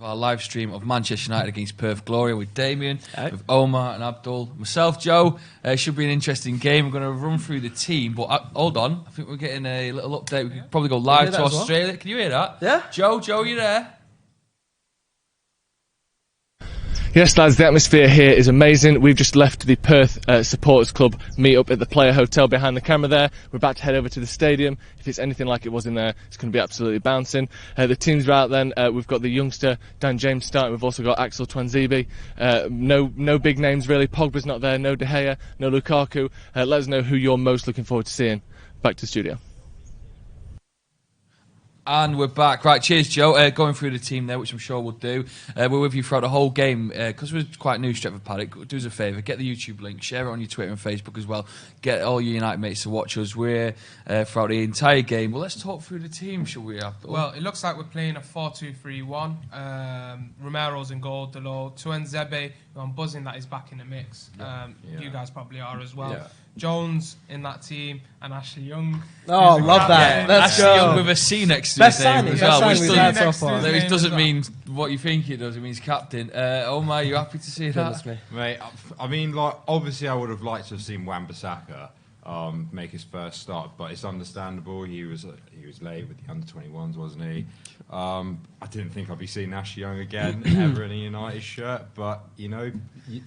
of our live stream of Manchester United against Perth Glory with Damien, with Omar and Abdul, myself, Joe. Should be an interesting game. We're going to run through the team, but hold on. I think we're getting a little update. We could probably go live to Australia. Can you hear that? Yeah. Joe, you there? Yes, lads, the atmosphere here is amazing. We've just left the Perth Supporters Club meet-up at the Player Hotel behind the camera there. We're about to head over to the stadium. If it's anything like it was in there, it's going to be absolutely bouncing. The teams are out then. We've got the youngster, Dan James, starting. We've also got Axel Twanzebe. No big names, really. Pogba's not there. No De Gea. No Lukaku. Let us know who you're most looking forward to seeing. Back to the studio. And we're back. Right, cheers, Joe. Going through the team there, which I'm sure we'll do. We're with you throughout the whole game. Because we're quite new, Stretford Paddock, do us a favour, get the YouTube link, share it on your Twitter and Facebook as well. Get all your United mates to watch us. We're throughout the entire game. Well, let's talk through the team, shall we? Well, it looks like we're playing a 4-2-3-1. Romero's in goal, Delo. Twanzebe, I'm buzzing that he's back in the mix. You guys probably are as well. Yeah. Jones in that team and Ashley Young. Oh, love that. Let's Ashley go. Young with a C next to his name as well. Which doesn't mean what you think it does. It means captain. Omar, you happy to see that? Mate, I mean, like, obviously I would have liked to have seen Wan-Bissaka make his first start, but it's understandable. He was late with the under-21s, wasn't he? I didn't think I'd be seeing Ashley Young again ever in a United shirt, but you know,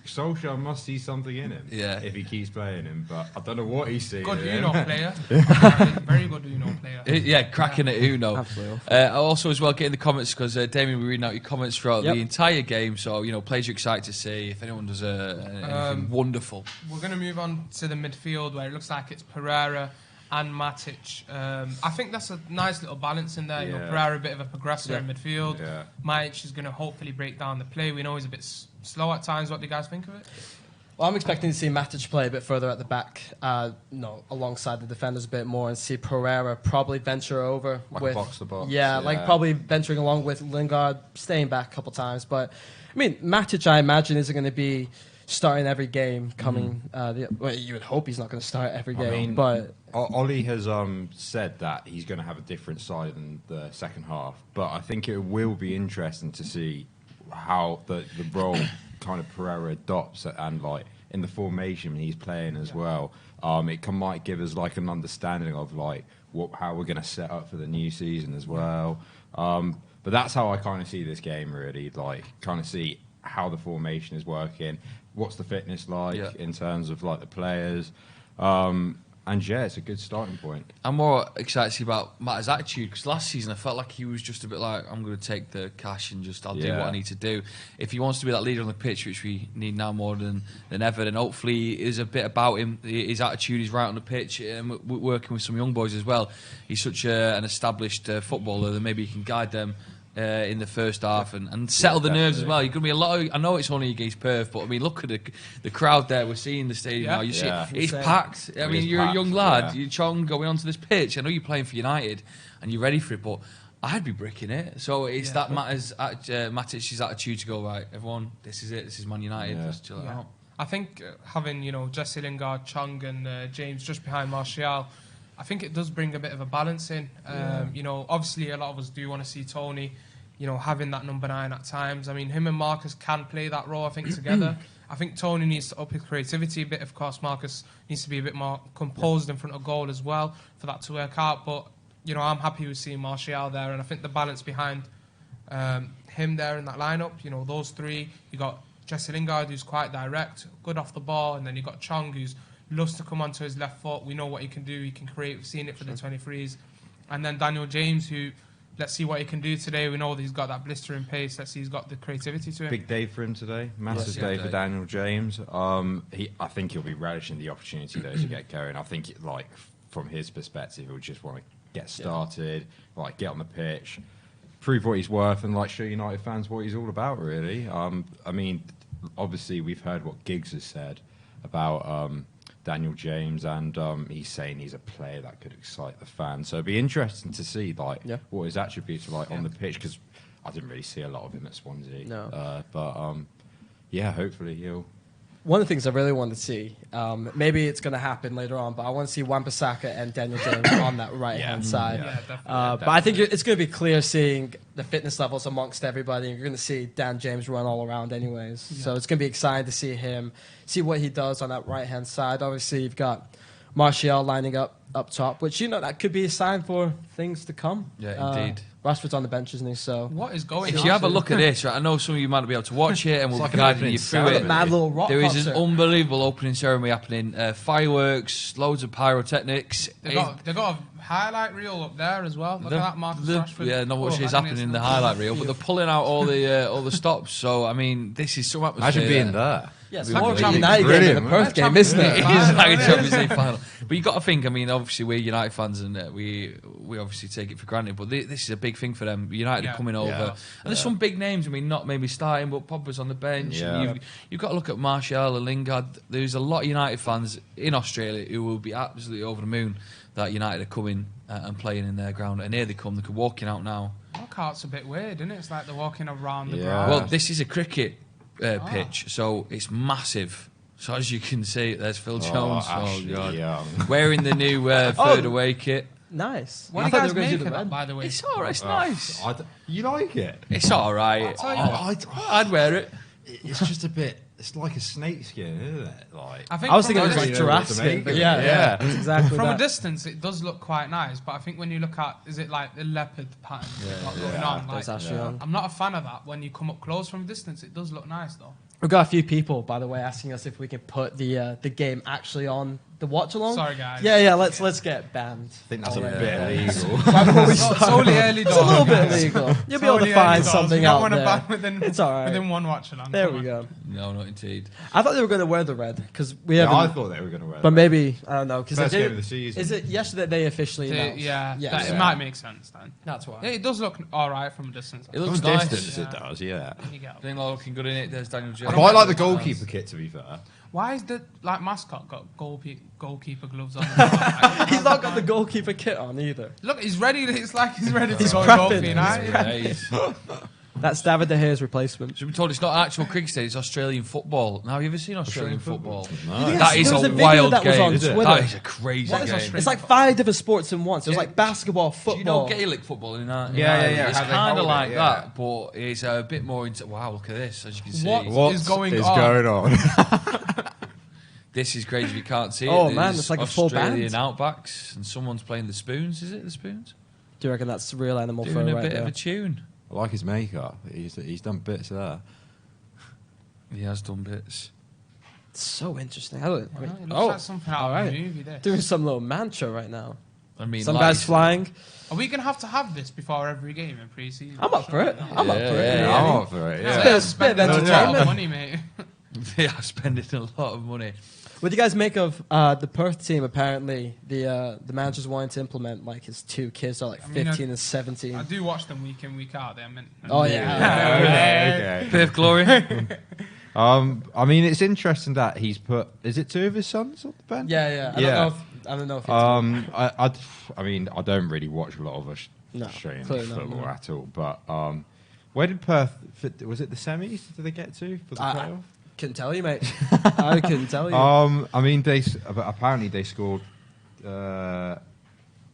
Solskjaer must see something in him if he keeps playing him. But I don't know what he's seeing. Good Uno player, very good Uno player. Yeah, cracking at Uno. Absolutely. Also, as well, get in the comments because Damien, we're reading out your comments throughout the entire game. So you know, players you're excited to see. If anyone does anything wonderful, we're going to move on to the midfield where it looks like it's Pereira and Matic. I think that's a nice little balance in there. You know, Pereira a bit of a progressor in midfield. Matic is going to hopefully break down the play. We know he's a bit slow at times. What do you guys think of it? Well, I'm expecting to see Matic play a bit further at the back, alongside the defenders a bit more, and see Pereira probably venture over with box to box. Yeah, like probably venturing along with Lingard, staying back a couple times. But I mean, Matic, I imagine, isn't going to be starting every game coming. You would hope he's not going to start every game, but Ollie has said that he's going to have a different side in the second half, but I think it will be interesting to see how the role kind of Pereira adopts and like in the formation he's playing as well. It might give us like an understanding of like how we're going to set up for the new season as well. But that's how I kind of see this game really, like kind of see how the formation is working. What's the fitness like in terms of like the players? And yeah, it's a good starting point. I'm more excited to see about Matt's attitude because last season I felt like he was just a bit like, I'm going to take the cash and I'll do what I need to do. If he wants to be that leader on the pitch, which we need now more than ever, then hopefully there's a bit about him. His attitude is right on the pitch, and we're working with some young boys as well. He's such an established footballer that maybe he can guide them in the first half and settle the nerves as well. You're going to be a lot of, I know it's only against Perth, but I mean, look at the crowd there. We're seeing the stadium now. You see, it's packed. I mean, you're a young lad. You're Chong going onto this pitch. I know you're playing for United and you're ready for it, but I'd be bricking it. So it's that Matic's attitude to go, right, everyone, this is it. This is Man United. Let's chill it out. I think having, Jesse Lingard, Chong and James just behind Martial, I think it does bring a bit of a balance in. Obviously a lot of us do want to see Tony, having that number 9 at times. I mean, him and Marcus can play that role, I think, together. I think Tony needs to up his creativity a bit. Of course, Marcus needs to be a bit more composed in front of goal as well for that to work out. But, I'm happy with seeing Martial there. And I think the balance behind him there in that lineup, those three, you got Jesse Lingard, who's quite direct, good off the ball. And then you got Chong, who's loves to come onto his left foot. We know what he can do. He can create. We've seen it for the 23s. And then Daniel James, who, let's see what he can do today. We know that he's got that blistering pace. Let's see he's got the creativity to him. Big day for him today. Massive day for Daniel James. I think he'll be relishing the opportunity though to get going. I think from his perspective, he'll just want to get started, get on the pitch, prove what he's worth, and show United fans what he's all about. Really. I mean, obviously we've heard what Giggs has said about Daniel James, and he's saying he's a player that could excite the fans. So it'd be interesting to see what his attributes are like on the pitch, because I didn't really see a lot of him at Swansea. No. Hopefully he'll. One of the things I really want to see, maybe it's going to happen later on, but I want to see Wan-Bissaka and Daniel James on that right-hand side. Yeah, definitely. But I think it's going to be clear seeing the fitness levels amongst everybody. You're going to see Dan James run all around anyways. So it's going to be exciting to see him, see what he does on that right-hand side. Obviously, you've got Martial lining up top, which, that could be a sign for things to come. Yeah, indeed. Rashford's on the bench, isn't he? So what is going on? If you have a look at this, right, I know some of you might not be able to watch it, and we'll be guiding you through it. Mad little rock There is an concert. unbelievable opening ceremony happening. Fireworks, loads of pyrotechnics. They got a highlight reel up there as well. Look at that, Marcus Rashford. Yeah, not much is that happening in the highlight reel, but they're pulling out all the stops. So I mean, this is some atmosphere. Imagine being there. Yeah, it's like more a of a Champions United League. game than a Perth game, isn't It it? is like a Champions League final. But you've got to think, I mean, obviously we're United fans and we obviously take it for granted, but this is a big thing for them. United are coming over. And there's some big names, I mean, not maybe starting, but Pogba's on the bench. Yeah. And you've got to look at Martial and Lingard. There's a lot of United fans in Australia who will be absolutely over the moon that United are coming and playing in their ground. And here they come, they're walking out now. Walkout's a bit weird, isn't it? It's like they're walking around the Yeah. ground. Well, this is a cricket pitch, so it's massive. So as you can see, there's Phil Jones. Ashley Young. Wearing the new third away kit. Nice. What I do you thought guys they were gonna make do of the that, red. by the way? It's alright, it's nice. You like it? It's alright. I'd wear it. It's just a bit. It's like a snake skin, isn't it? Like I was thinking it was from like a- giraffe to skin, make but it. yeah, Yeah. it's exactly From that. a distance, it does look quite nice, but I think when you look at, is it like the leopard pattern going on? Like, There's Ashley Young. I'm not a fan of that. When you come up close from a distance, it does look nice though. We've got a few people, by the way, asking us if we can put the game actually on the Watchalong. Sorry, guys. Yeah. Let's get banned. I think that's a Yeah. bit illegal. It's only early doors. It's a little bit guys. illegal. You'll be It's able only to find early doors. something You don't out want to there. ban within, It's all right. within one watch along. There Come we on. go. No, not indeed. I thought they were going to wear the red because we Yeah, I haven't. thought they were going to wear. But that. maybe I don't know because First game of the season. Is it yesterday they officially announced? Yeah, Yes. it might make sense then. That's why. Yeah, it does look all right from a distance. It From looks a nice. distance, Yeah. it does. Yeah. You get it. Danilo looking good in it. There's Daniel I James. quite like the goalkeeper kit. To be fair, Why is the mascot got goalkeeper gloves on? He's not got the goalkeeper kit on either. Look, he's ready. It's like he's ready to He's go and goal for prepping. United. Yeah, he's- That's David De Gea's replacement. Should be told it's not actual cricket stage, it's Australian football. Now, have you ever seen Australian football? No. That is There was a a video wild that was game. on Is it? Twitter. That is a crazy What is game. Australian It's like 5 different sports in one. So it's like basketball, Do football. you know Gaelic football in that? Yeah. It's How they kind of hold it, like yeah. that, but it's a bit more into. Wow, look at this, as you can see. What is going on? going on? This is crazy if you can't see it. Oh, man, There's it's like a full Australian band. outbacks, and someone's playing the spoons. Is it the spoons? Do you reckon that's real animal Doing fur a right bit there? of a tune. I like his makeup. He's done bits there. He has done bits. It's so interesting. I don't, Well, it looks oh, like something out all of right. a movie. This. Doing some little mantra right now. I mean, Some like guys you said- flying. Are we gonna have this before every game in pre-season? I'm up for it. I'm up for it. Yeah, I'm up for it. Yeah, Yeah. they're It's a bit of spending a lot of entertainment. money, mate. They are spending a lot of money. What do you guys make of the Perth team? Apparently, the manager's wanting to implement like his 2 kids are like I mean, 15 and 17. I do watch them week in, week out. They're meant. Oh yeah. Okay. Perth Glory. I mean, it's interesting that he's put. Is it 2 of his sons on the bench? Yeah. Yeah. I don't know if it's I mean, I don't really watch a lot of No, Australian clearly not, football no. at all. But where did Perth? Was it the semis? Did they get to for the playoff? couldn't tell you, mate. I couldn't tell you. I mean, apparently they scored.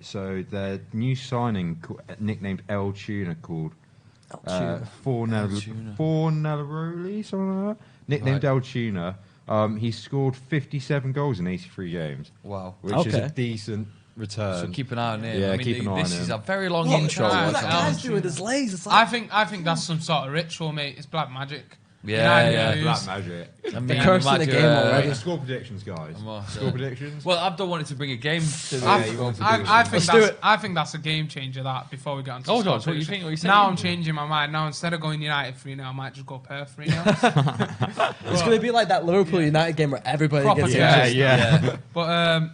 So their new signing, nicknamed El Tuna, called Tuna. Fornellaroli, something like that. Nicknamed Right. El Tuna. He scored 57 goals in 83 games, Wow. which is Okay. a decent return. So keep an eye on him. Yeah, I mean, keep an eye this on is him. a very long What intro. that that Al guy's Tuna. doing with his legs? It's I like think that's some sort of ritual, mate. It's black magic. Yeah, United yeah. lose. Black magic. I mean, They're cursing the imagine, game already. Score predictions, guys. Oh, Score yeah. predictions. Well, I've done wanted to bring a game to the. Yeah, you want to do it. I think Let's do that's it. I think that's a game changer. That before we get on to Hold score on, so what you prediction. think? What you saying? Now I'm changing my mind. Now instead of going United 3-0, I might just go Perth 3-0. it's going to be like that Liverpool United game where everybody Proper gets game. injured. yeah. But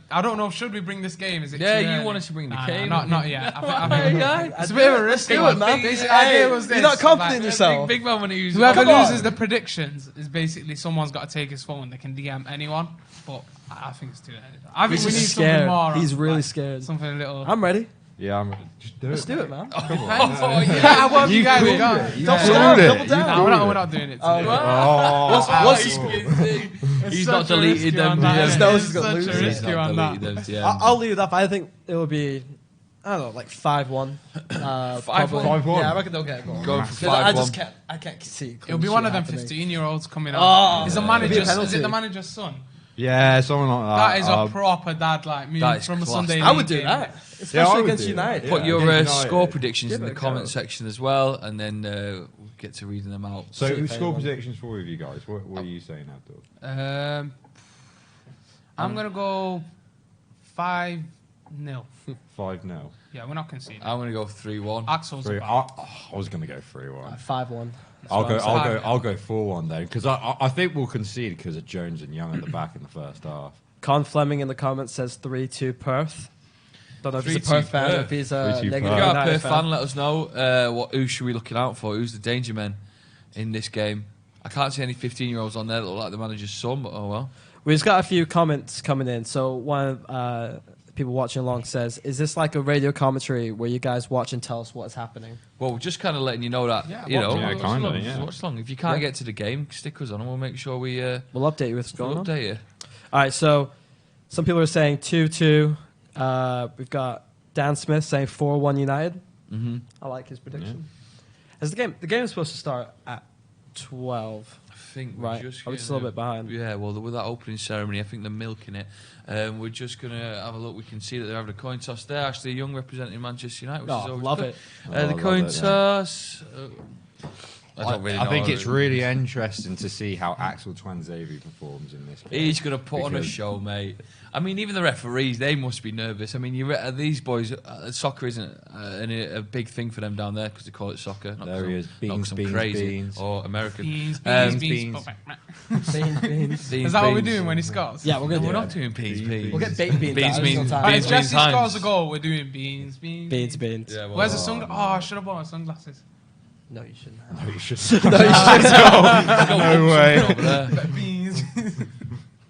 I don't know. Should we bring this game? Is it? Yeah, too you early? want us to bring the Nah, game? Not yet. Yeah, It's a bit of a risky one. man. Basic Hey, idea was this. you're not confident in like, yourself. Big man when he was. Whoever Come on. loses the predictions is basically someone's got to take his phone. They can DM anyone, but I think it's too early. I think He's we need just something scared. more. He's really like, scared. Something a little. I'm ready. Yeah, I'm just do Let's it. do it, man. Oh, Yeah, what have you guys called got? it. You Double called down, it. double You down. Nah, called we're it. not doing it. Oh, Today. What's the score? He's such not a deleted risky them. on that. yeah. It's no- It's he's gonna such lose a it. He's risky not on that. deleted them, yeah. I'll leave it up. I think it will be I don't know, like 5-1. 5-1? Yeah, I reckon they'll get a goal. Go for 5-1. I can't see. It'll be one of them 15-year-olds coming out. Oh, Is it the manager's son? Yeah, something like that. That is a proper dad, like me from a Sunday. I would do that, especially against United. Put your score predictions in the comment section as well, and then we'll get to reading them out. So, score predictions for all of you guys. What are you saying, Abdul? I'm going to go 5-0. 5-0. Yeah, we're not conceding. I'm going to go 3-1. Axel's I was going to go 3-1. 5-1. I'll go 4-1 then, because I think we'll concede because of Jones and Young at the back in the first half. Con Fleming in the comments says 3-2 Perth. Don't know if he's a 3-2 Perth fan or Perth. if he's a 3-2 negative If you're a United Perth fan. fan, let us know who should we looking out for. Who's the danger men in this game? I can't see any 15-year-olds on there that look like the manager's son, but oh well. We've just got a few comments coming in. So one of people watching along says, "Is this like a radio commentary where you guys watch and tell us what is happening?" Well, we're just kind of letting you know that, watch along. If you can't get to the game, stick us on and we'll make sure we'll update you with what's going on. update you. All right, so some people are saying 2-2. We've got Dan Smith saying 4-1 United. Mm-hmm. I like his prediction. As the game is supposed to start at 12. I think Right. we're just Are we still a bit behind? Yeah, well, with that opening ceremony, I think they're milking it. We're just going to have a look. We can see that they're having a coin toss there. Ashley Young representing Manchester United, which is always love good. it. The coin toss. I don't really know. I think how it's really interesting to see how Axel Twanzavy performs in this game. He's going to put on a show, mate. I mean, even the referees, they must be nervous. I mean, these boys, soccer isn't a big thing for them down there because they call it soccer. Not There he is. Beans, Beans, crazy beans. or American. Beans. Beans. Is that what we're doing when he scores? Yeah, we're going to We're do not it. doing beans. We'll get baked beans. Beans out mean- every time. Alright, Beans if Jesse means scores times. a goal, we're doing beans. Beans. Yeah, well, Where's the sun? Oh, I should have bought my sunglasses. No, you shouldn't have. No, you should. no way. Over there. Beans.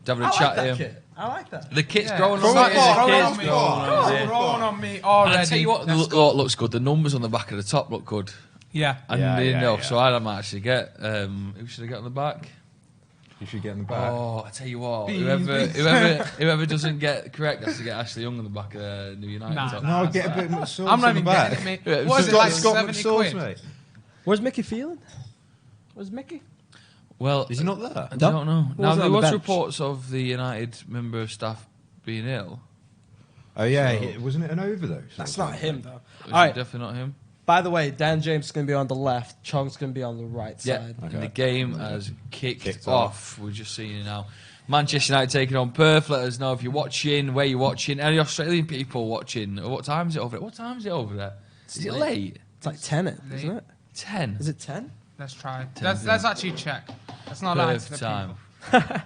Having I a like chat that here. kit. I like that. The kit's Yeah. growing From on me. afar, The growing kit's on me. growing on me. Growing on me And already. I tell you what, looks good. The numbers on the back of the top look good. Yeah. And so I might actually get. Who should I get on the back? You should get in the back. Oh, I tell you what, Beans, whoever doesn't get correct has to get Ashley Young on the back of New United. Nah, top. nah. No, get a bit of sauce I'm not on the even back. getting it, Yeah, mate. What is it, like Scott 70 sauce, quid? mate. Where's Mickey Phelan? Where's Mickey? Well, Is he not there? I don't know. Who Now was there on the was bench? reports of the United member of staff being ill. Oh yeah, wasn't it an overdose? That's not him, though. Is All right. it definitely not him? By the way, Dan James is going to be on the left. Chong's going to be on the right side. And the game has kicked Kicked off. We're just seeing it now. Manchester United taking on Perth. Let us know if you're watching, where you're watching. Any Australian people watching? What time is it over there? What time is it over there? Is it late? It's like 10, isn't it? 10. Is it 10? Let's try. Let's actually check. Let's not lie to the Perth time. people.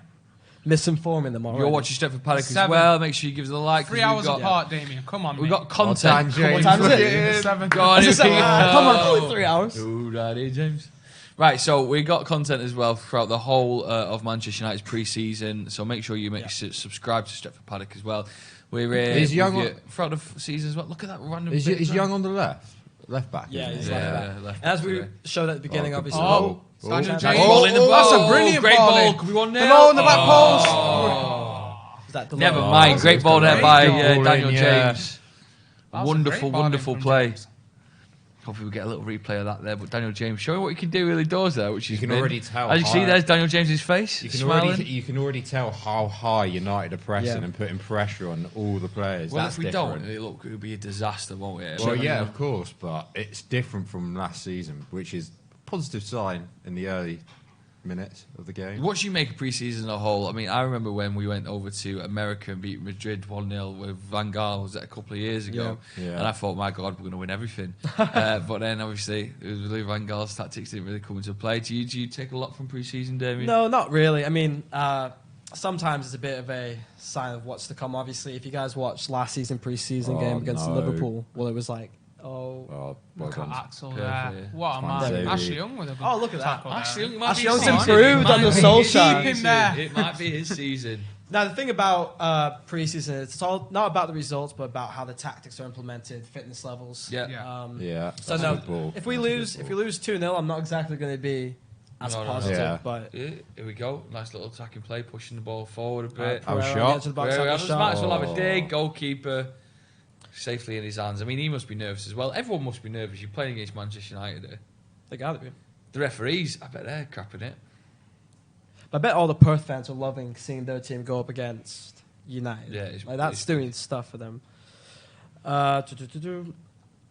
Misinforming them already. You're watching Stretford Paddock as 7. well. Make sure you give us a like. 3 hours apart, Damien. Come on, We've mate. got content. What time is it? 7. Go on, Come on, only 3 hours. Ooh, Daddy James. Right, so we got content as well throughout the whole of Manchester United's pre-season. So make sure you subscribe to Stretford Paddock as well. We're Is Young with on- you throughout the season as well. Look at that random. Is bit Young on the left back? Yeah, isn't he's he? like Yeah, that. left As back we today. showed at the beginning, good obviously. Oh, Oh. Daniel Nice James. ball in the That's ball. a brilliant Great ball. ball. Could we 1-0? Hello in the back post. Is that the Never low? mind. Great ball there great by ball Daniel in, yeah. James. That was a Wonderful, great ball in wonderful from play. James. Hopefully we get a little replay of that there. But Daniel James showing what he can do really does there, which You is can mint. already tell As you see, high- there's Daniel James's face. You can smiling. already tell how high United are pressing Yeah. and putting pressure on all the players. Well, That's if we different. don't, it'll be a disaster, won't it? Well, yeah, of course, but it's different from last season, which is a positive sign in the early minutes of the game. What do you make of pre-season as a whole? I mean, I remember when we went over to America and beat Madrid 1-0 with Van Gaal, was that a couple of years ago? Yeah. And I thought, my God, we're going to win everything. But then, obviously, it was really Van Gaal's tactics didn't really come into play. Do you take a lot from pre-season, Damien? No, not really. I mean, sometimes it's a bit of a sign of what's to come. Obviously, if you guys watched last season pre-season Oh, game against no. Liverpool, well, it was like, Well Look done. at Axel Yeah. there. What a Twanzavy. man. Ashley Young with a good Oh, look at that. tackle there. Actually, it might Ashley be his Young's season. improved It might under be his Solskjaer. Keep him season. there. It might be his season. Now, the thing about pre-season, it's all not about the results, but about how the tactics are implemented, fitness levels. Yeah. Yeah. So that's a no, good ball. if we That's a lose, good if ball. we lose 2-0, I'm not exactly going to be as No, no, no. positive. Yeah. But Here we go. Nice little attacking play, pushing the box forward a bit. Have a Pereira shot. gets to the box, Pereira have a might shot. as well have a Oh. dig. Goalkeeper safely in his hands. I mean, he must be nervous as well. Everyone must be nervous. You're playing against Manchester United here. They gotta be. The referees, I bet they're crapping it. I bet all the Perth fans are loving seeing their team go up against United. Yeah, that's doing stuff for them.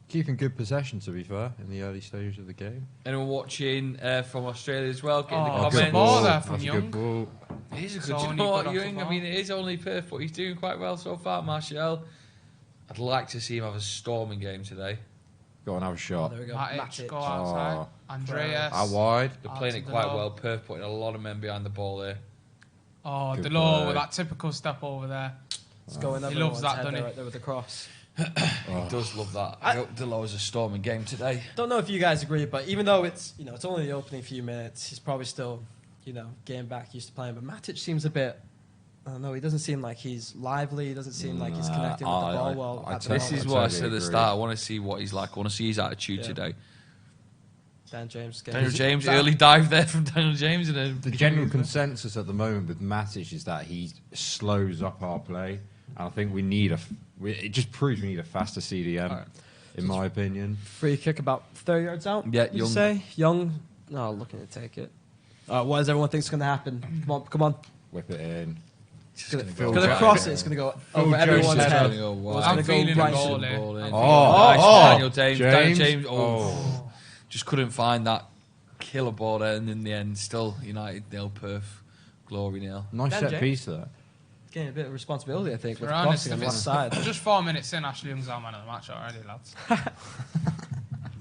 Keeping good possession, to be fair, in the early stages of the game. Anyone watching from Australia as well? Get in the Good comments. ball there from That's a Young. good ball. It is a good Tony you know what, got off the Ewing? I ball. mean, it is only Perth, but he's doing quite well so far, Martial. I'd like to see him have a storming game today. Go on, have a shot. There we go. Matic, go Matic. outside. Andreas. Out wide. They're Out playing to it the quite low. well. Perth putting a lot of men behind the ball there. Oh, Good Delors play. with that typical step over there. It's going up. He loves that, head doesn't he? right there with the cross. He does love that. I hope Delors a storming game today. Don't know if you guys agree, but even though it's it's only the opening few minutes, he's probably still getting back used to playing. But Matic seems a bit. I don't know. He doesn't seem like he's lively. He doesn't seem like he's connecting with the ball well. I at the totally This moment. is what I totally said at the agree. start. I want to see what he's like. I want to see his attitude Yeah. today. Dan James. Daniel James, early dive there from Daniel James. The general consensus at the moment with Matic is that he slows up our play. And I think we need it just proves we need a faster CDM, in my opinion. Free kick about 30 yards out. Yeah, would you Young. say Young. No, looking to take it. What does everyone think's going to happen? Come on. Whip it in. Going to cross it. It's going to go over everyone's Jones head. head. Go wide. I'm gonna go feeling right a goal to there. Ball in. Oh, Nice. Daniel James. James. Oh. Just couldn't find that killer ball there, and in the end, still United nil, Perth Glory nil. Nice Dan set James. piece there. Getting a bit of responsibility, I think, with We're honest, crossing on the if left it's side. just 4 minutes in, Ashley Young's our man of the match already, lads.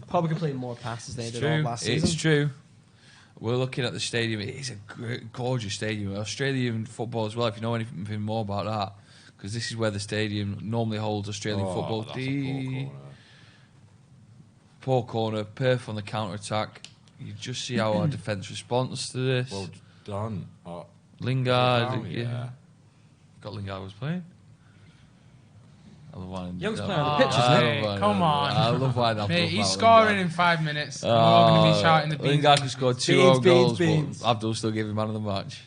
Probably completed more passes than he It's did all true. last It's season. true. We're looking at the stadium. It is a great, gorgeous stadium. Australian football as well, if you know anything more about that. Because this is where the stadium normally holds Australian football. That's a Poor corner. Perth on the counter-attack. You just see how our defence responds to this. Well done. Lingard. yeah. Yeah. Got Lingard was playing. I love why Young's playing on the pitch, isn't he? Mate, come on. I love why that. Mate, he's scoring in 5 minutes. and we're all going to be shouting the beans. Lingard could score two Beans, own goals, beans. but Abdul still gave him man of the match.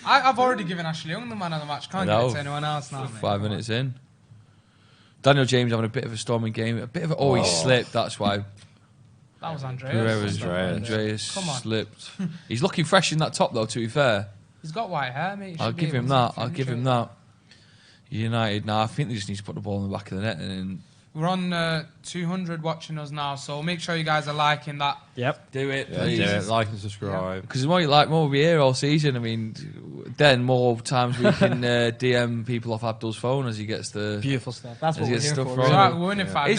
I've already given Ashley Young the man of the match. Can't give it to anyone else now, mate. 5 minutes in. Daniel James having a bit of a storming game. A bit of he slipped. That's why That was Andreas. Andreas Come on. slipped. He's looking fresh in that top, though, to be fair. He's got white hair, mate. He I'll should be give him able that. to I'll give finish him it. that. United now, I think they just need to put the ball in the back of the net. And We're on 200 watching us now, so make sure you guys are liking that. Yep. do it, Yeah, do it, like and subscribe. Because more we'll be here all season. I mean, then more times we can DM people off Abdul's phone as he gets the. Beautiful stuff. That's As what he we're gets here stuff for. from- It's really. all right, we're winning 5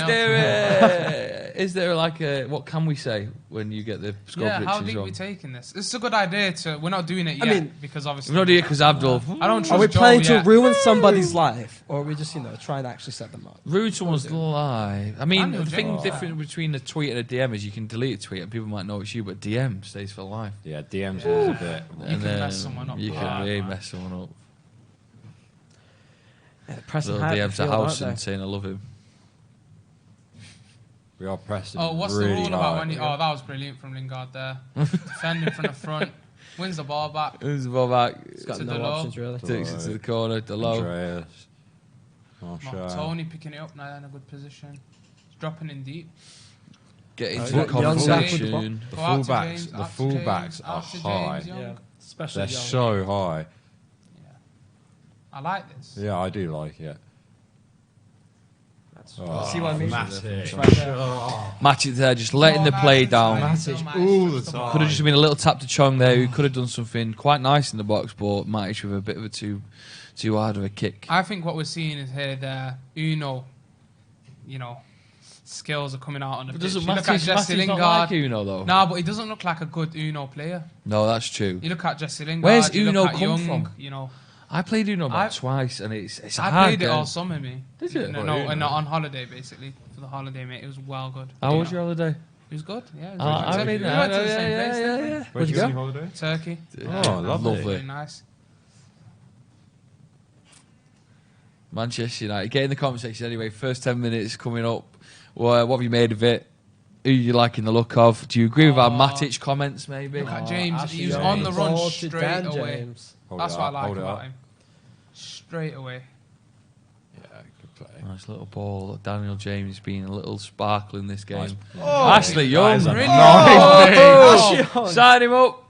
Is there like a what can we say when you get the score Yeah, how predictions deep are wrong? we taking this? It's a good idea to. We're not doing it yet mean, because obviously. We're not here because Abdul I don't trust Are we Joel planning to yet. ruin somebody's life, or are we just try and actually set them up? ruined someone's life. I mean, Daniel the thing James. different between a tweet and a DM is you can delete a tweet and people might know it's you, but DM stays for life. Yeah, DMs was a bit. You can mess someone up. You Yeah, can really man. mess someone up. Yeah, pressing Little hard DM in to the field, aren't Howson they? saying I love him. We are pressing. Oh, what's really the rule about hard. when you. Oh, that was brilliant from Lingard there. Defending from the front. Wins the ball back. Who's the ball back? He's got To no the low. options really. Takes it to the corner, the low. Andreas. Martial. Tony picking it up now in a good position. He's dropping in deep. Get into Young the back with the conversation. The Go out to fullbacks, James, the out to James, fullbacks are out to James high. Young. Yeah, especially They're young. so high. I like this. Yeah, I do like it. See what I mean? Matic. Right there. Matic there, just letting the play down. Matic all the time. Could have just been a little tap to Chong there, who could have done something quite nice in the box, but Matic with a bit of a too hard of a kick. I think what we're seeing is here Uno, skills are coming out on the But pitch. doesn't You look at Jesse Matic not Lingard. like Uno though? No, but he doesn't look like a good Uno player. No, that's true. You look at Jesse Lingard. Where's you look Uno at come Young, from? I played Uno about twice, and it's a I hard played it game. all summer, me. Did you? No, and on holiday basically for the holiday, mate. It was well good. How was your holiday? It was good. Yeah. It was I good. mean, We went to the same place, didn't we? Where'd you go on holiday? Turkey. Oh, lovely. Very nice. Manchester United. Get in the comment section anyway. First 10 minutes coming up. What have you made of it? Who you liking the look of? Do you agree with our Matic comments, maybe? Look at James. Ashley He was Young. on the run Ball to straight Dan away. James. Hold That's it what I up, like hold it about up. him. Straight away. play. Nice little ball. Daniel James being a little sparkle in this game. Nice. Ashley Young. Really? Oh, sign him up.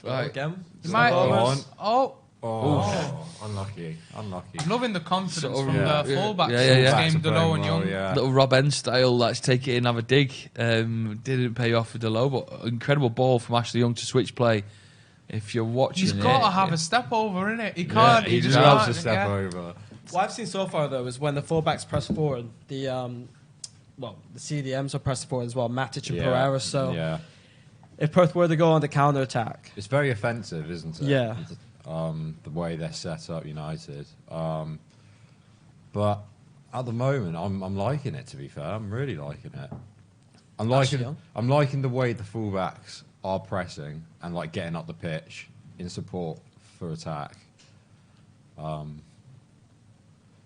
Right. Again. You might. Go on. Oh, Unlucky. I'm loving the confidence Sort of, from yeah. the fullbacks. Yeah, yeah, yeah. This game, Delo and Young. Yeah. Little Rob N style, let's take it in, have a dig. Didn't pay off for Delo, but incredible ball from Ashley Young to switch play. If you're watching He's it, got to have a step over, innit? He can't. He just just loves can't, to step yeah. over. What I've seen so far, though, is when the fullbacks press forward, the CDMs are pressed forward as well, Matic and Pereira. So yeah. if Perth were to go on the counter attack, It's very offensive, isn't it? Yeah. The way they're set up, United. But at the moment, I'm liking it. To be fair, I'm really liking it. I'm liking the way the fullbacks are pressing and like getting up the pitch in support for attack.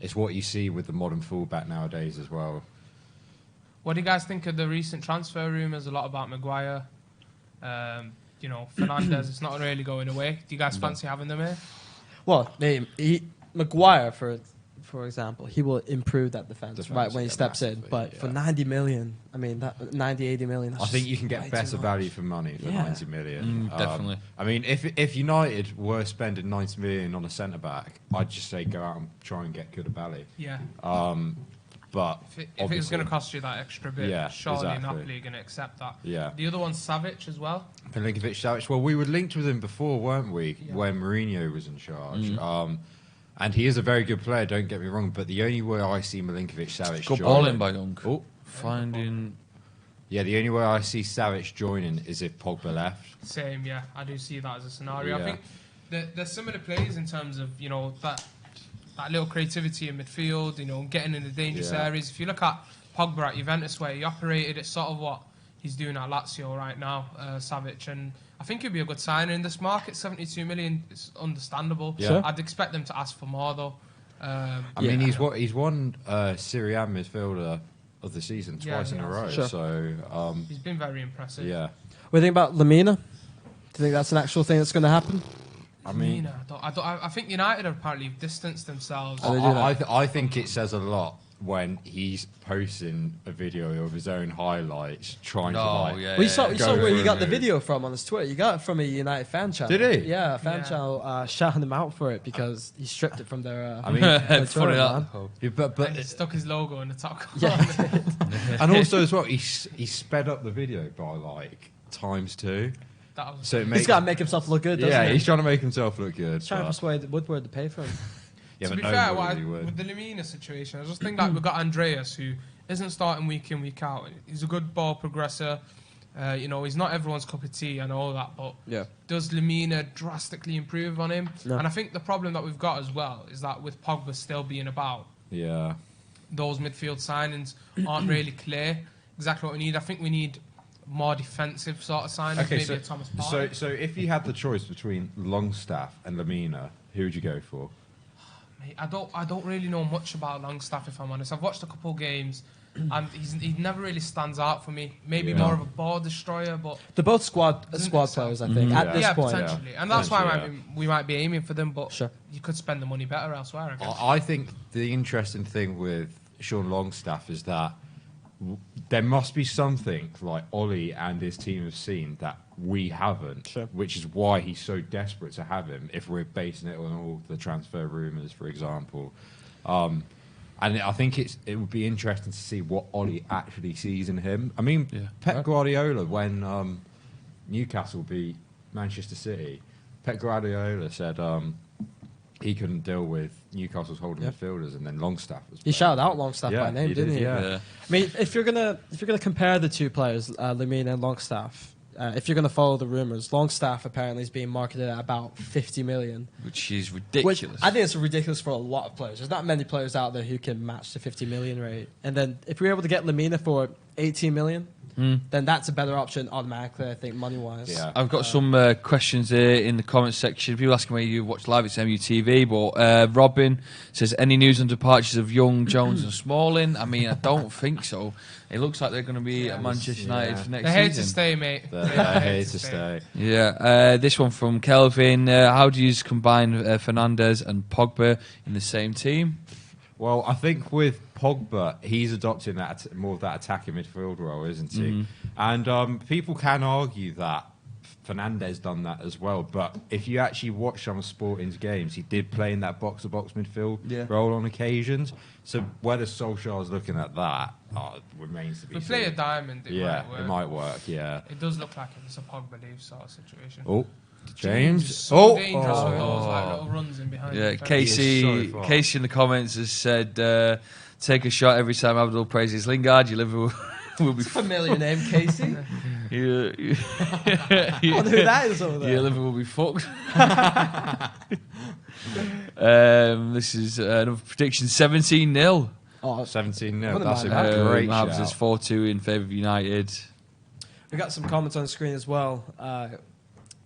It's what you see with the modern fullback nowadays as well. What do you guys think of the recent transfer rumours? A lot about Maguire. Fernandes, it's not really going away. Do you guys fancy having them here? well, Maguire, for example, he will improve that defense right when he yeah, steps in. massively, But yeah. for 90 million, I mean, that 90, 80 million. That's I think just you can get way better too much. value for money for Yeah. 90 million. Definitely. I mean, if United were spending 90 million on a centre back, I'd just say go out and try and get Koulibaly. Yeah. But If it's obviously- going to cost you that extra bit, Yeah, surely exactly. Napoli are going to accept that. Yeah. The other one's Savic as well. Milinkovic-Savic. Well, we were linked with him before, weren't we? Yeah. When Mourinho was in charge. And he is a very good player. Don't get me wrong. But the only way I see Milinkovic-Savic Good joining, ball in by Young. Oh. Finding. Yeah, the only way I see Savic joining is if Pogba left. Same, yeah. I do see that as a scenario. I Yeah. think there's similar plays in terms of, that little creativity in midfield, getting in the dangerous Yeah. areas. If you look at Pogba at Juventus, where he operated, it's sort of what he's doing at Lazio right now, Savic. And I think he'd be a good signing in this market. 72 million is understandable. Yeah. Sure. I'd expect them to ask for more, though. I mean, he's won Serie A midfielder of the season Yeah, twice in a he has. row. Sure. So He's been very impressive. yeah, What do you think about Lamina? Do you think that's an actual thing that's going to happen? I mean, Mina, I think United have apparently distanced themselves. Oh, they do that. I think it says a lot when he's posting a video of his own highlights, trying to like. yeah. Well, you saw go where for he a got the move. video from on his Twitter. You got it from a United fan channel. Did he? Yeah, a fan Yeah. channel shouting him out for it because he stripped it from their. I mean, their Funny Twitter, that. man. yeah, but And he stuck his logo in the top corner. Yeah. and also as well, he sped up the video by like ×2. That was So it He's makes got to make himself look good, doesn't yeah, he? he's trying to make himself look good. He's trying to but- persuade Woodward to pay for him. yeah, to but be fair, nobody would. with the Lamina situation, I just think that we've got Andreas, who isn't starting week in, week out. He's a good ball progressor. He's not everyone's cup of tea and all that, but Yeah. does Lamina drastically improve on him? No. And I think the problem that we've got as well is that with Pogba still being about, Yeah. those midfield signings aren't really clear exactly what we need. I think we need more defensive sort of signings, maybe a Thomas Partey. So if you had the choice between Longstaff and Lamina, who would you go for? Mate, I don't really know much about Longstaff, if I'm honest. I've watched a couple of games, and he never really stands out for me. Maybe Yeah. more of a ball destroyer, but They're both squad Doesn't squad it sound- players, I think, at this yeah, point. potentially. And that's why Potentially, we might be aiming for them, but Sure. you could spend the money better elsewhere, I guess. I think the interesting thing with Sean Longstaff is that there must be something like Ollie and his team have seen that we haven't, Sure. which is why he's so desperate to have him. If we're basing it on all the transfer rumours, for example, and I think it would be interesting to see what Ollie actually sees in him. I mean, Yeah. Pep Guardiola, when Newcastle beat Manchester City, Pep Guardiola said he couldn't deal with Newcastle's holding midfielders, and then Longstaff was. He shouted out Longstaff Yeah, by name, he didn't did, he? yeah. Yeah. I mean, if you're gonna compare the two players, Lamina and Longstaff, if you're gonna follow the rumors, Longstaff apparently is being marketed at about 50 million, Which is which ridiculous. I think it's ridiculous for a lot of players. There's not many players out there who can match the 50 million rate. And then if we're able to get Lamina for 18 million, then that's a better option automatically, I think, money wise. Yeah. I've got some questions here in the comments section. People asking where you watch live, it's MUTV. But Robin says, any news on departures of Young, Jones and Smalling? I mean, I don't think so. It looks like they're going to be at Manchester United for next They hate season. to stay, mate. I hate to stay. Yeah, this one from Kelvin. How do you combine Fernandes and Pogba in the same team? Well, I think with Pogba, he's adopting that more of that attacking midfield role, isn't he? And people can argue that Fernandes done that as well. But if you actually watch some of Sporting's games, he did play in that box-to-box midfield role on occasions. So whether Solskjaer's looking at that remains to be seen. If we play a diamond, it might work. Yeah, it does look like it's a Pogba leave sort of situation. Oh, James. Is so dangerous with those like little runs in behind. Yeah, the Casey in the comments has said, take a shot every time Abdul praises Lingard. Your liver will be Familiar name, Casey. You, I wonder who that is over there. your liver will be fucked. This is another prediction: 17-0. Oh, 17-0. What That's a about great Maps shout. is 4-2 in favour of United. we got some comments on the screen as well.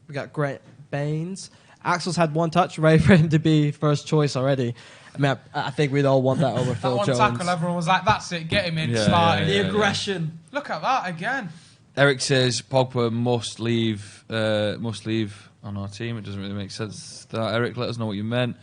We got Grant Baines. Axel's had one touch, ready for him to be first choice already. I mean, I think we'd all want that over that Phil one Jones. tackle, everyone was like, "That's it, get him in, Yeah, starting." The aggression. Look at that again. Eric says Pogba must leave on our team. It doesn't really make sense. That Eric, let us know what you meant.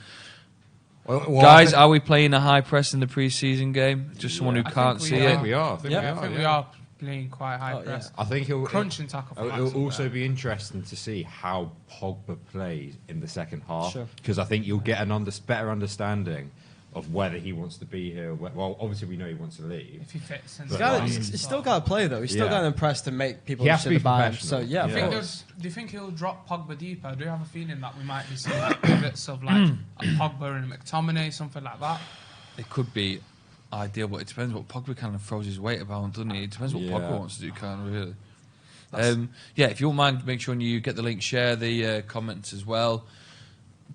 Well, Guys, are we playing a high press in the pre-season game? Just someone who I can't think see we it. I think we are. I think we are playing quite high Oh, yeah. press. I think Crunching tackle. For It'll Maxwell also there. be interesting to see how Pogba plays in the second half, Sure. because I think you'll get an better understanding of whether he wants to be here. Well, obviously we know he wants to leave. if he fits in. But He's still got to play though. He's still Yeah. got to impress to make people He has to interested be to buy him. professional. So yeah, Yeah. of Do course. you think he'll drop Pogba deeper? Do you have a feeling that we might be seeing like pivots of like a Pogba and McTominay, something like that? It could be ideal, but it depends what Pogba kind of throws his weight about, doesn't it? It depends what Yeah. Pogba wants to do, kind of really. If you won't mind, make sure you get the link, share the comments as well.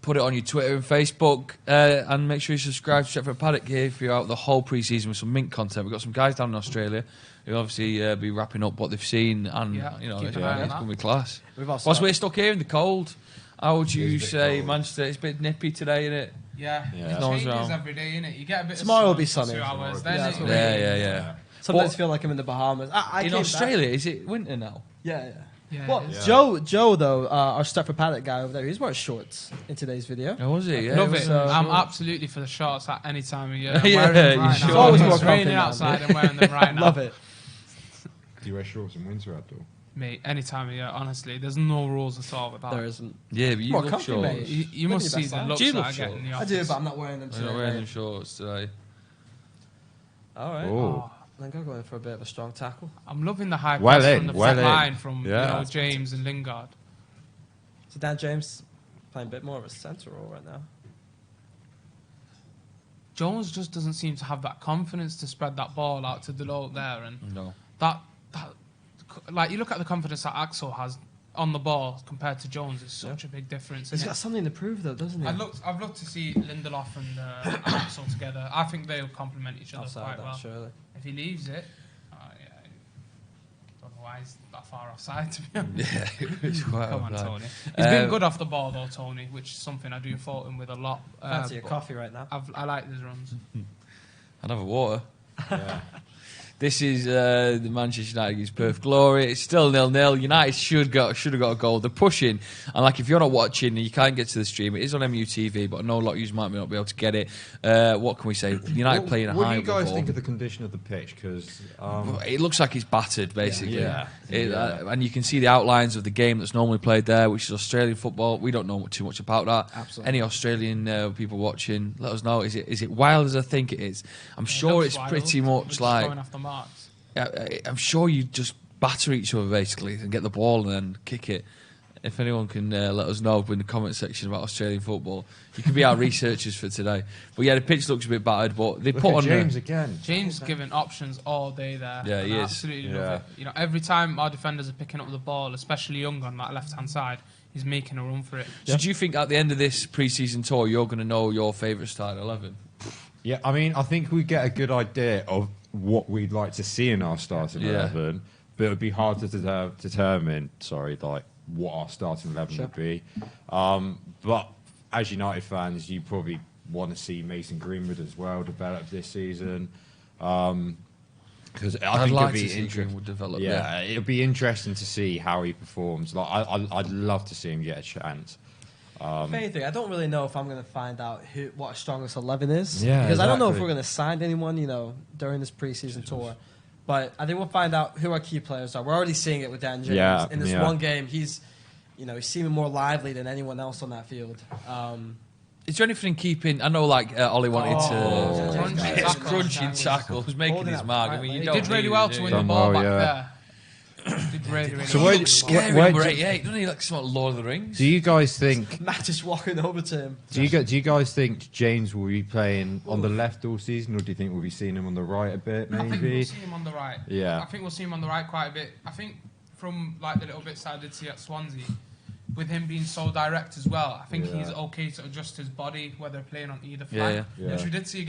Put it on your Twitter and Facebook, and make sure you subscribe to Stretford Paddock here throughout the whole pre-season with some mint content. We've got some guys down in Australia who obviously be wrapping up what they've seen, and keep it's an eye on going that. to be class. We've also Whilst we're stuck here in the cold, how would you It's a bit say cold. Manchester? It's a bit nippy today, isn't it? Yeah, Yeah. it No one's changes around. every day, innit? You get a bit Tomorrow of will be sun for sunny. 2 hours, then Yeah, it's that's what Yeah. sometimes What- feel like I'm in the Bahamas. I In came Australia, is it winter now? back. Yeah. Yeah, Well, it is. Joe though, our Stretford Paddock guy over there, he's wearing shorts in today's video. Oh, was it? Yeah, Love was it. So- I'm absolutely for the shorts at any time of year. I'm Yeah, wearing them you right should. now. It's always more It's raining comfy, man. outside. I'm wearing them right now. Love it. Do you wear shorts in winter, Abdul? Mate, any time of year, honestly. There's no rules at all with that. There isn't. Yeah, but you More look comfy, short. mate. You must Look at see your the best looks Do you that look I get short? in the I office. do, but I'm not wearing them I'm today. not wearing mate. them shorts today. All right. Oh, Then go in for a bit of a strong tackle. I'm loving the high Well press in, from the well front in. line from Yeah. James and Lingard. So Dan James playing a bit more of a centre role right now. Jones just doesn't seem to have that confidence to spread that ball out to Deloitte there, and No. that like you look at the confidence that Axel has on the ball compared to Jones, it's such a big difference. He's Isn't got something to prove though, doesn't he? I've looked to see Lindelof and Axel together. I think they'll complement each other Outside quite that, well. surely. If he leaves it, don't know why he's that far offside to be honest. Yeah, it's quite Come on, bad. Tony. He's been Um, good off the ball though, Tony, which is something I do fault him with a lot. Fancy a but coffee right now. I like his runs. I'd have a water. yeah. This is the Manchester United against Perth Glory. It's still 0-0. United should have got a goal. They're pushing, and like if you're not watching and you can't get to the stream, it is on MUTV, but I know a lot of you might not be able to get it. What can we say? United playing a What high. do you guys ball. think of the condition of the pitch? Because It looks like it's battered, basically. Yeah. And you can see the outlines of the game that's normally played there, which is Australian football. We don't know too much about that. Absolutely. Any Australian people watching, let us know. Is it wild as I think it is? I'm sure it's pretty much like. going off the marks. I'm sure you just batter each other basically and get the ball and then kick it. If anyone can let us know in the comment section about Australian football, you can be our researchers for today. But yeah, the pitch looks a bit battered, but they look put at on James again. James giving options all day there. Yeah, he and I is. absolutely Yeah. love it. You know, every time our defenders are picking up the ball, especially Young on that left hand side, he's making a run for it. So do you think at the end of this pre-season tour you're going to know your favourite starting 11? Yeah, I mean, I think we get a good idea of what we'd like to see in our starting Yeah. 11, but it would be hard to determine. Like what our starting 11 would be. But as United fans, you probably want to see Mason Greenwood as well develop this season. Because I I'd think like it'd to be see interesting. Greenwood develop. It'd be interesting to see how he performs. Like I'd love to see him get a chance. If anything, I don't really know if I'm going to find out what our strongest 11 is. Yeah, because I don't know if exactly. we're going to sign anyone, during this preseason tour. But I think we'll find out who our key players are. We're already seeing it with Dan James. Yeah, In this one game, he's seeming more lively than anyone else on that field. Is there anything keeping? I know, Ollie wanted to Crunching crunching tackle. Who's making Holding his up mark? I right mean, you leg. don't Did really need well it, to do win you? the ball Well, back yeah. there. Did really, really So well. where- He looks scary, where number do- 88. Doesn't he like some Lord of the Rings? Do you guys think? Matt is walking over to him. Do you guys think James will be playing on the left all season, or do you think we'll be seeing him on the right a bit? I think we'll Maybe. see him on the right. Yeah. I think we'll see him on the right quite a bit. I think from the little bits that I did see at Swansea, with him being so direct as well, I think Yeah. he's okay to adjust his body, whether playing on either flank. Yeah. Which we did see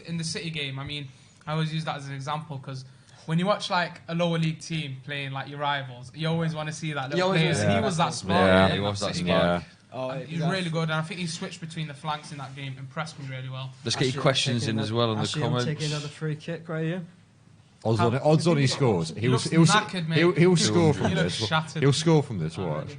in the City game. I mean, I always use that as an example because when you watch a lower league team playing your rivals, you always want to see that little player. Yeah. He was that smart. Yeah. in He that was that City smart. game. Oh, He's really good, and I think he switched between the flanks in that game. Impressed me really well. Let's get your questions in as well in the comments. Taking another free kick right here. Odds on he scores. He looks knackered, mate. He'll score from He looks this. shattered. He'll score from this. Watch. Already.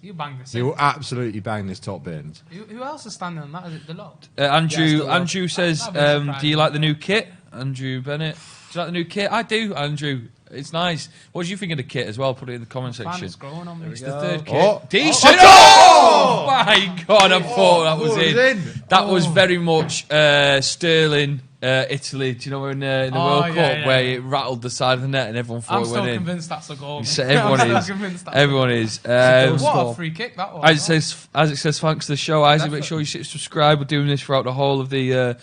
You bang this. He will absolutely bang this top bins. Who else is standing on that? Is it the lot? Andrew says, That'd be surprising. do you like the new kit? Andrew Bennett. Do you like the new kit? I do, Andrew. It's nice. What do you think of the kit as well? Put it in the comment section. It's growing on me. It's the third kit. Oh. Decent. Oh, my God, I thought that was in. in. That was very much Sterling, Italy. Do you know in the World Cup where it rattled the side of the net and everyone thought I'm it still went in? convinced that's a goal. So everyone I'm is. still convinced that's Everyone is. What a free kick that was. As it says, thanks to the show, Isaac. Make sure you subscribe. We're doing this throughout the whole of the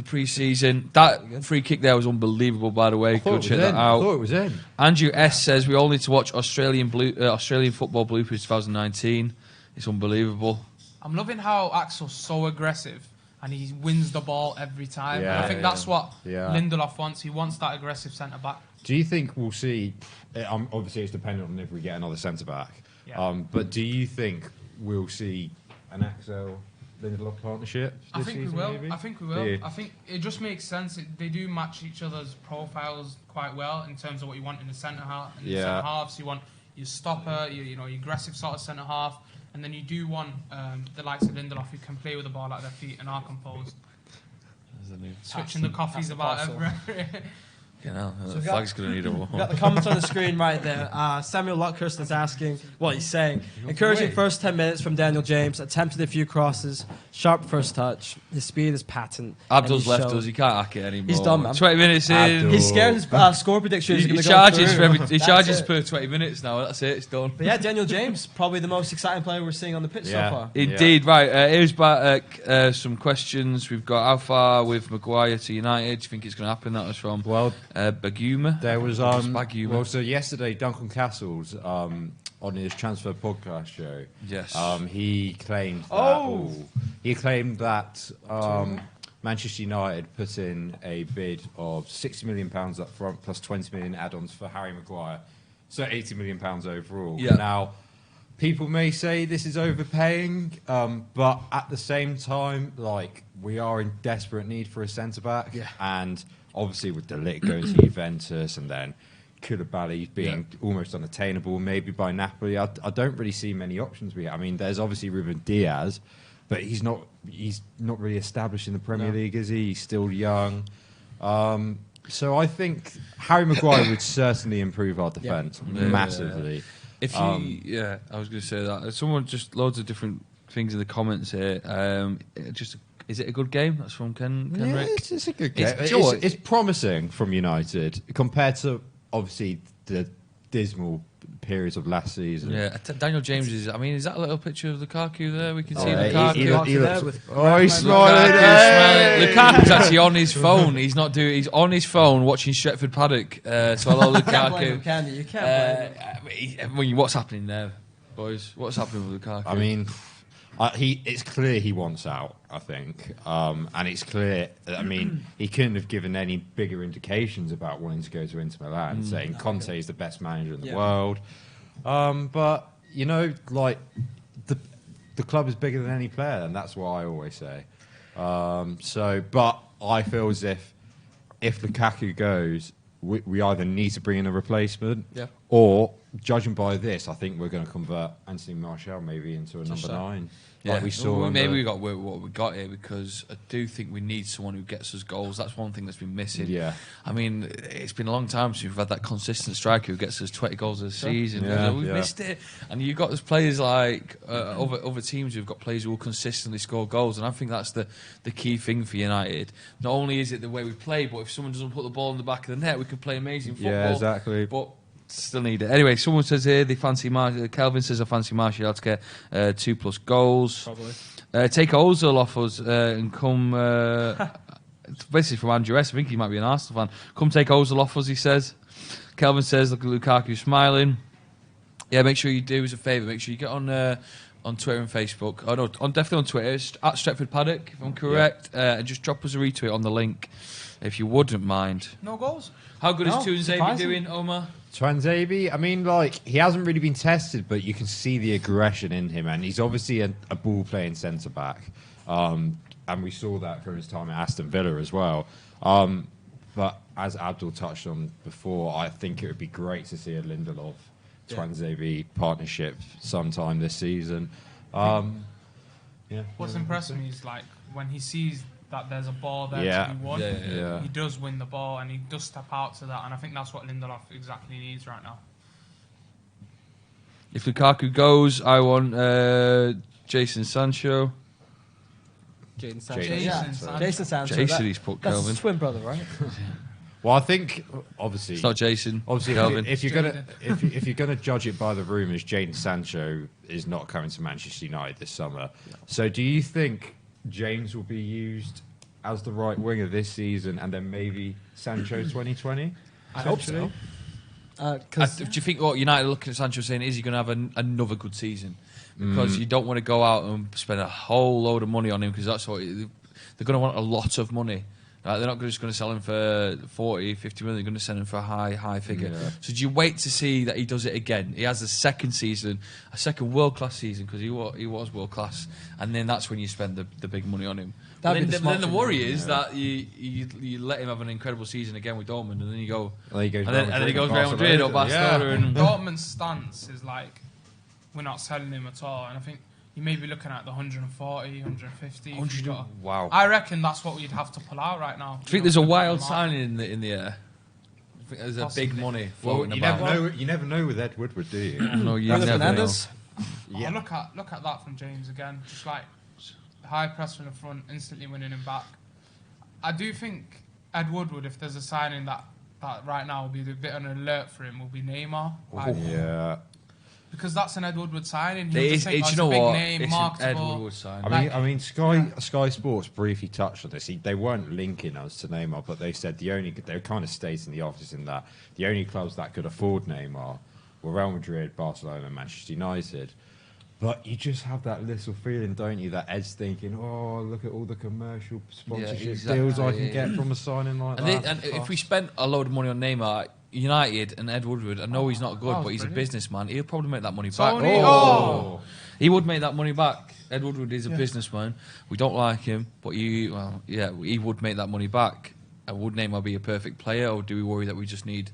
pre-season. That free kick there was unbelievable, by the way. Go check that I thought out. it was in. Andrew S says we all need to watch Australian football bloopers 2019. It's unbelievable. I'm loving how Axel's so aggressive and he wins the ball every time. Yeah, And I think that's what Yeah. Lindelof wants. He wants that aggressive centre back. Do you think we'll see? Obviously, it's dependent on if we get another centre back. Yeah. But do you think we'll see an Axel Lindelof partnership I this think we season? will. Maybe? I think we Do will. you? I think it just makes sense. They do match each other's profiles quite well in terms of what you want in the centre half. In the Yeah. centre halves, you want your stopper, your aggressive sort of centre half, and then you do want the likes of Lindelof who can play with the ball at their feet and are composed. Switching the coffees about every. The flag's going to need a We've got the comments on the screen right there. Samuel Luckhurst is asking, he's saying, encouraging first 10 minutes from Daniel James, attempted a few crosses, sharp first touch, his speed is patent. Abdul's and he left showed- us. He can't hack it anymore. He's done, man. 20 minutes in. Abdul. He's scared his score prediction is He going to charges go for through. he That's charges it. per 20 minutes now. That's it. It's done. But yeah, Daniel James, probably the most exciting player we're seeing on the pitch Yeah. so far. Indeed, right. Here's back some questions. We've got how far with Maguire to United. Do you think it's going to happen? That was from Well, Baguma. there was Baguma. well, so yesterday Duncan Castles on his transfer podcast show. Yes. He claimed that Manchester United put in a bid of £60 million up front plus 20 million add-ons for Harry Maguire, so £80 million overall. Yeah. Now, people may say this is overpaying, but at the same time, we are in desperate need for a centre back, and obviously with De Ligt going to Juventus and then Koulibaly being almost unattainable, maybe by Napoli. I don't really see many options. I mean, there's obviously Ruben Diaz, but he's not really established in the Premier League, is he? He's still young. So I think Harry Maguire would certainly improve our defence massively. If you, I was going to say that. Someone just loads of different things in the comments here. Is it a good game? That's from Ken Rick. It's a good game. Do you know what? It's promising from United compared to obviously the dismal periods of last season. Yeah, Daniel James is. I mean, is that a little picture of Lukaku there? We can see Yeah, Lukaku. he's smiling. Lukaku's actually on his phone. He's not doing. He's on his phone watching Stretford Paddock. So hello, You can't blame him, Lukaku. can you? You can't blame him. What's happening there, boys? What's happening with Lukaku? I mean, it's clear he wants out, I think. And it's clear, I mean, he couldn't have given any bigger indications about wanting to go to Inter Milan, saying Conte is the best manager in the world. But, the club is bigger than any player, and that's what I always say. But I feel as if Lukaku goes, we either need to bring in a replacement Or, judging by this, I think we're going to convert Anthony Martial maybe into a number 9. Yeah, Like we saw. maybe we got what we got here, because I do think we need someone who gets us goals. That's one thing that's been missing. Yeah. I mean, it's been a long time since we've had that consistent striker who gets us 20 goals a season. Yeah, We've missed it. And you've got those players like other teams who've got players who will consistently score goals. And I think that's the key thing for United. Not only is it the way we play, but if someone doesn't put the ball in the back of the net, we can play amazing football. Yeah, exactly. But still need it. Anyway, someone says here they fancy Kelvin says I fancy Martial to get 2+ goals. Probably. Take Ozil off us and come. Basically from Andrew S. I think he might be an Arsenal fan. Come take Ozil off us, he says. Kelvin says, look at Lukaku smiling. Yeah, make sure you do us a favour. Make sure you get on Twitter and Facebook. Oh no, definitely on Twitter. It's at Stretford Paddock, if I'm correct. And just drop us a retweet on the link, if you wouldn't mind. No goals. How good is Tuanzebe surprising. doing, Omar? Tuanzebe, I mean, like, he hasn't really been tested, but you can see the aggression in him, and he's obviously a ball-playing centre-back. And we saw that from his time at Aston Villa as well. But as Abdul touched on before, I think it would be great to see a Lindelof-Tuanzebe partnership sometime this season. What's impressed me is, like, when he sees that there's a ball there to be won, he does win the ball and he does step out to that, and I think that's what Lindelof exactly needs right now. If Lukaku goes, I want Jason Sancho. Jason Sancho. Jason Sancho. Jason, he's put That's Kelvin. his twin brother, right? Well, I think obviously It's not Jason. Obviously, Kelvin. if you're gonna judge it by the rumours, Jadon Sancho is not coming to Manchester United this summer. So, do you think James will be used as the right winger this season, and then maybe Sancho 2020? I hope so. Do you think what United are looking at Sancho saying, is he going to have another good season? Because you don't want to go out and spend a whole load of money on him, because that's what they're going to want, a lot of money. They're not just going to sell him for 40, 50 million. They're going to sell him for a high figure. Yeah. So do you wait to see that he does it again? He has a second world-class season, because he was world-class. And then that's when you spend the big money on him. Then the worry is that you let him have an incredible season again with Dortmund, and then you go... And then he goes Real Madrid or Barcelona. Yeah. And Dortmund's stance is like, we're not selling him at all. And I think you may be looking at the 140, 150. Wow. I reckon that's what we'd have to pull out right now. Do you think there's a wild signing in the air? I think there's a big money floating about. You never know with Ed Woodward, do you? No, you never know. Yeah. Look at that from James again. Just like high press from the front, instantly winning him back. I do think Ed Woodward, if there's a signing that right now will be a bit on alert for him, will be Neymar. Yeah. Because that's an Ed Woodward signing. It's a big name, marketable. I mean, Sky Sports briefly touched on this. They weren't linking us to Neymar, but they said they kind of stated in the office in that the only clubs that could afford Neymar were Real Madrid, Barcelona, and Manchester United. But you just have that little feeling, don't you, that Ed's thinking, oh, look at all the commercial sponsorship deals I can get from a signing like that. And if we spent a load of money on Neymar, United and Ed Woodward, I know he's not good, but he's a businessman. He'll probably make that money back. He would make that money back. Ed Woodward is a businessman. We don't like him, but he would make that money back. Would Neymar be a perfect player, or do we worry that we just need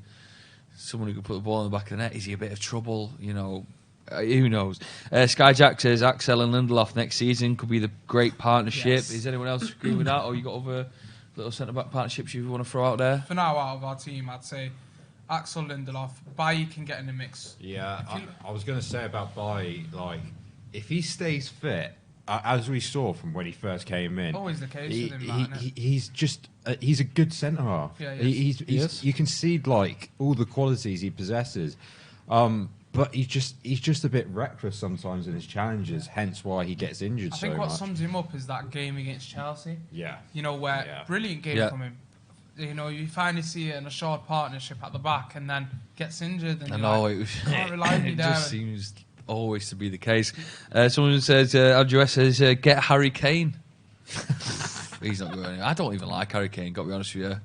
someone who can put the ball in the back of the net? Is he a bit of trouble? Who knows? Sky Jack says Axel and Lindelof next season could be the great partnership. Yes. Is anyone else agree with that, or you got other little centre-back partnerships you want to throw out there? For now, out of our team, I'd say Axel, Lindelof. Bailly can get in the mix. Yeah, I was going to say about Bailly, like, if he stays fit, as we saw from when he first came in, always the case with him. He's a good centre half. Yeah, you can see like all the qualities he possesses, but he's just a bit reckless sometimes in his challenges. Hence why he gets injured. I think what sums him up is that game against Chelsea. Yeah, brilliant game from him. You finally see it in a short partnership at the back, and then gets injured. And it just seems always to be the case. Someone says, Andrew S says, get Harry Kane. He's not going anywhere. I don't even like Harry Kane, got to be honest with you.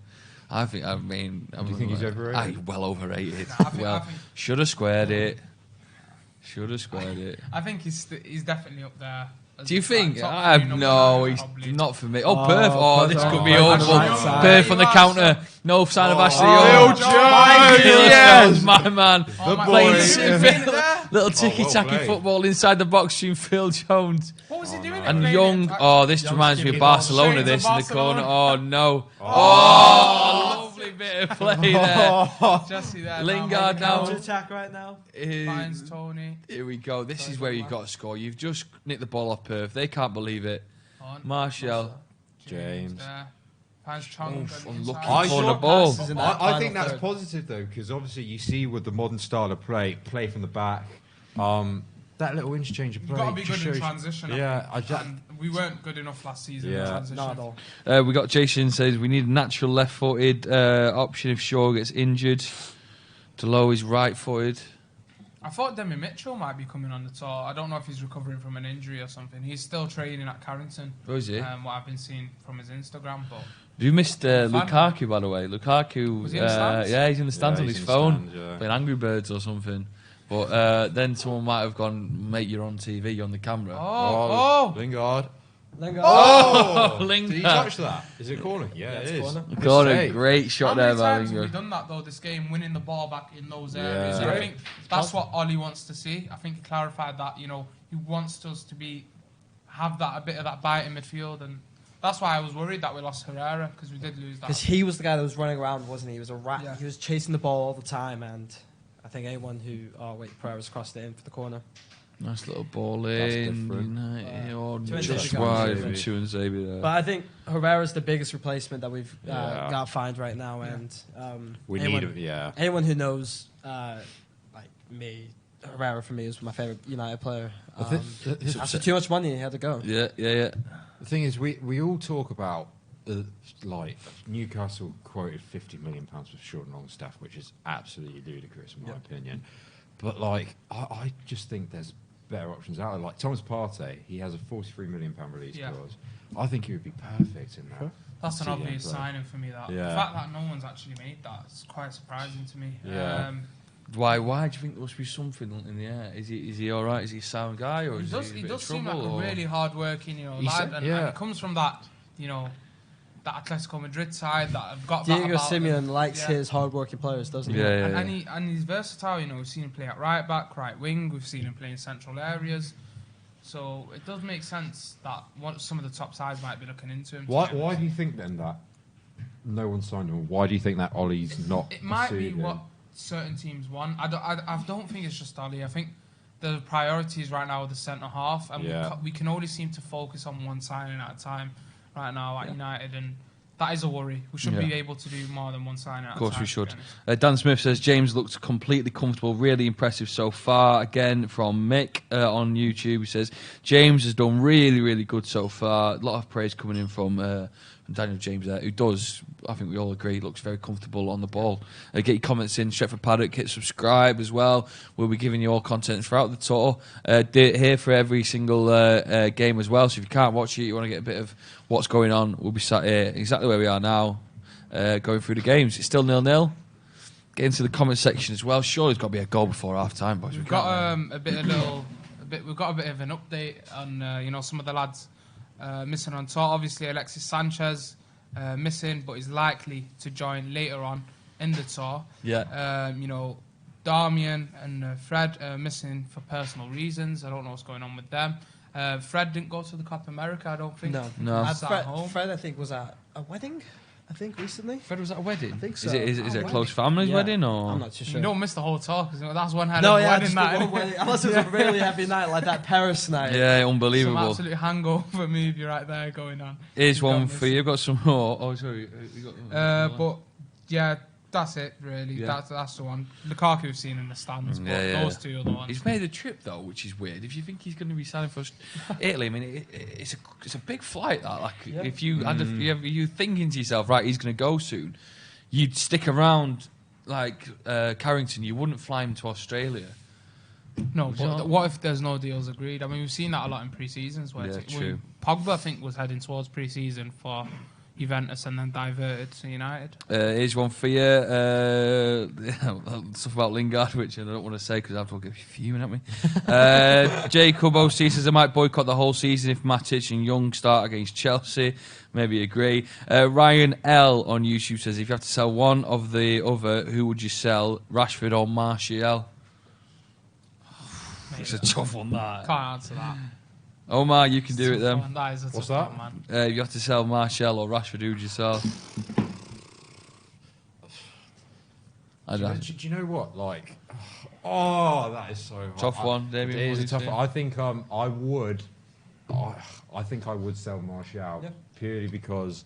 Do you think he's overrated? Well overrated. Should have squared it. I think he's definitely up there. Do you think? No, he's not for me. Perth. This could be awful. Perth on the counter. No sign of Ashley Phil Young. Jones! Yes, my man. Oh, my Playing God. little ticky-tacky football inside the box between Phil Jones What was he doing? and Young. Oh, this reminds me of Barcelona, Shades this of in the corner. Barcelona. Oh, no. Oh, lovely bit of play there. Jesse there. Lingard now. Counter-attack right now. Finds Tony. Here we go. This is where you've got to score. You've just nicked the ball off Perth. They can't believe it. Martial. James. Finds Chung. Unlucky I corner thought ball. I think that's positive though, because obviously you see with the modern style of play from the back, that little interchange of You've play. got to be just good in shows- transition. Yeah, and we weren't good enough last season in Yeah. transition. Not at all. We got Jason says we need a natural left-footed option if Shaw gets injured. Delo is right-footed. I thought Demi Mitchell might be coming on the tour. I don't know if he's recovering from an injury or something. He's still training at Carrington. Oh, is he? What I've been seeing from his Instagram. But You missed Lukaku, by the way. Lukaku, Was he in the stands? yeah, he's in the stands on he's his in the phone, stands, yeah. playing Angry Birds or something. But then someone might have gone, mate, you're on TV, you're on the camera. oh, Lingard. Lingard. Oh! Lingard. Did he touch that? Is it corner? Yeah, it's it is. corner. Good Got a save. great how shot many there by times have we Lingard. done that though? This game, winning the ball back in those areas. Yeah. And I think that's what Ollie wants to see. I think he clarified that. You know, he wants us to have that a bit of that bite in midfield, and that's why I was worried that we lost Herrera because we did lose that. Because he was the guy that was running around, wasn't he? He was a rat. Yeah. He was chasing the ball all the time, and I think anyone who... Oh, wait, Pereira's crossed it in for the corner. Nice little ball That's in. different. United, or Two and just Xavier. wide from Two and Xavier there. But I think Herrera's the biggest replacement that we've Yeah. got fined right now, and We anyone, need it, yeah. anyone who knows, like me, Herrera for me is my favorite United player. After too much money, he had to go. Yeah. The thing is, we all talk about like Newcastle quoted £50 million for short and long staff, which is absolutely ludicrous in my opinion. But like, I just think there's better options out there. Like Thomas Partey, he has a £43 million release clause. I think he would be perfect in that. That's an CDM obvious play. signing for me. That Yeah. the fact that no one's actually made that is quite surprising to me. Yeah. Why do you think there must be something in the air? Is he all right? Is he a sound guy, or He is does. he He a bit does of seem like trouble? a really hard-working, He lad, said- and yeah. he comes from that, that Atletico Madrid side that have got that Diego about them. Simeon likes Yeah. his hard-working players, doesn't he? Yeah. And he's versatile. We've seen him play at right back, right wing. We've seen him play in central areas. So it does make sense that some of the top sides might be looking into him. Why do you think then that no one signed him? Why do you think that Ollie's not? It might be pursued him? what certain teams want. I don't think it's just Ollie. I think the priorities right now are the centre half, and we can only seem to focus on one signing at a time right now at United, and that is a worry. We should be able to do more than one signing at a time. Of course we should. Dan Smith says James looks completely comfortable, really impressive so far. Again from Mick on YouTube, he says James has done really, really good so far. A lot of praise coming in from Daniel James there, who does, I think we all agree, looks very comfortable on the ball. Get your comments in, Stretford Paddock, hit subscribe as well. We'll be giving you all content throughout the tour. Here for every single game as well, so if you can't watch it, you want to get a bit of what's going on, we'll be sat here exactly where we are now, going through the games. It's still 0-0. Get into the comment section as well. Surely there's got to be a goal before half time, boys. We've got we've got a bit of an update on some of the lads missing on tour. Obviously, Alexis Sanchez missing, but is likely to join later on in the tour. Yeah. Darmian and Fred are missing for personal reasons. I don't know what's going on with them. Fred didn't go to the Copa America, I don't think. No. He's at home. Fred, I think, was at a wedding. Recently. Fred was at a wedding? I think so. Is it a Oh, close family's Yeah. wedding, or? I'm not too sure. You don't miss the whole tour because that's one hell No, of a yeah, wedding just night. the one wedding. Unless it was a really heavy night like that Paris night. Yeah, Some unbelievable. absolute hangover movie right there going on. Here's You've one got for you. I've got some more. Oh, sorry. You got But yeah, that's it really. Yeah. That's the one. Lukaku we've seen in the stands, but those two are the ones. He's made a trip though, which is weird. If you think he's going to be signing for Italy, I mean, it's a big flight. That if you had you thinking to yourself, right, he's going to go soon, you'd stick around like Carrington. You wouldn't fly him to Australia. No, but what if there's no deals agreed? I mean, we've seen that a lot in pre-seasons. Where Yeah, true. Pogba, I think, was heading towards pre-season for Juventus and then diverted to United. Here's one for you. Stuff about Lingard, which I don't want to say because I've got a few at me. Jacob O.C. says I might boycott the whole season if Matic and Young start against Chelsea. Maybe agree. Ryan L. on YouTube says if you have to sell one of the other, who would you sell? Rashford or Martial? It's a tough one, that. Can't answer that. Omar, you can do it then. That is a What's tough that? one, man. You have to sell Martial or Rashford. Who would you sell? I don't know. Do you know what? Like, that is so hard. Tough one, Damien. It what is do a you tough think? one. I think I would. I think I would sell Martial purely because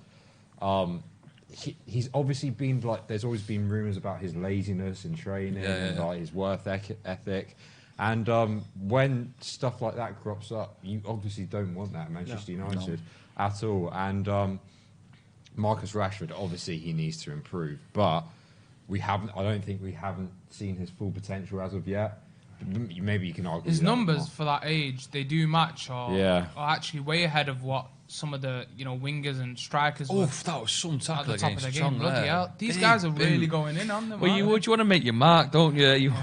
he's obviously been like. There's always been rumours about his laziness in training and like his work ethic. And when stuff like that crops up, you obviously don't want that at Manchester United at all. And Marcus Rashford, obviously, he needs to improve, but I don't think we haven't seen his full potential as of yet. Maybe you can argue His that numbers for that age, they do match, or Yeah. are actually way ahead of what some of the wingers and strikers were Oof, that was some at tackle the top of against the game. Chong Bloody there. hell. These Big guys are boot. really going in on them. Well, aren't you they? want to make your mark, don't you?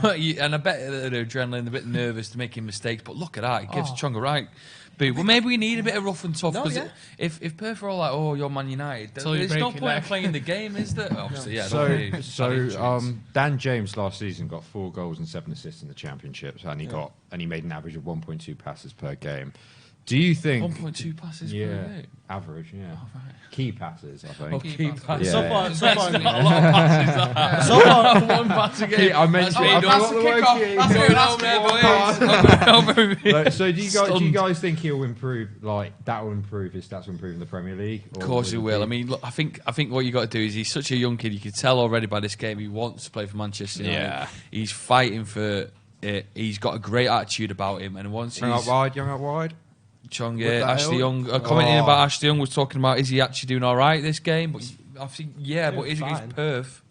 And I bet the adrenaline, a bit nervous to making mistakes. But look at that, it gives Chong a right boot. Well, maybe we need a bit of rough and tough because if Perth are all like, "Oh, you're Man United," Till you there's no break your point in leg. playing the game, is there? Obviously, yeah. don't really So, bad injuries. Dan James last season got 4 goals and 7 assists in the Championships, and he made an average of 1.2 passes per game. Do you think 1.2 passes per Yeah, game. average. Yeah, key passes. I think. Key passes. Yeah. So far, That's not a lot of passes. So far, one pass a game. I mentioned. That's I what forgot he the does. word key. That's Going That's home there, one boys. Going home. So do Stunned. you guys think he'll improve? Like that will improve his stats will improve in the Premier League? Of course he will. I mean, look, I think what you got to do is he's such a young kid. You can tell already by this game he wants to play for Manchester United. Yeah. He's fighting for it. He's got a great attitude about him, and once Young out he's wide. Chong, With that Ashley help? Young, commenting about Ashley Young was talking about is he actually doing all right this game? But I think but is fine. against Perth?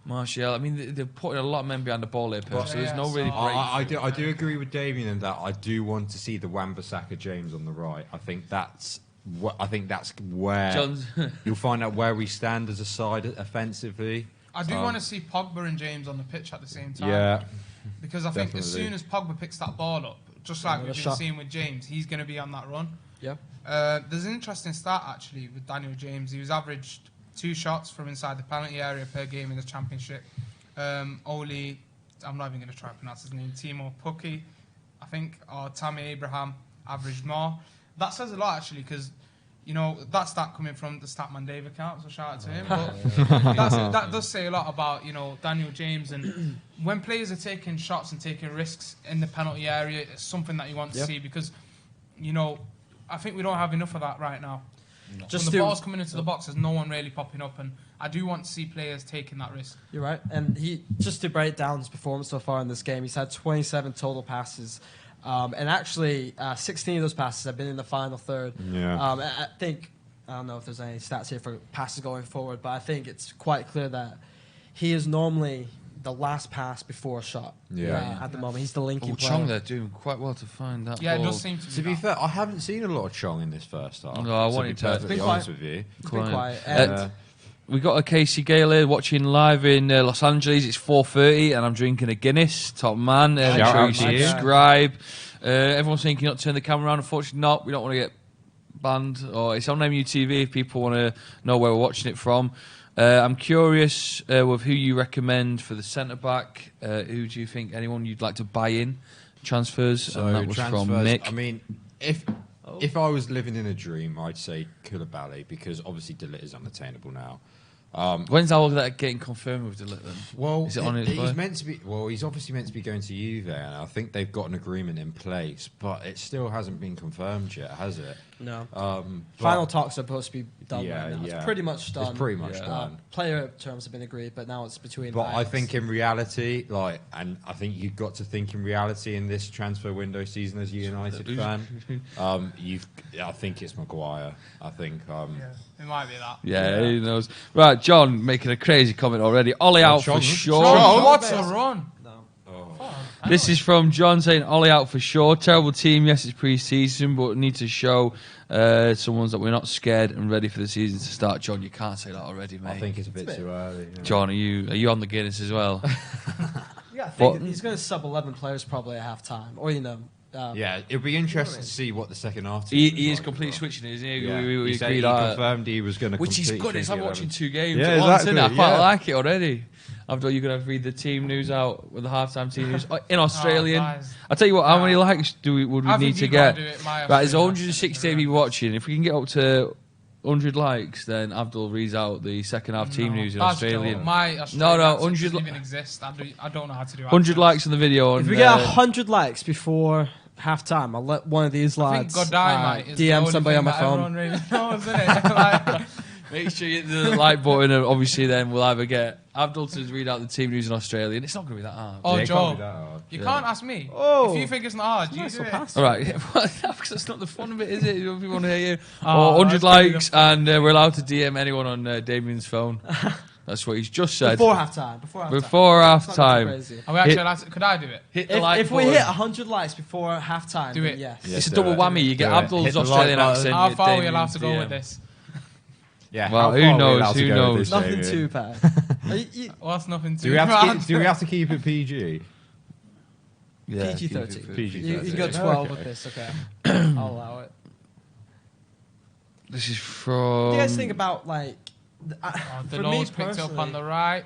Martial, I mean, they're putting a lot of men behind the ball here, Perth, so there's no really break. I do agree with Damien in that I do want to see the Wan-Bissaka James on the right. I think that's where John's you'll find out where we stand as a side offensively. I do want to see Pogba and James on the pitch at the same time. Yeah, Because I think as Definitely. soon as Pogba picks that ball up, just like Another we've been shot. seeing with James, he's going to be on that run. Yeah. There's an interesting stat actually with Daniel James. He was averaged 2 shots from inside the penalty area per game in the Championship. Only, I'm not even going to try to pronounce his name, Timo Pukki, I think, or Tammy Abraham averaged more. That says a lot actually because, that stat coming from the Statman Dave account, so shout out to him. But that does say a lot about, Daniel James. And when players are taking shots and taking risks in the penalty area, it's something that you want to see because, I think we don't have enough of that right now. Just when the to- ball's coming into the box, there's no one really popping up, and I do want to see players taking that risk. You're right. And just to break down his performance so far in this game, he's had 27 total passes. And actually, 16 of those passes have been in the final third. Yeah. I think, I don't know if there's any stats here for passes going forward, but I think it's quite clear that he is normally the last pass before a shot. Yeah. At the moment, he's the linking player. Chong, they're doing quite well to find that Yeah, ball. it does seem to be. To be that. fair, I haven't seen a lot of Chong in this first half. No, I to wanted be to- perfectly Been honest quiet. with you. It's been quiet. We got a Casey Gale here watching live in Los Angeles. It's 4:30 and I'm drinking a Guinness. Top man. Make Shout sure out you to you. subscribe. Everyone's saying can you not turn the camera on. Unfortunately not. We don't want to get banned. Or it's on MUTV if people want to know where we're watching it from. I'm curious with who you recommend for the centre-back. Who do you think? Anyone you'd like to buy in? Transfers. So And that was transfers, from Mick. I mean, if I was living in a dream, I'd say Koulibaly because obviously De Ligt is unattainable now. When's all that getting confirmed with De Ligt then? Well, Is it on his way? he's meant to be. Well, he's obviously meant to be going to Juve, and I think they've got an agreement in place, but it still hasn't been confirmed yet, has it? No. But- Final talks are supposed to be done Yeah, right now. yeah. It's pretty much done. It's pretty much done. Player terms have been agreed, but now it's between. But I Ajax. think in reality, and I think you've got to think in reality in this transfer window season as a United fan. I think it's Maguire. I think. Yeah, it might be that. Yeah, who knows? Right, John making a crazy comment already. Ollie out Chong. for sure. Chong. What's a run? No. This is from John saying Ollie out for sure. Terrible team. Yes, it's pre-season, but need to show someone's that we're not scared and ready for the season to start. John, you can't say that already, mate. I think it's a bit too early. Yeah. John, are you on the Guinness as well? Yeah, I think he's going to sub 11 players probably at half time, or yeah, it'll be interesting to see what the second half. He is completely switching, isn't he? Yeah. We He confirmed he was going to. Which is good. It's like watching 2 games Yeah, at once, exactly, isn't it? I quite yeah. like it already. After all, you're going to read the team news out with the halftime team news in Australian. guys. I'll tell you what, how many likes would we I need think to you gotta get? do it, my Right, there's Australian 160 accent. people watching. If we can get up to 100 likes, then Abdul reads out the second half team news in that's Australian. dope. My Australian No, accent 100 doesn't even exist. I don't know how to do 100 accents. likes on the video. if And, we get 100 likes before half time, I'll let one of these I think lads Godai, mate, is the DM only somebody thing on my that phone. everyone really knows, isn't it? Like, make sure you hit the like button, and obviously then we'll either get Abdul to read out the team news in Australian. It's not going to be that hard. oh, Yeah, it can't Joe, be that hard. you Yeah. can't ask me. Oh. If you think it's not hard, you Nice do little it. pass. All right, because that's not the fun of it, is it? If you want to hear you. Oh, Or 100 that's gonna be likes, the and we're allowed to DM anyone on Damien's phone. That's what he's just said. Before half time. Before half It's not time. crazy. Are we actually allowed to, could I do it? Hit the like If we button. hit 100 likes before half time, Do then it. yes. Yeah. It's a do double it. whammy. You get Do it. Abdul's Hit the like Australian button. accent. How hit far are we allowed Damien's to go DM. with this? Yeah. Well, how who far are we knows, allowed to who go with knows? this, Nothing Damien? too bad. What's nothing Do too we have bad? to? Do we have to keep it PG? Yeah, PG keep it 13. PG You can go 13. 12 Okay. with this, okay? I'll allow it. This is What from. do you guys think about like? Oh, For the me nose picked up on personally- the right.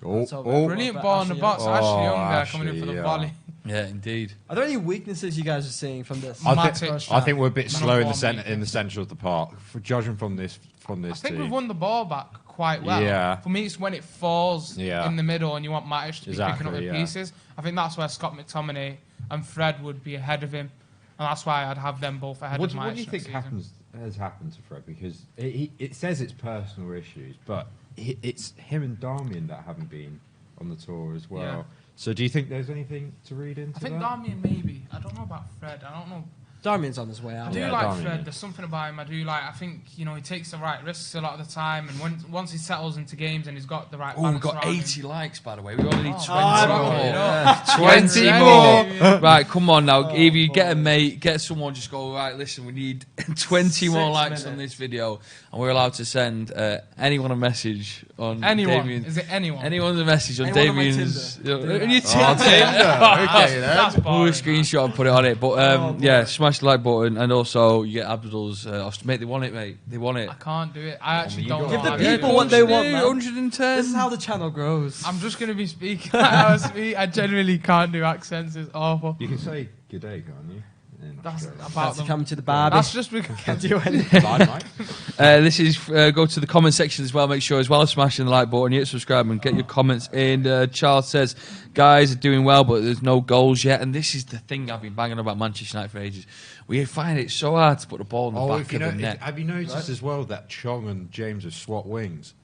Oh, So oh. Brilliant but ball in the Ashley box. Young. Ashley Young there Ashley, coming in for the yeah. volley. Yeah, indeed. Are there any weaknesses you guys are seeing from this? I Matic. think, First I think we're a bit Man slow on in the form, centre in the centre of the park. For judging from this I think team. we've won the ball back quite well. Yeah. For me, it's when it falls Yeah. in the middle and you want Matic to be picking up Exactly, the yeah. pieces. I think that's where Scott McTominay and Fred would be ahead of him. And that's why I'd have them both ahead What of do, Matic. what do you think next season. has happened to Fred? Because it says it's personal issues, but it's him and Darmian that haven't been on the tour as well. Yeah. So do you think there's anything to read into I think that? Darmian maybe. I don't know about Fred. I don't know. Darmian's on his way I out. do Yeah, like Darmian, Fred. yeah. There's something about him I do like. I think he takes the right risks a lot of the time, and once he settles into games and he's got the right Oh, we've balance got around 80 him. likes, by the way. We only need 20 I more. don't know. 20 Ready. more. Right, come on now. Oh, If you get a boy. mate, get someone, just go, right, listen, we need 20 more 6 likes on minutes. this video. And we're allowed to send anyone a message on Anyone? Damien. Is it anyone? Anyone's a message on Anyone on my Damien's. Tinder. On your Oh, Tinder. okay, then. That's We'll boring. screenshot and put it on it. But Oh, yeah, boy. smash the like button. And also, you get Abdul's. Mate, they want it, mate. They want it. I can't do it. I actually you don't got know. Give the how to people do it. what they want, man. 110. This is how the channel grows. I'm just gonna be speaking like I speak. I genuinely can't do accents. It's awful. You can say good day, can't you? In That's Australia. about Fancy them. coming to the barbie. That's just because. Can't do anything. Bye, mate. This is go to the comment section as well. Make sure as well as smashing the like button, hit subscribe and get your comments in. Charles says, guys are doing well, but there's no goals yet. And this is the thing I've been banging about Manchester United for ages. We find it so hard to put the ball in the back if you of know, the net. have you noticed as well that Chong and James have swapped wings?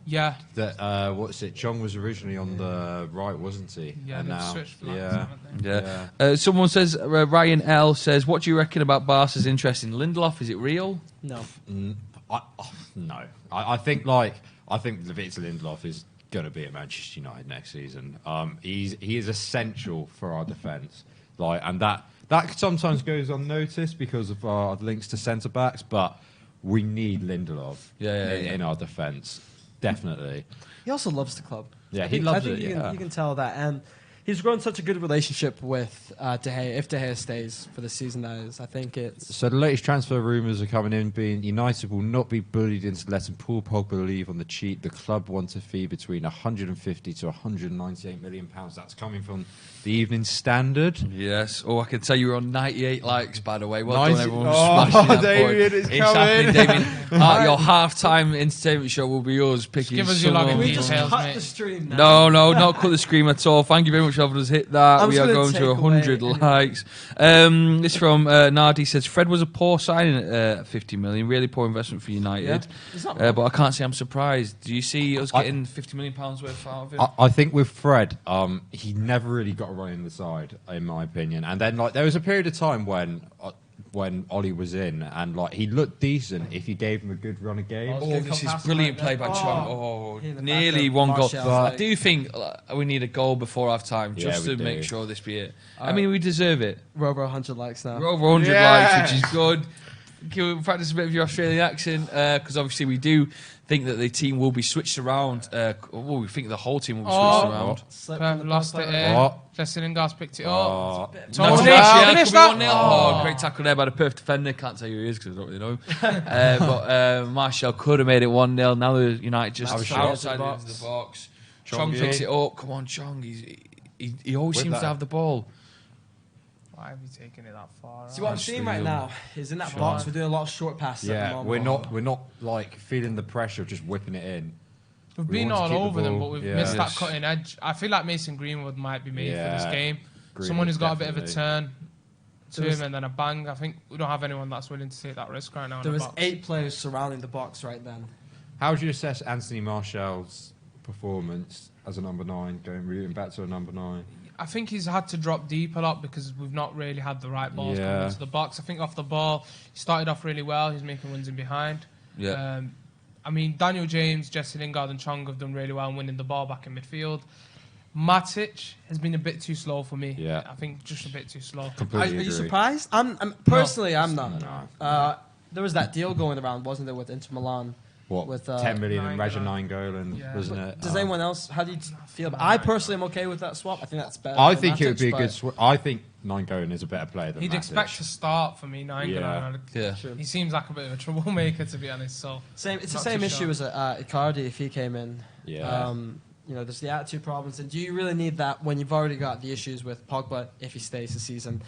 Yeah. That what's it? Chong was originally on the right, wasn't he? Yeah. And They've now, switched flags, yeah. haven't they? Yeah. Someone says, Ryan L says, what do you reckon about Barca's interest in Lindelof? Is it real? No. No, I think Victor Lindelof is going to be at Manchester United next season. He is essential for our defence, and that sometimes goes unnoticed because of our links to centre backs, but we need Lindelof in our defence, definitely. He also loves the club. Yeah, I he think- loves I think it, You, yeah. can, you can tell that, and he's grown such a good relationship with De Gea. If De Gea stays for the season, that is, I think it's. So the latest transfer rumours are coming in, being United will not be bullied into letting Paul Pogba leave on the cheap. The club wants a fee between 150 to 198 million pounds. That's coming from the Evening Standard. Yes. Oh, I can tell you were on 98 likes, by the way. Well 90 done, everyone. Oh, Smashing that Damien, point. it's happening, coming. Damien. Your half-time entertainment show will be yours. Picking give us your someone login Can we from- just details, cut mate. the stream now? No, not cut the screen at all. Thank you very much for having us hit that. I'm We just are gonna going to take 100 away likes. This from Nardi says, Fred was a poor signing at 50 million. Really poor investment for United. Yeah. Is that wrong? But I can't say I'm surprised. Do you see us getting 50 million pounds worth out of him? I think with Fred, he never really got a run in the side, in my opinion. And then there was a period of time when when Ollie was in, and like he looked decent if you gave him a good run of games. Oh, this is brilliant play by Chong. Oh, Hit the nearly back of one goal. Martial's I leg. do think we need a goal before half time just Yeah, to we make do. sure this be it. I mean, we deserve it. We're over 100 likes now. We're over 100 Yeah. likes, which is good. Can we practice a bit of your Australian accent? Because obviously we do think that the team will be switched around. We think the whole team will be switched around. Slipped from the Lost it. Oh. Jesse Lingard's picked it up. Oh. Tony, Could finish be that. 1-0. Oh, great tackle there by the Perth defender. Can't tell you who he is because I don't really know him. But Martial could have made it 1-0. Now the United just outside the box. Chong picks it up. Come on, Chong. He always seems to have the ball. Why have you taken it that far? See what I'm seeing right now is in that box we're doing a lot of short passes at the Yeah, moment. we're not like feeling the pressure of just whipping it in. We've We been want to all keep the over them, ball. but we've Yeah. missed that Yes. cutting edge. I feel like Mason Greenwood might be made for this Yeah. game. Greenwood, Someone who's got a bit of a definitely. turn to There was- him and then a bang. I think we don't have anyone that's willing to take that risk right now. in There the was box. 8 players surrounding the box right then. How would you assess Anthony Martial's performance as a number 9, rooting back to a number 9? I think he's had to drop deep a lot because we've not really had the right balls coming into the box. I think off the ball, he started off really well. He's making runs in behind. Yeah. I mean, Daniel James, Jesse Lingard and Chong have done really well in winning the ball back in midfield. Matic has been a bit too slow for me. Yeah. I think just a bit too slow. Are Completely you agree. surprised? I'm personally, I'm not. No. There was that deal going around, wasn't there, with Inter Milan? What, With 10 million and Raja Nainggolan. Nainggolan, Yeah. wasn't it? Does anyone else? How do you feel? I personally am okay with that swap. I think that's better. I than think it would Matic, be a but good I think Nainggolan is a better player than He'd Matic. expect to start for me, Nainggolan. Yeah. Yeah. He seems like a bit of a troublemaker, to be honest. So It's the Not same too issue sure. as Icardi if he came in. Yeah. There's the attitude problems, and do you really need that when you've already got the issues with Pogba if he stays this season,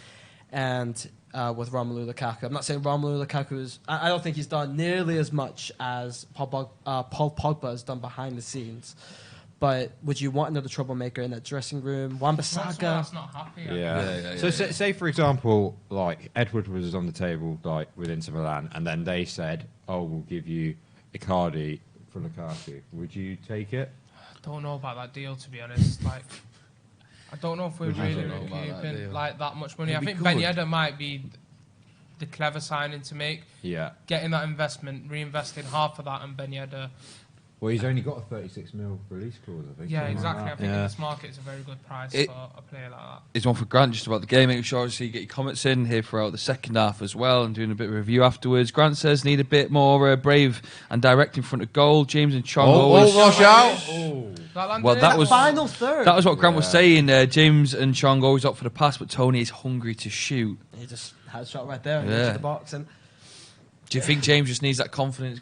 and with Romelu Lukaku? I'm not saying Romelu Lukaku is. I don't think he's done nearly as much as Paul Pogba has done behind the scenes. But would you want another troublemaker in that dressing room? Wan-Bissaka. that's not happy. Yeah. So say for example, like Edward was on the table like with Inter Milan, and then they said, "Oh, we'll give you Icardi for Lukaku." Would you take it? I don't know about that deal, to be honest. Like, I don't know if we're Would you really think about that recouping deal? like that much money. It'd I be think good. Ben Yedder might be the clever signing to make. Yeah. Getting that investment, reinvesting half of that, and Ben Yedder. Well, he's only got a 36 mil release clause, I think. Yeah, something like exactly. I that. think in Yeah. this market, it's a very good price It- for a player like that. Here's one for Grant just about the game. Make sure obviously you get your comments in here throughout the second half as well and doing a bit of review afterwards. Grant says need a bit more brave and direct in front of goal. James and Chong always. watch out! That landed Well, in? that was- Final third. That was what Grant was Yeah. saying. James and Chong always up for the pass, but Tony is hungry to shoot. He just had a shot right there Yeah. into the box, and Do you think James just needs that confidence?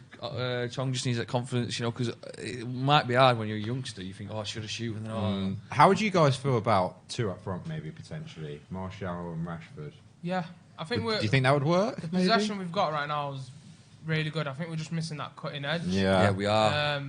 Chong just needs that confidence, because it might be hard when you're a youngster. You think, oh, I should have shoot, and then How would you guys feel about 2 up front, maybe potentially Martial and Rashford? Yeah, I think Do we're. you think that would work? The maybe? possession we've got right now is really good. I think we're just missing that cutting edge. yeah, we are.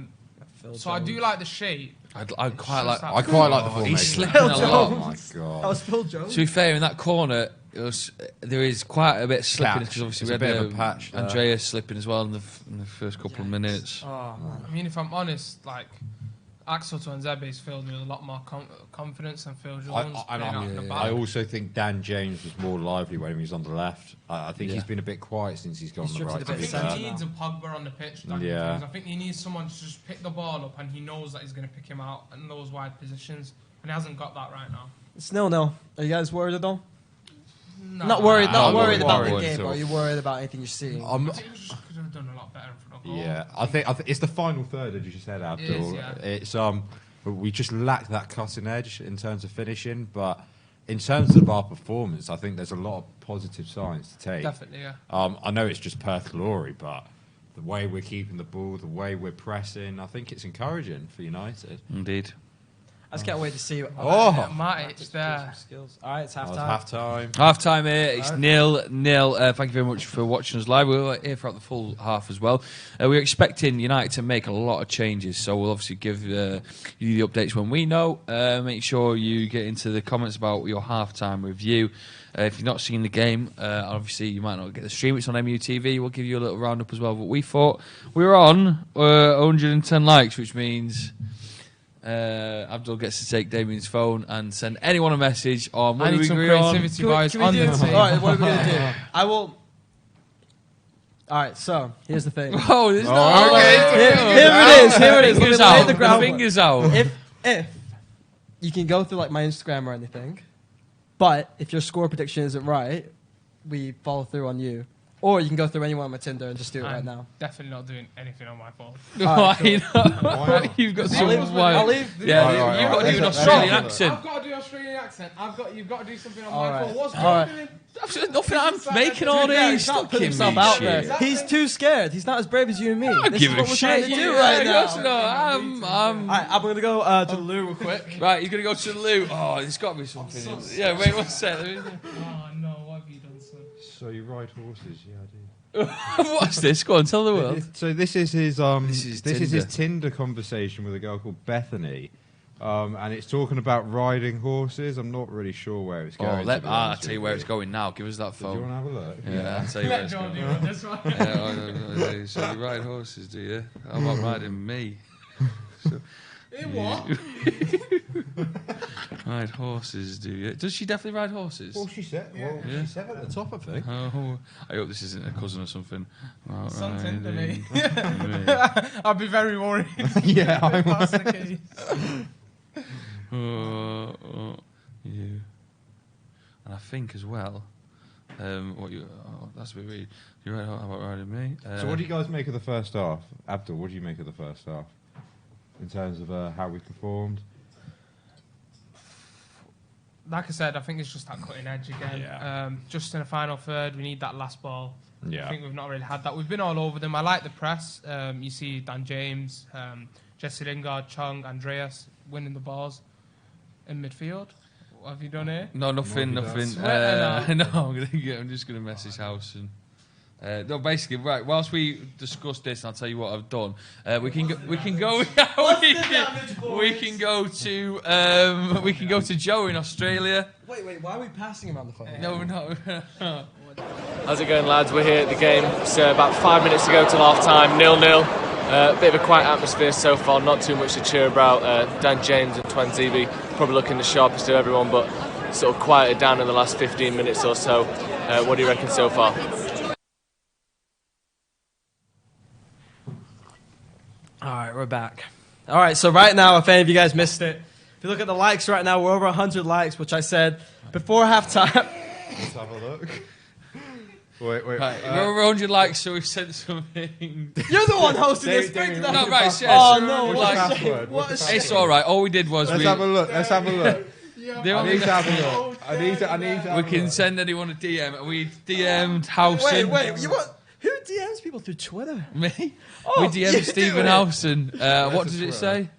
So I do like the shape. I'd quite like. just I quite like the Oh, formation. he's slipping a lot. Oh my that god! was Phil Jones. To be fair, in that corner, there is quite a bit of slipping Patch. because obviously There's we a had bit of a patch there. Andreas slipping as well in the first couple of minutes. Oh man. I mean, if I'm honest, like Axel Tuanzebe's filled me with a lot more confidence than Phil Jones. playing out in the back. I also think Dan James was more lively when he was on the left. I think Yeah. he's been a bit quiet since he's gone He's on the drifted right. a I bit to be think fair. he needs a Pogba on the pitch. Daniel Yeah. James. I think he needs someone to just pick the ball up and he knows that he's going to pick him out in those wide positions. And he hasn't got that right now. It's 0-0. Are you guys worried at all? No, Not worried. Not I'm not worried about the worried game. at all. Are you worried about anything you're seeing? I'm I not, think we just could have done a lot better in front of goal. yeah, I think it's the final third, as you just said, Abdul. yeah. It's we just lack that cutting edge in terms of finishing, but in terms of our performance, I think there's a lot of positive signs to take. Definitely, yeah. I know it's just Perth Glory, but the way we're keeping the ball, the way we're pressing, I think it's encouraging for United. Indeed. I just can't wait to see. Oh, Matic there. Skills. All right, it's half time. half time. Half time here. It's 0-0. Thank you very much for watching us live. We're here throughout the full half as well. We're expecting United to make a lot of changes, so we'll obviously give you the updates when we know. Make sure you get into the comments about your half-time review. If you've not seen the game, obviously you might not get the stream. It's on MUTV. We'll give you a little roundup as well. But we thought we were on 110 likes, which means Abdul gets to take Damien's phone and send anyone a message on what I do need we some agree on? creativity, boys. Can we On do the it? table. All right, what are we going to do? I will... All right, so here's the thing. Oh, there's no. Here it is. Fingers Let me lay out. the groundwork. Fingers out. If you can go through like my Instagram or anything, but if your score prediction isn't right, we follow through on you. Or you can go through anyone on my Tinder and just do it right now. Definitely not doing anything on my phone. Why not? You've got some. I'll leave. Yeah, you've got to do an Australian accent. I've got to do an Australian accent. You've got to do something on All my right. phone. What's All John right. doing? Absolutely nothing. I'm making all Yeah, these. he's not Stop putting giving himself me out shit. there. He's too scared. He's not as brave as you and me. I This give is a what we're trying shit. to do Yeah, right I now. guess no, All right, I'm going to go to the loo real quick. Right, you're gonna go to the loo. Oh, there's got to be something. Yeah, wait one sec. Oh no, what have you done, son? So you ride horses? Yeah, I do. What's this? Go on, tell the world. So this is his This is his Tinder. Tinder conversation with a girl called Bethany, and it's talking about riding horses. I'm not really sure where it's going. I'll tell you where it's going now. Give us that Do you want phone. to have a look? Yeah, I'll tell you where Let it's John going. do it this one. Yeah, so you ride horses, do you? How about riding me? What? Ride horses, do you? Does she definitely ride horses? Well, she said. Well, Yeah. she said at the top, I think. Oh, I hope this isn't a cousin or something. Something to me. Riding I'd be very worried. Yeah, if that's the case. you. And I think as well. That's a bit weird. You're right. How about riding me? So what do you guys make of the first half? Abdul, what do you make of the first half? In terms of how we performed? Like I said, I think it's just that cutting edge again. Yeah. Just in the final third, we need that last ball. Yeah. I think we've not really had that. We've been all over them. I like the press. You see Dan James, Jesse Lingard, Chung, Andreas winning the balls in midfield. What have you done here? No, nothing. What have you Nothing. No, I'm just gonna message House and. No, basically, right. Whilst we discuss this, and I'll tell you what I've done. We can go. We can go to Joe in Australia. Wait, why are we passing him on the phone? No. How's it going, lads? We're here at the game. It's about 5 minutes to go till half time, 0-0. Bit of a quiet atmosphere so far, not too much to cheer about. Dan James and Wan-Bissaka probably looking the sharpest of everyone, but sort of quieted down in the last 15 minutes or so. What do you reckon so far? All right, we're back. All right, so right now, if any of you guys missed it, if you look at the likes right now, we're over 100 likes, which I said before halftime. Let's have a look. Wait. Right, we're over 100 likes, so we sent something. You're the one hosting this. Damien, Break it No, down. right, yeah, Oh, so no, we're what like- a shame. What a shame. It's all right. All we did was Let's have a look. Let's have a look. the I only need to have a look. I need to have we a can look. send anyone a DM. We DM'd Howson. Wait, you want... Who DMs people through Twitter? Me? Oh, We DM'd you Stephen do it. Howson. What does it say?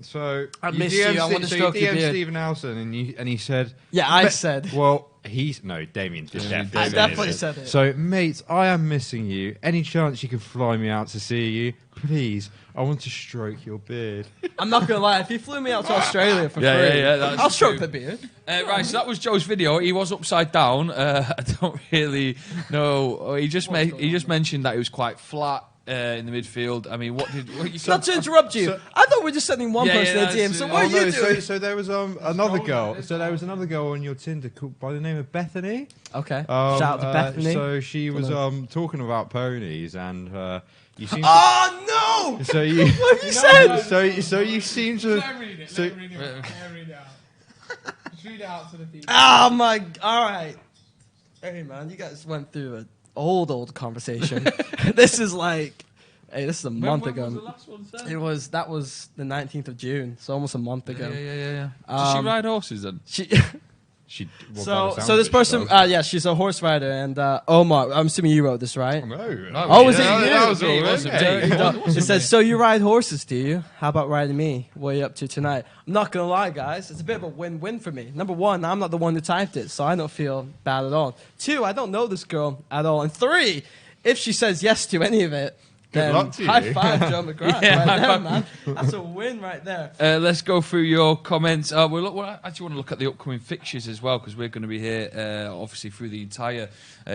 So I you miss DM'd you, I wanna stroke your DM'd beard. Stephen Howson, and he said, Yeah, I said. well, Damien did I definitely. definitely said it. So, mates, I am missing you. Any chance you can fly me out to see you? Please, I want to stroke your beard. I'm not going to lie. If you flew me out to Australia for free, that's I'll stroke true. the beard. Right, so that was Joe's video. He was upside down. I don't really know. He just mentioned that it was quite flat in the midfield. I mean, what you Not to interrupt you. I thought we were just sending one Yeah, person yeah, a DM. that's So it. what are you doing? So there was another girl. So there was another girl on your Tinder called by the name of Bethany. Okay. Shout out to Bethany. So she was talking about ponies, and you seem. Oh, no! So you. What have you said? So you seem to. Let him read it. So- Let him read it out. Just read it out to the people. Oh, my... All right. Hey, man, you guys went through an old conversation. This is like... Hey, this is a month ago. When was the last one said? That was the 19th of June, so almost a month ago. Yeah. Does she ride horses then? She, She. so this person, she's a horse rider, and Omar, I'm assuming you wrote this, right? No. Oh, was it you? That was all It right. wasn't Hey. me. It says, so you ride horses, do you? How about riding me? What are you up to tonight? I'm not going to lie, guys. It's a bit of a win-win for me. Number one, I'm not the one who typed it, so I don't feel bad at all. Two, I don't know this girl at all. And three, if she says yes to any of it, then luck to you. high five, Joe McGrath. Yeah, right there, man. That's a win right there. Let's go through your comments. We actually want to look at the upcoming fixtures as well, because we're going to be here, obviously, through the entire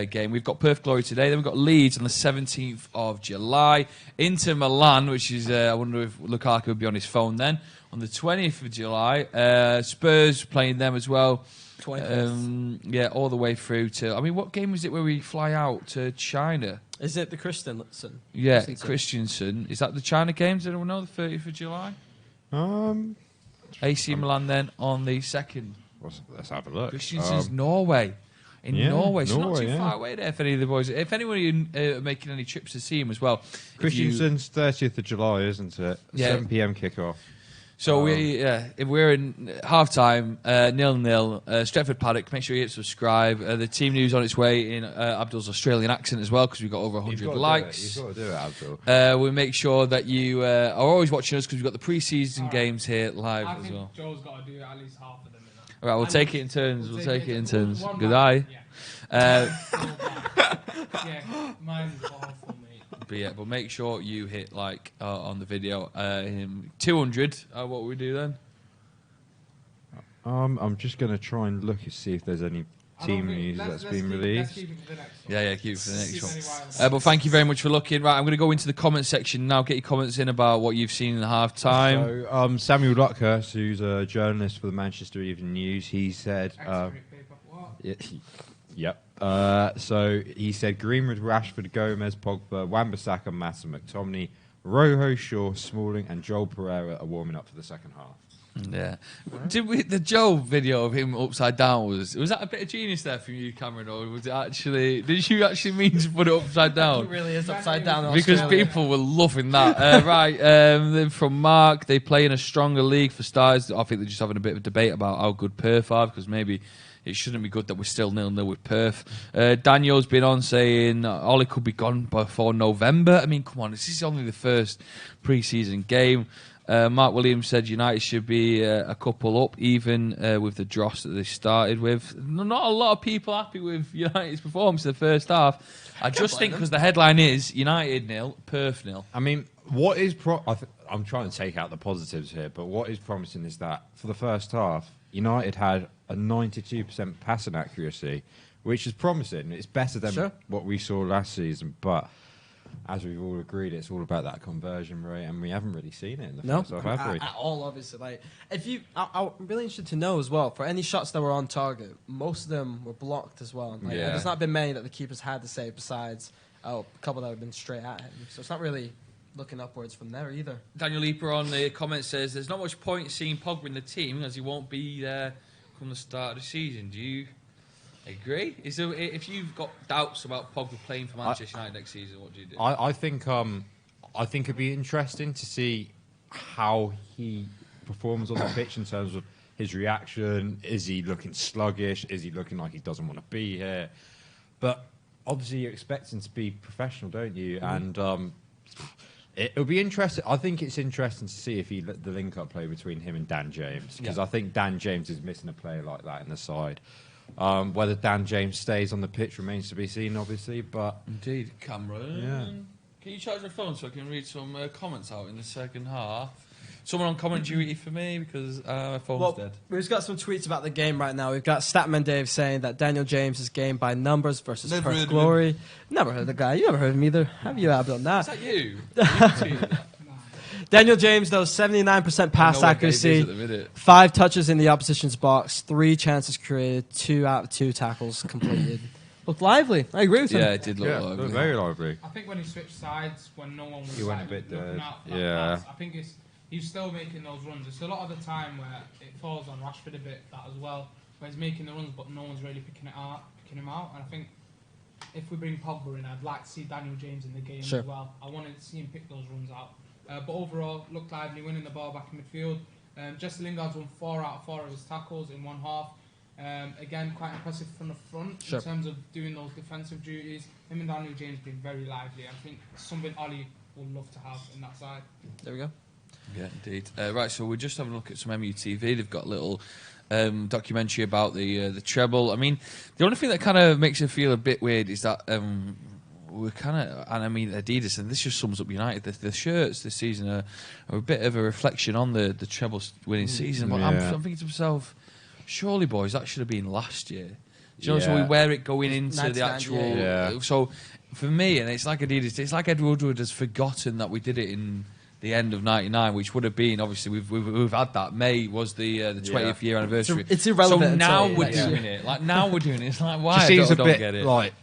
game. We've got Perth Glory today, then we've got Leeds on the 17th of July. Inter Milan, which is, I wonder if Lukaku would be on his phone then, on the 20th of July. Spurs playing them as well. 20th. Yeah, all the way through to... I mean, what game was it where we fly out to China? Is it the Christensen? Yeah, Christensen. Is that the China games? Does anyone know? The 30th of July? AC Milan then on the 2nd. Let's have a look. Christensen's Norway. In Norway, so not too far away there for any of the boys. If anyone are making any trips to see him as well. Christensen's 30th of July, isn't it? Yeah. 7 p.m. kickoff. So if we're in half-time, 0-0, Stretford Paddock, make sure you hit subscribe. The team news on its way in Abdul's Australian accent as well, because we've got over 100 likes. You've got to do it, Abdul. We make sure that you are always watching us, because we've got the pre-season games here live I as think well. Joe's got to do at least half of them. All right, we'll take it in turns. We'll take it in turns. Good eye. Yeah, mine's awful, mate. But make sure you hit like on the video. 200. What will we do then? I'm just going to try and look and see if there's any team news that's been released. Let's keep it for the next one. Yeah, keep it for the next Keep one. But thank you very much for looking. Right, I'm going to go into the comment section now. Get your comments in about what you've seen in the half time. So, Samuel Luckhurst, who's a journalist for the Manchester Evening News, he said... Yep. So he said Greenwood, Rashford, Gomez, Pogba, Wan-Bissaka, Massa, McTominay, Rojo, Shaw, Smalling, and Joel Pereira are warming up for the second half. Yeah. The Joe video of him upside down was that a bit of genius there from you, Cameron, or was it actually? Did you actually mean to put it upside down? He really is upside down. In Because Australia. people were loving that. Right, from Mark, they play in a stronger league for starters. I think they're just having a bit of a debate about how good Perth are, because maybe it shouldn't be good that we're still 0-0 with Perth. Daniel's been on saying Ollie could be gone before November. I mean, come on, this is only the first pre-season game. Mark Williams said United should be a couple up, even with the dross that they started with. Not a lot of people happy with United's performance in the first half. I just think because the headline is United 0, Perth 0. I mean, what is... I'm trying to take out the positives here, but what is promising is that for the first half, United had a 92% passing accuracy, which is promising. It's better than what we saw last season, but... as we've all agreed, it's all about that conversion rate, and we haven't really seen it in the first half, have we? At all, obviously. Like, I'm really interested to know as well, for any shots that were on target, most of them were blocked as well. Like, there's not been many that the keepers had to save, besides a couple that have been straight at him. So it's not really looking upwards from there either. Daniel Leeper on the comment says, there's not much point seeing Pogba in the team, as he won't be there from the start of the season. Do you agree? If you've got doubts about Pogba playing for Manchester United next season, what do you do? I think it'd be interesting to see how he performs on the pitch in terms of his reaction. Is he looking sluggish? Is he looking like he doesn't want to be here? But obviously, you expect him to be professional, don't you? And it'll be interesting. I think it's interesting to see if the link-up play between him and Dan James, because I think Dan James is missing a player like that in the side. Whether Dan James stays on the pitch remains to be seen, obviously. But indeed, Cameron. Yeah. Can you charge your phone so I can read some comments out in the second half? Someone on comment duty for me, because my phone's dead. We've got some tweets about the game right now. We've got Statman Dave saying that Daniel James is game by numbers versus Perth Glory. Never heard of the guy. You never heard of him either. Have you, Abdul? Nah. Is that you? Daniel James, though, 79% pass accuracy, 5 touches in the opposition's box, 3 chances created, 2 out of 2 tackles completed. Looked lively. I agree with him. Yeah, it did look lively. Looked very lively. I think when he switched sides, when no one was He went a bit looking out for that pass, I think he's still making those runs. It's a lot of the time where it falls on Rashford a bit, that as well, where he's making the runs, but no one's really picking him out. And I think if we bring Pogba in, I'd like to see Daniel James in the game as well. I wanted to see him pick those runs out. But overall, looked lively, winning the ball back in midfield. Jesse Lingard's won 4 out of 4 of his tackles in one half. Again, quite impressive from the front in terms of doing those defensive duties. Him and Daniel James being very lively. I think something Ollie would love to have in that side. There we go. Yeah, indeed. Right, so we're just having a look at some MUTV. They've got a little documentary about the treble. I mean, the only thing that kind of makes it feel a bit weird is that we're kind of, and I mean Adidas, and this just sums up United. The shirts this season are a bit of a reflection on the treble winning season. But I'm thinking to myself, surely, boys, that should have been last year. Do you know, so we wear it going into the actual. Yeah. So for me, and it's like Adidas, it's like Ed Woodward has forgotten that we did it in the end of '99, which would have been, obviously we've had that. May was the 20th year anniversary. It's irrelevant. So now we're doing it. Like now we're doing it. It's like why I don't get it. Like,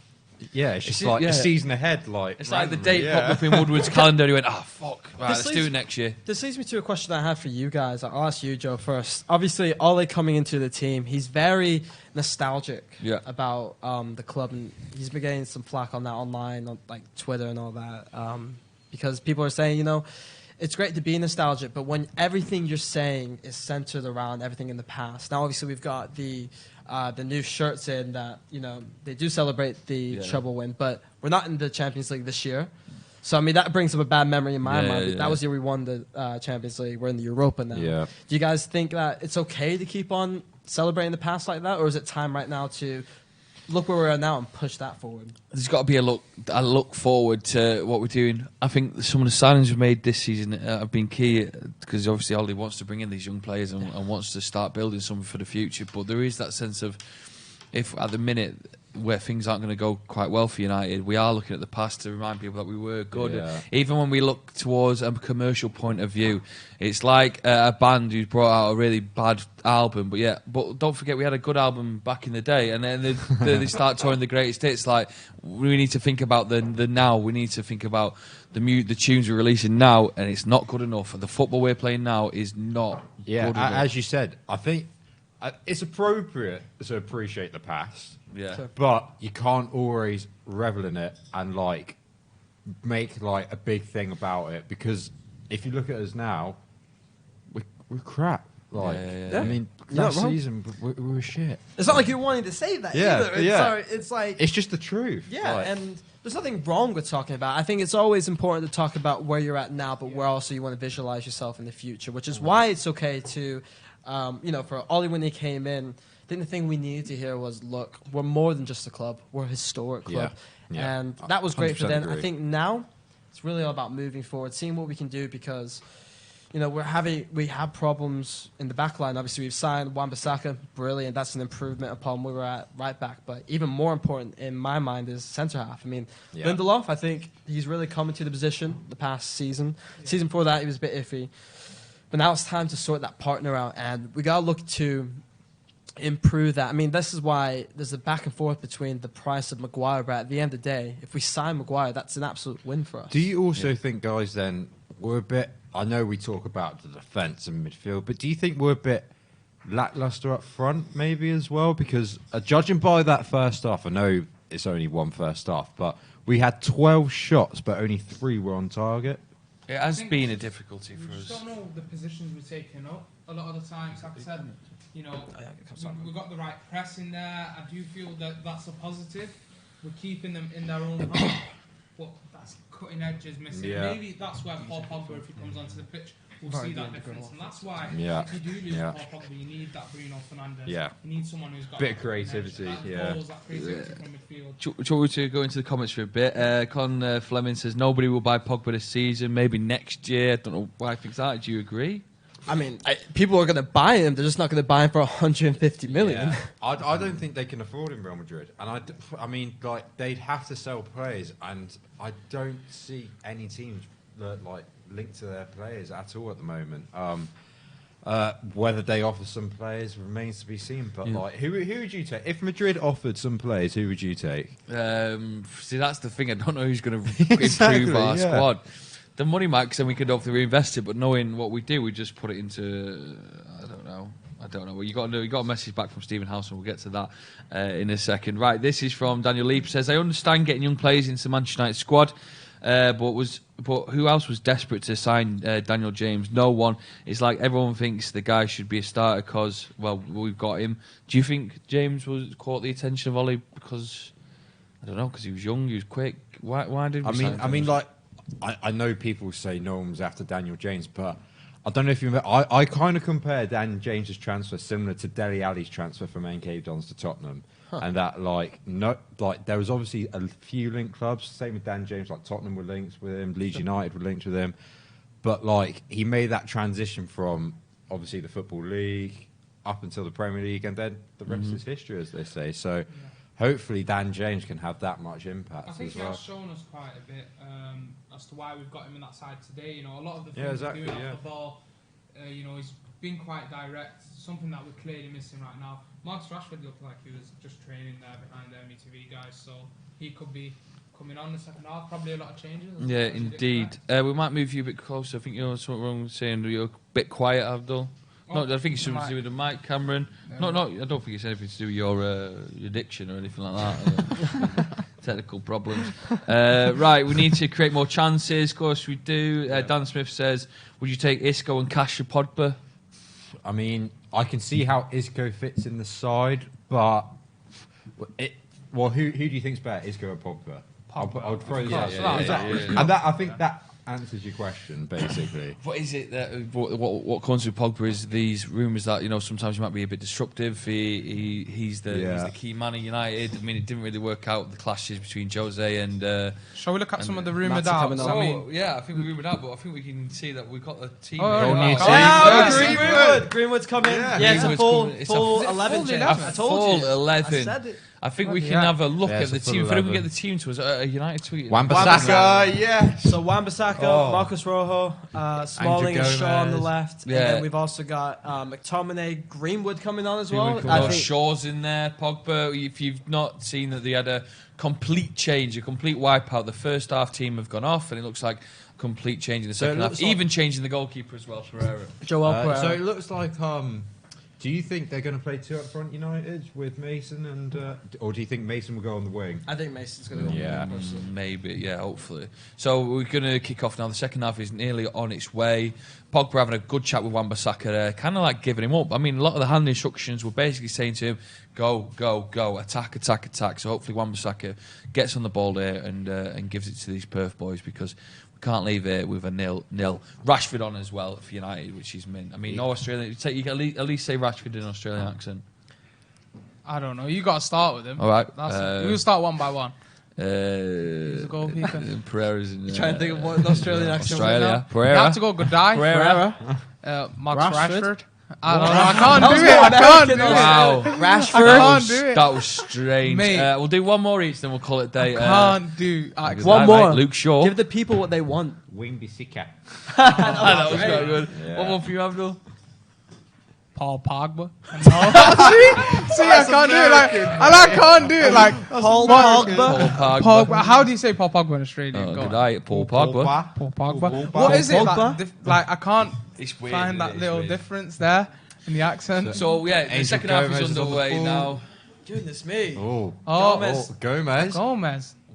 yeah, it's just like a season ahead. Like it's like the date popped up in Woodward's calendar. He went, fuck, right, let's do it next year. This leads me to a question I have for you guys. I'll ask you, Joe, first. Obviously, Ole coming into the team, he's very nostalgic about the club, and he's been getting some flack on that online, on like Twitter and all that, because people are saying, it's great to be nostalgic, but when everything you're saying is centered around everything in the past. Now, obviously, we've got the new shirts in that, they do celebrate the treble win, but we're not in the Champions League this year. So, I mean, that brings up a bad memory in my mind. That was the year we won the Champions League. We're in the Europa now. Yeah. Do you guys think that it's okay to keep on celebrating the past like that, or is it time right now to look where we're at now and push that forward? There's got to be a look forward to what we're doing. I think some of the signings we've made this season have been key, because obviously Ollie wants to bring in these young players and wants to start building something for the future. But there is that sense of, if at the minute where things aren't going to go quite well for United, we are looking at the past to remind people that we were good. Yeah. Even when we look towards a commercial point of view, it's like a band who's brought out a really bad album, but don't forget we had a good album back in the day, and then they start touring the greatest hits. Like, we need to think about the now. We need to think about the tunes we're releasing now, and it's not good enough. The football we're playing now is not good enough. As you said, I think it's appropriate to appreciate the past. Yeah, but you can't always revel in it and make a big thing about it, because if you look at us now, we're crap. I mean, last season we were shit. It's not like you're wanting to say that either. It's like it's just the truth. Yeah, and there's nothing wrong with talking about. I think it's always important to talk about where you're at now, but where also you want to visualize yourself in the future, which is why it's okay to, for Ollie when he came in. I think the thing we needed to hear was, look, we're more than just a club. We're a historic club. Yeah. And that was great for them. Agree. I think now it's really all about moving forward, seeing what we can do, because, we have problems in the back line. Obviously, we've signed Wan-Bissaka, brilliant. That's an improvement upon where we're at right back. But even more important in my mind is centre half. I mean, Lindelof, I think he's really come into the position the past season. Yeah. Season before that, he was a bit iffy. But now it's time to sort that partner out, and we got to look to improve that. I mean, this is why there's a back and forth between the price of Maguire, but at the end of the day, if we sign Maguire, that's an absolute win for us. Do you also think, guys, then, we're a bit, I know we talk about the defence and midfield, but do you think we're a bit lacklustre up front maybe as well? Because judging by that first half, I know it's only one first half, but we had 12 shots, but only 3 were on target. It has been a difficulty for us. We just don't know the positions we're taking up a lot of the times. Like I said, we've got the right press in there. I do feel that that's a positive. We're keeping them in their own half, but that's cutting edges missing. Yeah. Maybe that's where Paul Pogba, if he comes onto the pitch, we'll see that difference. And that's why if you do lose Paul Pogba, you need that Bruno Fernandes. Yeah. You need someone who's got a bit of creativity. That creativity from midfield. Shall we to go into the comments for a bit? Con Fleming says nobody will buy Pogba this season, maybe next year. I don't know why I think that. Do you agree? I mean, people are going to buy him. They're just not going to buy him for 150 million. Yeah. I don't think they can afford him, Real Madrid. And I mean, they'd have to sell players, and I don't see any teams linked to their players at all at the moment. Whether they offer some players remains to be seen. But who would you take if Madrid offered some players? Who would you take? See, that's the thing. I don't know who's going to improve our squad. The money might, because then we could obviously reinvest it, but knowing what we do, we just put it into, I don't know. Well, you got a message back from Stephen House, and we'll get to that in a second. Right, this is from Daniel Leap. Says, I understand getting young players into the Manchester United squad, but who else was desperate to sign Daniel James? No one. It's like everyone thinks the guy should be a starter because, well, we've got him. Do you think James caught the attention of Ollie because, I don't know, because he was young, he was quick? Why did we sign him? I know people say no one was after Daniel James, but I don't know if you remember. I kind of compare Daniel James's transfer similar to Dele Alli's transfer from MK Dons to Tottenham. and that there was obviously a few linked clubs. Same with Dan James, like Tottenham were linked with him, Leeds United were linked with him, but like he made that transition from obviously the Football League up until the Premier League, and then the rest is history, as they say. So hopefully Dan James can have that much impact. I think he has shown us quite a bit as to why we've got him in that side today. You know, a lot of the things he's doing off the ball, you know, he's been quite direct, something that we're clearly missing right now. Marcus Rashford looked like he was just training there behind the METV guys, so he could be coming on the second half. Probably a lot of changes. Yeah, indeed. We might move you a bit closer. I think you're something wrong saying you're a bit quiet, Abdul. No, I think it's something to do with the mic, Cameron. No, I don't think it's anything to do with your diction or anything like that. Technical problems. Right, we need to create more chances. Of course we do. Dan Smith says, would you take Isco and cash for Pogba? I mean, I can see how Isco fits in the side, but who do you think's better, Isco or Pogba? I would throw this out. And I think that answers your question, basically. What is it that what comes with Pogba is these rumours that, you know, sometimes he might be a bit disruptive. He's the key man of United. I mean, it didn't really work out, the clashes between Jose and. Shall we look at some of the rumoured outs? I mean, I think we rumoured out, but I think we can see that we've got the team. Greenwood's coming. Yeah, it's a full 11. I told you. 11. I said it. I think we can have a look at the team. If we can get the team to us, a United tweet. Wan-Bissaka, yes. So Wan-Bissaka, Marcus Rojo, Smalling and Shaw on the left. And then we've also got McTominay, Greenwood coming on as well. I think Shaw's in there, Pogba. If you've not seen that they had a complete change, a complete wipeout. The first half team have gone off, and it looks like a complete change in the second half. Even changing the goalkeeper as well, Pereira. Pereira. So it looks like... do you think they're going to play two up front, United, with Mason and... or do you think Mason will go on the wing? I think Mason's going to go on the wing. Maybe, hopefully. So we're going to kick off now. The second half is nearly on its way. Pogba having a good chat with Wan-Bissaka there, kind of like giving him up. I mean, a lot of the hand instructions were basically saying to him, go, go, go, attack, attack, attack. So hopefully Wan-Bissaka gets on the ball there and gives it to these Perth boys, because... can't leave it with a 0-0. Rashford on as well for United, which is mint. I mean, no Australian. You can at least say Rashford in an Australian accent. I don't know. You got to start with him. All right. We'll start one by one. Who's the goalkeeper? Pereira's in. Trying to think of what Australian accent. Australia. You have to go Goodeye. Pereira. Max Rashford. I don't know. I can't do it. Wow. Rashford. That was strange. We'll do one more each, then we'll call it day. Can't do one more. Luke Shaw. Give the people what they want. Wan-Bissaka. That was quite good. Yeah. One more for you, Abdul. Paul Pogba. See, I can't do it. I can't do it. Paul Pogba. Pogba. How do you say Paul Pogba in Australian? Good night, Paul Pogba. Paul Pogba. What is it? I can't find that little weird. difference there in the accent. So the second half is underway now. Goodness me. Gomez.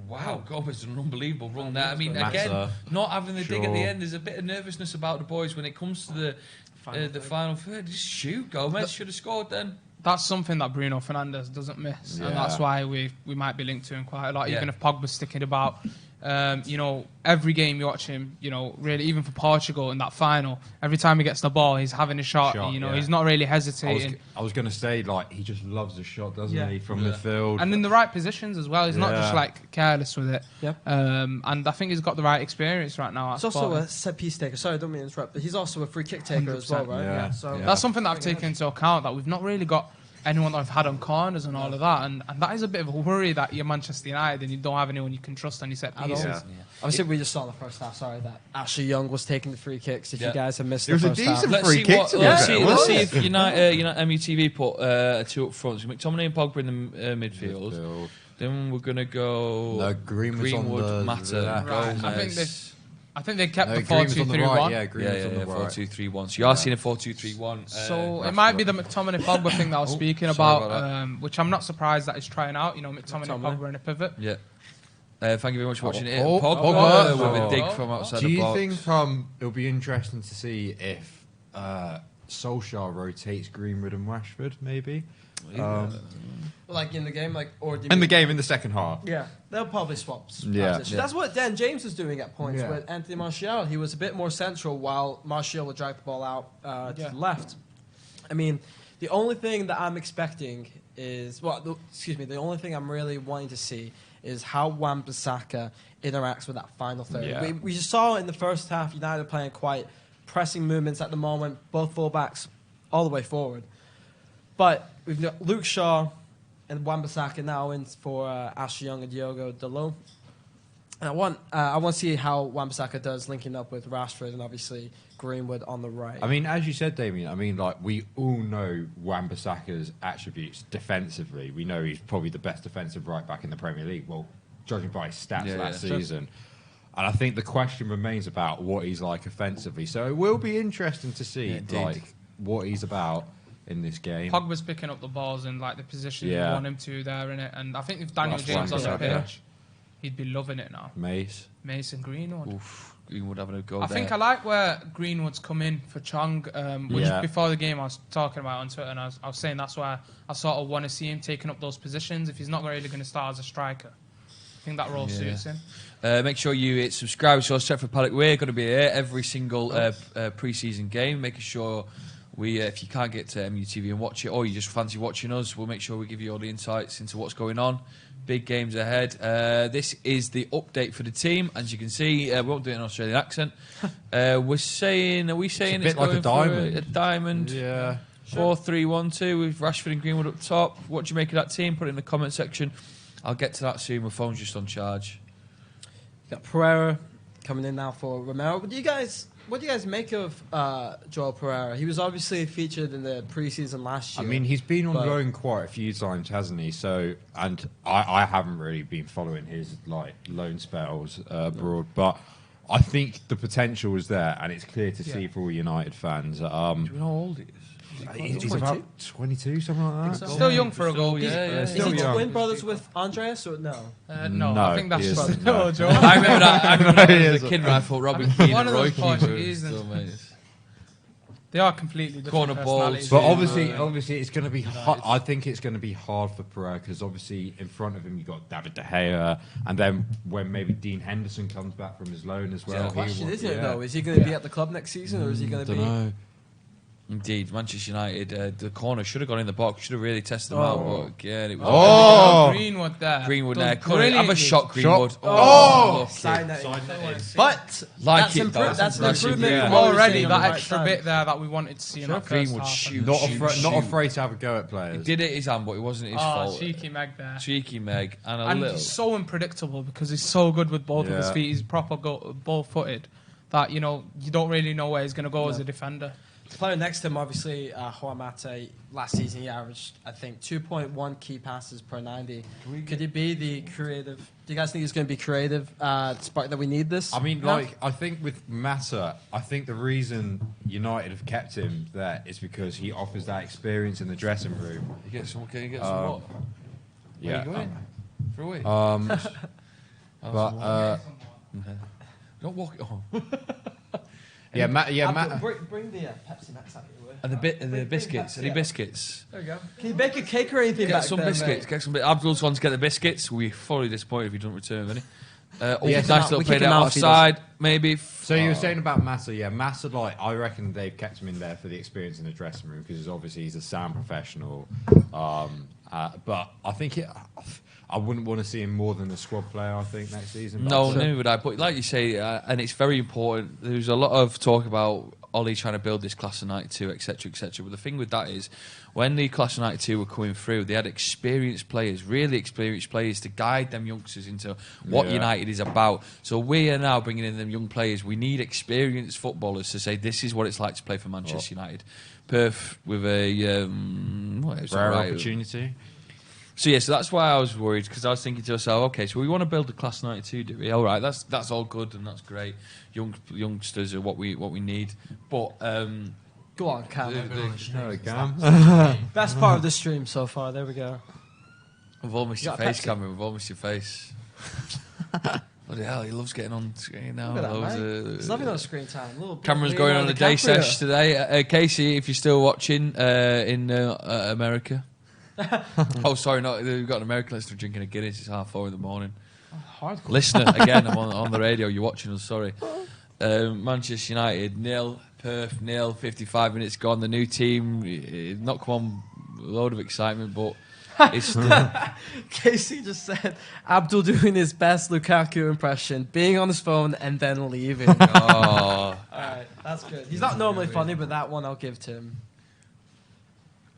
Wow, Gomez is an unbelievable run there. I mean, again, not having the dig at the end, there's a bit of nervousness about the boys when it comes to the final third. Just shoot, Gomez should have scored then. That's something that Bruno Fernandes doesn't miss, and that's why we might be linked to him quite a lot. Even if Pogba's sticking about, every game you watch him, really, even for Portugal in that final, every time he gets the ball, he's having a shot. He's not really hesitating. I was going to say, he just loves a shot, doesn't he, from midfield, and in the right positions as well. He's not just careless with it. Yeah. And I think he's got the right experience right now. He's also a set piece taker. Sorry, I don't mean to interrupt, but he's also a free kick taker as well, right? Yeah. So that's something that I've taken into account, that we've not really got anyone that I've had on corners and all of that, and that is a bit of a worry that you're Manchester United and you don't have anyone you can trust on your set pieces. Obviously, we just saw in the first half. Sorry that Ashley Young was taking the free kicks. If you guys have missed it was the first a decent half. free kick. Let's see if United METV put two up front. So McTominay and Pogba in the midfield. Then we're gonna go Greenwood, Mata, Gomez. I think they kept the 4-2-3-1. Yeah, Greenwood's on the right. 4-2-3-1. So you are seeing a 4-2-3-1. So it might be the McTominay Pogba thing that I was speaking about, which I'm not surprised that he's trying out. McTominay Pogba in a pivot. Yeah. Thank you very much for watching it. Pogba with a dig from outside the box. Do you think it'll be interesting to see if Solskjaer rotates Greenwood and Rashford, maybe? Like in the game, in the second half. Yeah, they'll probably swap. Yeah. That's what Dan James was doing at points with Anthony Martial. He was a bit more central while Martial would drag the ball out to the left. I mean, the only thing that I'm expecting is the only thing I'm really wanting to see is how Wan-Bissaka interacts with that final third. Yeah. We just saw in the first half United playing quite pressing movements at the moment, both fullbacks all the way forward. But we've got Luke Shaw and Wan-Bissaka now in for Ashley Young and Diogo Dalot. And I want to see how Wan-Bissaka does linking up with Rashford and obviously Greenwood on the right. I mean, as you said, Damien, I mean, like, we all know Wan-Bissaka's attributes defensively. We know he's probably the best defensive right back in the Premier League. Well, judging by his stats last season. And I think the question remains about what he's like offensively. So it will be interesting to see what he's about in this game. Pogba's picking up the balls in like the position you want him to there, innit? And I think if Daniel James on the pitch, he'd be loving it now. Mason Greenwood. Oof, Greenwood having a go I think I like where Greenwood's come in for Chong, which before the game I was talking about on Twitter, and I was saying that's why I sort of want to see him taking up those positions if he's not really going to start as a striker. I think that role suits him. Make sure you hit subscribe to our Stretford Paddock. We're going to be here every single pre-season game, making sure if you can't get to MUTV and watch it, or you just fancy watching us, we'll make sure we give you all the insights into what's going on. Big games ahead. This is the update for the team. As you can see, we won't do it in an Australian accent. Are we saying it's a bit like a diamond? A diamond. Yeah. 4-3-1-2 with Rashford and Greenwood up top. What do you make of that team? Put it in the comment section. I'll get to that soon. My phone's just on charge. Got Pereira coming in now for Romero. What do you guys make of Joel Pereira? He was obviously featured in the preseason last year. I mean, he's been on loan quite a few times, hasn't he? So, and I haven't really been following his like loan spells abroad, but I think the potential is there, and it's clear to see for all United fans. Do you know how old he is? He's about 22, something like that. Still young for a goal. Is he twin brothers with Andreas or no? No, I think that's brother. No, Joe. I remember that as a kid when I thought Robin Keane One and of Roy those Keane Portuguese. They are completely different Corner balls. personalities. But obviously, it's going to be hard. I think it's going to be hard for Pereira because obviously in front of him you've got David De Gea, and then when maybe Dean Henderson comes back from his loan as well. The question isn't it though? Is he going to be at the club next season, or is he going to be? Know. Indeed, Manchester United, the corner should have gone in the box, should have really tested them out, but again, it was... Greenwood there. Greenwood there. Have a shot, Greenwood. But like that's an improvement. Already, that extra bit there that we wanted to see in that first Greenwood half. Not afraid to have a go at players. He did it his hand, but it wasn't his fault. Cheeky Meg there. Cheeky Meg. And he's so unpredictable because he's so good with both of his feet. He's proper ball-footed that, you don't really know where he's going to go as a defender. The player next to him, obviously, Juan Mata. Last season, he averaged, I think, 2.1 key passes per 90. Could he be the creative? Do you guys think he's going to be creative? Despite that we need this? I mean, I think with Mata, I think the reason United have kept him there is because he offers that experience in the dressing room. Can you get some water? Yeah. Where are you going? Through But don't walk it home. Bring the Pepsi Max out here. And the biscuits. Any biscuits? There you go. Can you bake a cake or anything? Get some biscuits. Get some. Abdul's wants to get the biscuits. We're fully disappointed if you don't return any. Nice little play there outside, maybe. So you were saying about Mata, Mata, I reckon they've kept him in there for the experience in the dressing room because obviously he's a sound professional. But I think I wouldn't want to see him more than a squad player, I think, next season. No, neither would I. But like you say, and it's very important, there's a lot of talk about Ollie trying to build this class of 92, etc., etc. But the thing with that is, when the class of 92 were coming through, they had experienced players, really experienced players, to guide them youngsters into what United is about. So we are now bringing in them young players. We need experienced footballers to say, this is what it's like to play for Manchester United. Perth with a... rare opportunity. So so that's why I was worried, because I was thinking to myself, okay, so we want to build a class 92, do we? All right, that's all good and that's great. Youngsters are what we need, but go on, Cam. Best part of the stream so far. There we go. We've all missed your face, Cameron. We've all missed your face. Bloody hell, he loves getting on screen now. He's loving on screen time. Cameron's going on a day sesh today. Casey, if you're still watching in America. Oh, sorry, no, we've got an American listener drinking a Guinness. It's 4:30 in the morning. Hardcore. Listener, again, I'm on the radio. You're watching us, sorry. Manchester United, 0. Perth, 0. 55 minutes gone. The new team, not come on, a load of excitement, but It's Casey just said Abdul doing his best Lukaku impression, being on his phone and then leaving. oh, All right, that's good. He's not normally funny, but that one I'll give to him.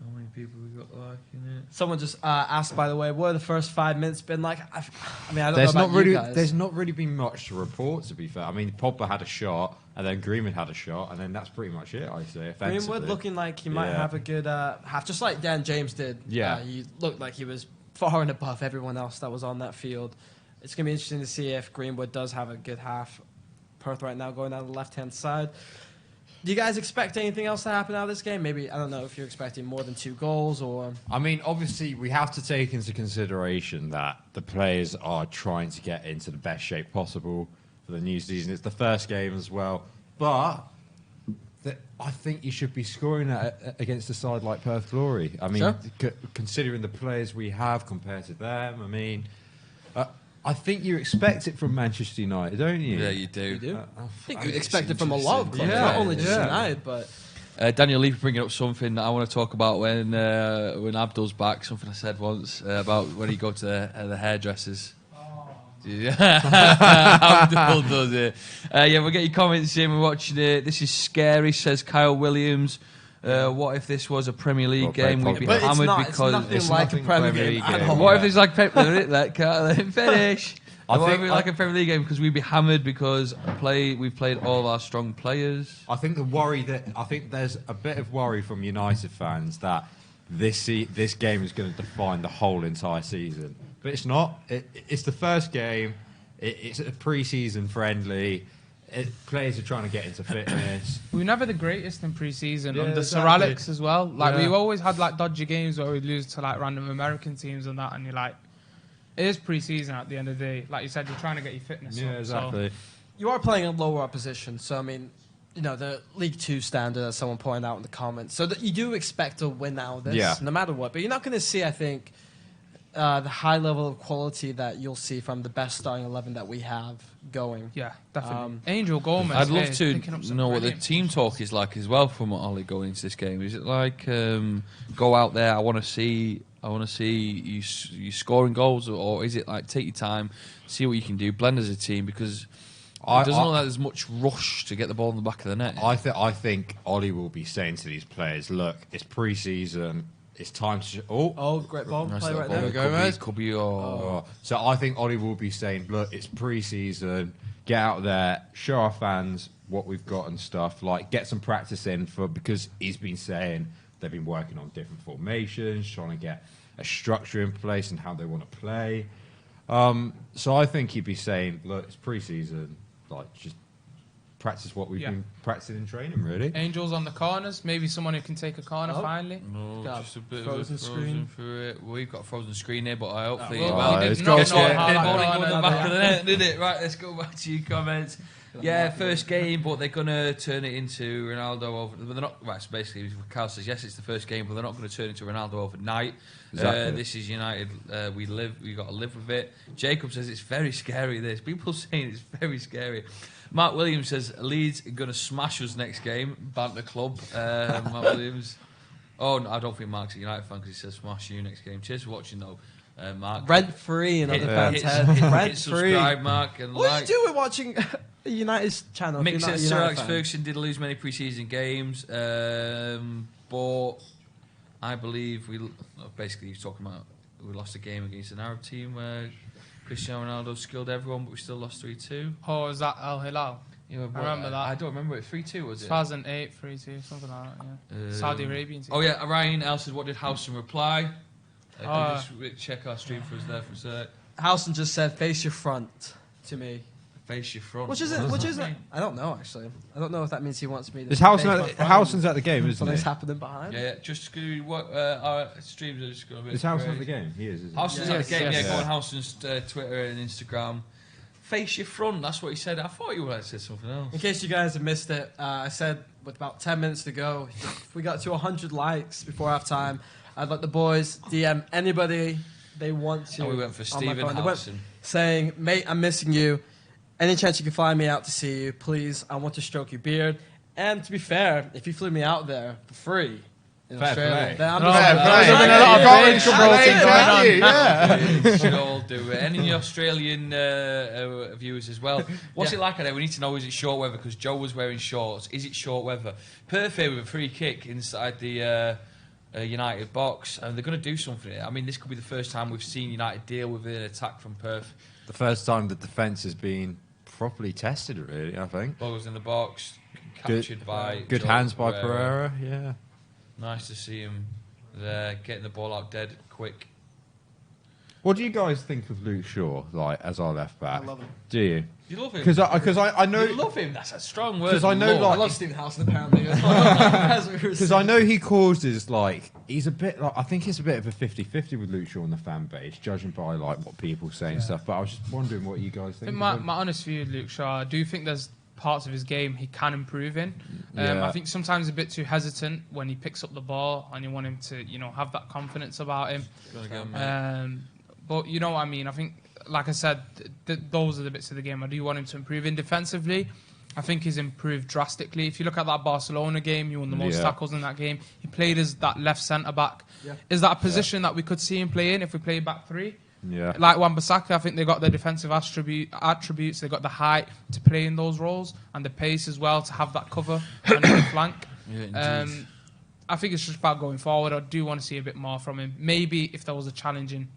how many people we got liking it? Someone just asked, by the way, what have the first 5 minutes been like? I mean, I don't There's know not about really, you guys. there's not really been much to report. To be fair, I mean, Pogba had a shot, and then Greenwood had a shot, and then that's pretty much it. I say. Greenwood Offensively. looking like he might Yeah. have a good half, just like Dan James did. Yeah. He looked like he was far and above everyone else that was on that field. It's going to be interesting to see if Greenwood does have a good half. Perth right now going down the left-hand side. Do you guys expect anything else to happen out of this game? Maybe, I don't know if you're expecting more than 2 goals or... I mean, obviously, we have to take into consideration that the players are trying to get into the best shape possible for the new season. It's the first game as well. But I think you should be scoring against a side like Perth Glory. I mean, Sure. considering the players we have compared to them, I mean, I think you expect it from Manchester United, don't you? Yeah, you do. You do? I I think you expect it from a lot of clubs, Yeah, not only just yeah. United, but... Daniel Lee bringing up something that I want to talk about when Abdul's back. Something I said once about when he go to the hairdressers. Abdul does it. Yeah, we'll get your comments in. We're watching it. This is scary, says Kyle Williams. What if this was a Premier League game? We'd be But it's hammered not, because it's nothing like a Premier League at all. What if it's like let Carl finish? I What if think it's like a Premier League game because we'd be hammered because we've played all of our strong players. I think there's a bit of worry from United fans that this game is going to define the whole entire season, but it's not. It's the first game. It's a pre-season friendly. Players are trying to get into fitness. We were never the greatest in pre-season Yeah, under Sir exactly. Alex as well. Like Yeah. we always had like dodgy games where we'd lose to like random American teams and that, and you're like, it is pre-season at the end of the day. Like you said, you're trying to get your fitness Yeah, up. exactly. You are playing a lower opposition, so I mean, you know, the League 2 standard, as someone pointed out in the comments, so that you do expect to win out of this, Yeah. no matter what. But you're not going to see, I think, the high level of quality that you'll see from the best starting 11 that we have going. Yeah, definitely. Angel Gomez. I'd love picking up to some know what the brilliant team talk is like as well from Ollie going into this game. Is it like go out there? I want to see you scoring goals, or is it like take your time, see what you can do, blend as a team? Because it doesn't look like there's much rush to get the ball in the back of the net. I think Ollie will be saying to these players, "Look, it's pre-season. It's time to." Oh, great ball Nice play little right ball. there. Could be or So I think Ollie will be saying, "Look, it's pre-season. Get out there, show our fans what we've got and stuff. Like, get some practice in because he's been saying they've been working on different formations, trying to get a structure in place and how they want to play. So I think he'd be saying, look, it's pre-season. Like, just practice what we've been practicing in training, really. Angels on the corners. Maybe someone who can take a corner finally. no, Got just a bit frozen of a screen. for it. We've got a frozen screen here, but I hopefully well, it it's did not not know get how it that bowling corner on the back of the did. net, did it? Right, let's go back to your comments. Yeah, first game, but they're going to turn it into Ronaldo over. But they're not. Right, so basically, Carl says yes, it's the first game, but they're not going to turn it into Ronaldo overnight. Exactly. This is United. We got to live with it. Jacob says it's very scary. This people saying it's very scary. Mark Williams says Leeds are going to smash us next game. Banter club. Mark Williams. Oh, no, I don't think Mark's a United fan because he says smash you next game. Cheers for watching though, Mark. Rent free in other fans' hit, head. hit Rent free. subscribe, Mark, and What like. are you doing watching United's channel? if Mick you're not a says Sir United Alex fan? Ferguson did lose many pre-season games, but I believe basically he's talking about we lost a game against an Arab team where Cristiano Ronaldo skilled everyone, but we still lost 3-2. Oh, is that Al Hilal? Yeah, I remember that. I don't remember it. 3-2 was it? 2008, 3-2, something like that, yeah. Saudi Arabian team. Oh yeah, Ryan L says, what did Howson reply? Can Oh. you just check our stream for us there for a sec? Howson just said, face your front to me. Face your front. Which is it? Which is it? I don't know, actually. I don't know if that means he wants me to... Is Howson face my front. Howson's at the game, isn't Something's it? happening behind. Yeah, just our streams are just going a bit Is Howson at crazy. the game? He is, isn't he? Howson's Yes, at the game, yes. yeah. Go on Howson's Twitter and Instagram. Face your front, that's what he said. I thought you would have said something else. In case you guys have missed it, I said with about 10 minutes to go, if we got to 100 likes before half time, I'd let the boys DM anybody they want to. And we went for on my Stephen phone. They went Howson. saying, mate, I'm missing you. Any chance you can fly me out to see you, please. I want to stroke your beard. And to be fair, if you flew me out there for free, in Fair Australia. play. There's been a lot of You should all do it. And in the Australian viewers as well. What's it like out there? We need to know, is it short weather? Because Joe was wearing shorts. Is it short weather? Perth here with a free kick inside the United box. And they're going to do something here. I mean, this could be the first time we've seen United deal with an attack from Perth. The first time the defence has been properly tested, really, I think. Ball was in the box, captured by Good Joe hands by Pereira, yeah. Nice to see him there, getting the ball out dead quick. What do you guys think of Luke Shaw, like, as our left back? I love him. Do you? You love him? Because I know... You love him? That's a strong word. Because I know, I like... love Stephen Howson apparently. Because I know he causes, like... He's a bit, like... I think it's a bit of a 50-50 with Luke Shaw in the fan base, judging by, like, what people say and stuff. But I was just wondering what you guys think. My honest view of Luke Shaw, I do think there's parts of his game he can improve in. I think sometimes a bit too hesitant when he picks up the ball and you want him to, have that confidence about him. But you know what I mean? I think, like I said, those are the bits of the game I do want him to improve in. Defensively, I think he's improved drastically. If you look at that Barcelona game, he won the most tackles in that game. He played as that left centre-back. Yeah. Is that a position that we could see him play in if we play back three? Yeah. Like Wan-Bissaka, I think they got the defensive attributes. They got the height to play in those roles and the pace as well to have that cover on the flank. Yeah, I think it's just about going forward. I do want to see a bit more from him. Maybe if there was a challenging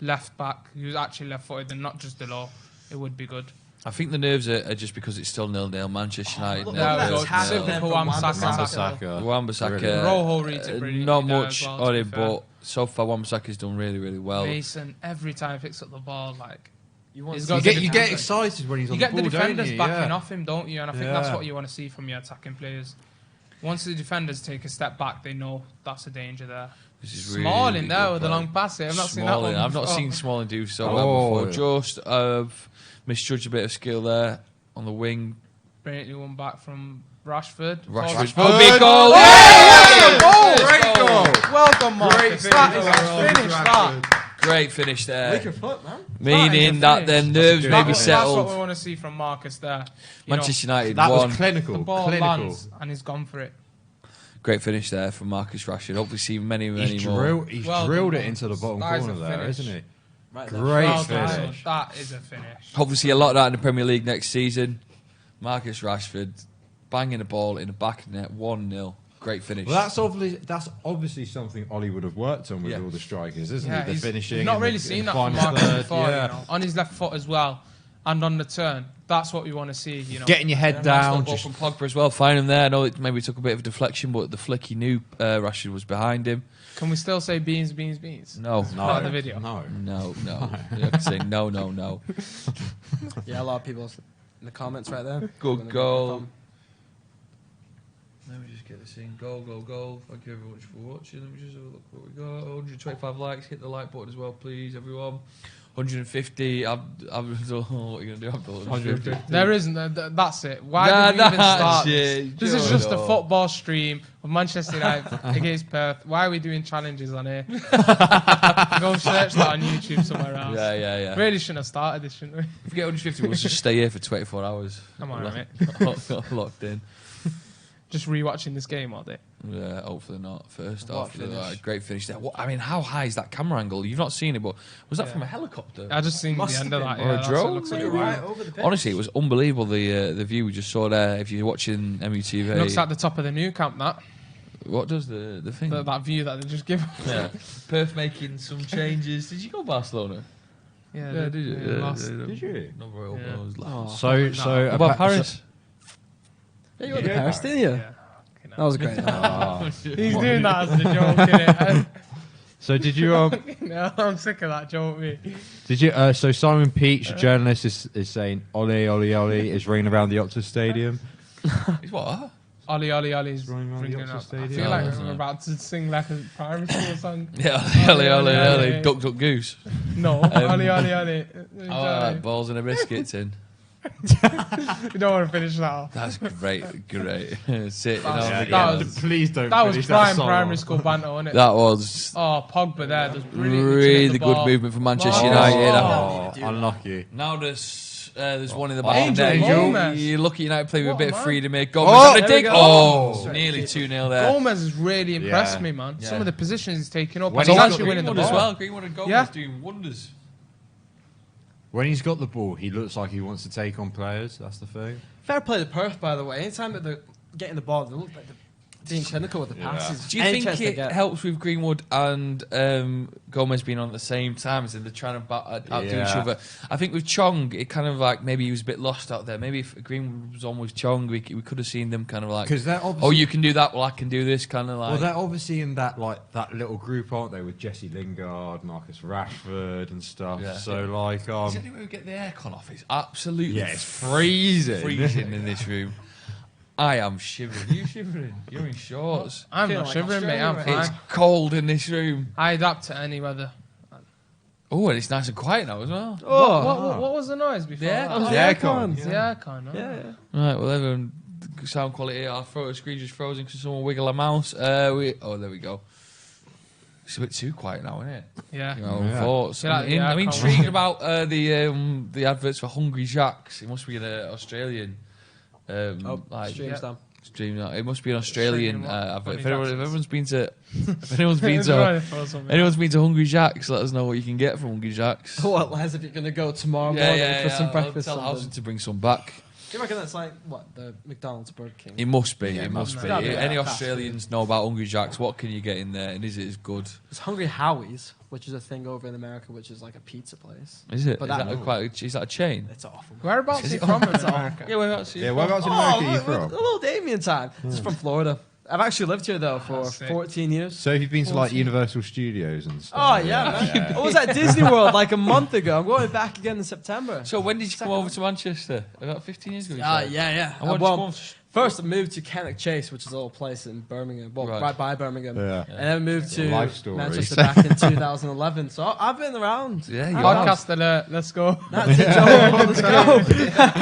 left back who's actually left-footed and not just Delors, it would be good. I think the nerves are just because it's still 0-0 Manchester United. Wan-Bissaka. Rojo reads it pretty not much on him, but so far Wan-Bissaka's done really, really well. Mason, every time he picks up the ball, like... You get excited when he's on the ball, you get the defenders don't you? backing off him, don't you? And I think that's what you want to see from your attacking players. Once the defenders take a step back, they know that's a danger there. Smalling really there with the long pass. I've not seen that one. I've not seen Smalling do so well before. Just misjudged a bit of skill there on the wing. Brilliantly one back from Rashford. Big goal! Great goal! Welcome, Marcus. That is a finish, that. Great finish there. Weaker foot, man. Meaning that their nerves may be settled. That's what we want to see from Marcus there. Manchester United that won. Was clinical. The ball lands and he's gone for it. Great finish there from Marcus Rashford. Hopefully see many more. He's drilled it into the bottom corner there, isn't he? Right, great finish. That is a finish. Hopefully see a lot of that in the Premier League next season. Marcus Rashford banging the ball in the back of the net, 1-0. Great finish. Well, that's obviously something Ollie would have worked on with all the strikers, isn't he? The finishing. We've not really seen that from Marcus before, on his left foot as well, and on the turn. That's what we want to see, Getting your head down. Nice from Pogba as well, find him there. I know it maybe took a bit of deflection, but the flick, he knew Rashford was behind him. Can we still say beans? No. Not in the video. No. You have to say no. Yeah, a lot of people in the comments right there. Good goal. Let me just get this in. Goal. Thank you very much for watching. Let me just have a look what we got. 125 likes. Hit the like button as well, please, everyone. 150. I don't know what you're going to do. 150. There isn't. That's it. Why did we even start this? This is just a football stream of Manchester United against Perth. Why are we doing challenges on here? Go search that on YouTube somewhere else. Yeah. Really shouldn't have started this, shouldn't we? If we get 150, we'll just stay here for 24 hours. Come on, mate. Locked in. Just rewatching this game all day. Yeah, hopefully not. First off, great finish there. I mean, how high is that camera angle? You've not seen it, but was that from a helicopter? I just seen the end of that. Or a drone? Right over the pitch. Honestly, it was unbelievable. The view we just saw there. If you're watching MUTV, it looks like the top of the new camp. That. What does the thing? That view that they just give. Yeah. Perth making some changes. Did you go Barcelona? Yeah, did you? Did you? Not very well. So about Paris? Yeah, you went to Paris, didn't you? Yeah. That was a great night. He's doing that as a joke, innit? So did you? No, I'm sick of that joke, mate. Did you? So Simon Peach, journalist, is saying "Ollie, Ollie, Ollie" is ringing around the Optus Stadium. He's what? Ollie, Ollie, Ollie's ringing around the ringing Optus up. Stadium. I feel like we're about to sing like a primary school song. Yeah, Ollie, Duck, Duck, Goose. No, Ollie, Ollie, Ollie. Balls and a biscuits in. You don't want to finish that off. That's great. Please don't. That was primary school banter, wasn't it? That was. Oh, Pogba there. Really good movement from Manchester United. Unlucky. Now this There's one in the back Angel there. Gomez. You look at United play with a What bit a of man. freedom here. Gomez having a there we dig. go. Oh, nearly 2-0 there. Gomez has really impressed Yeah. me, man. Yeah. Some of the positions he's taking up. When And he's he's got actually winning the Greenwood ball. as well. Greenwood and Gomez Yeah. doing wonders. When he's got the ball, he looks like he wants to take on players. That's the thing. Fair play to Perth, by the way. Anytime that they're getting the ball, they look like they're being clinical with the passes. Do you Any think chance they it get. helps with Greenwood and Gomez being on at the same time, as in they're trying to outdo each Yeah. other? I think with Chong, it kind of like maybe he was a bit lost out there. Maybe if Greenwood was on with Chong, we could have seen them kind of like, Because they're obviously, oh, you can do that, well, I can do this, kind of like. well, they're obviously in that that little group, aren't they, with Jesse Lingard, Marcus Rashford, and stuff. Yeah. So like, Is there any way we get the aircon off? It's absolutely yeah, it's freezing. freezing in this room. I am shivering. You shivering? You're in shorts. I'm Feeling not like shivering, mate. I'm Australia It's fine. cold in this room. I adapt to any weather. Oh, and it's nice and quiet now as well. What was the noise before? Yeah, that? that was the aircon. The aircon. Oh. Yeah. Right, well, everyone, sound quality. Our photo screen just frozen because someone wiggle a mouse. There we go. It's a bit too quiet now, isn't it? Yeah. Your own Yeah. thoughts. Yeah, I'm yeah, intrigued about the adverts for Hungry Jacks. It must be an Australian. Streams down. Stream. It must be an Australian Streaming what? advert. If Hungry anyone's been to, if anyone's been It's to, right for something. anyone's been to Hungry Jacks, let us know what you can get from Hungry Jacks. What, Les, if you're going to go tomorrow morning for some breakfast? I'll tell something? Housen to bring some back. Do you reckon that's like, what, the McDonald's Burger King? It must be. Yeah, it must be. gotta be Any fast Australians know about Hungry Jacks? What can you get in there? And is it as good? It's Hungry Howie's, which is a thing over in America, which is like a pizza place. Is it? But Is that a chain? It's awful. Whereabouts are you from in America? Yeah, whereabouts? Yeah, whereabouts in America are you a from? little Damien time. It's from Florida. I've actually lived here though for sick. 14 years. So you've been to like Universal Studios and stuff. Oh yeah, man. I was at Disney World like a month ago. I'm going back again in September. So when did you come over to Manchester? About 15 years ago. you said? Yeah. And what did you Well, come- first I moved to Cannock Chase, which is a little place in Birmingham, well, Right. right by Birmingham. Yeah. And then moved to Life story. Manchester back in 2011. So I've been around. Yeah, you Podcast alert. Let's go. That's it, Joe. Let's go.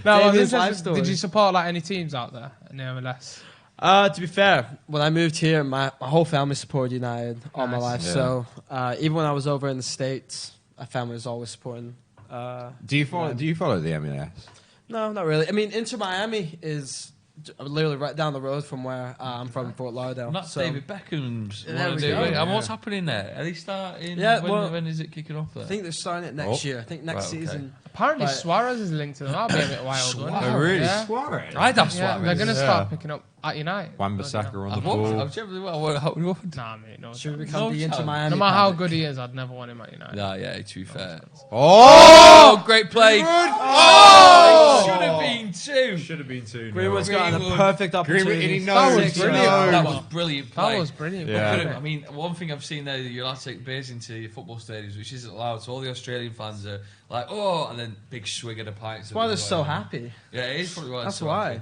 No, I was Damien's life interested. story. Did you support like any teams out there in the MLS? To be fair, when I moved here, my whole family supported United all my Nice. life. Yeah. So even when I was over in the States, my family was always supporting. Do you follow the MLS? No, not really. I mean, Inter Miami is literally right down the road from where I'm from, Fort Lauderdale. Not so David Beckham's. There we do go. it. Yeah. And what's happening there? Are they starting? Yeah, when is it kicking off there? I think they're starting it next year. I think next Right, okay. season. Apparently Right. Suarez is linked to them. That'll be a bit wild, wouldn't it? Oh, really? Yeah. Suarez? I'd have Yeah, Suarez. they're going to start picking up at United. Wan-Bissaka on the I've ball. generally what? Nah, mate, no. Should we chance. become No the Inter chance. Miami? No matter how Paddock? good he is, I'd never want him at United. Yeah, to be fair. Oh! Oh, great play! Oh, should have been two. Should have been 2. Greenwood's got a Greenwood. perfect opportunity. he That knows. was he brilliant. knows. That was brilliant play. That was brilliant. Yeah. Could've- I mean, one thing I've seen there, you're allowed to take beers into your football stadiums, which isn't allowed. So all the Australian fans are like, oh, and then big swig of the pints. That's why they're so happy. Yeah, it is probably why. That's they're so why. happy.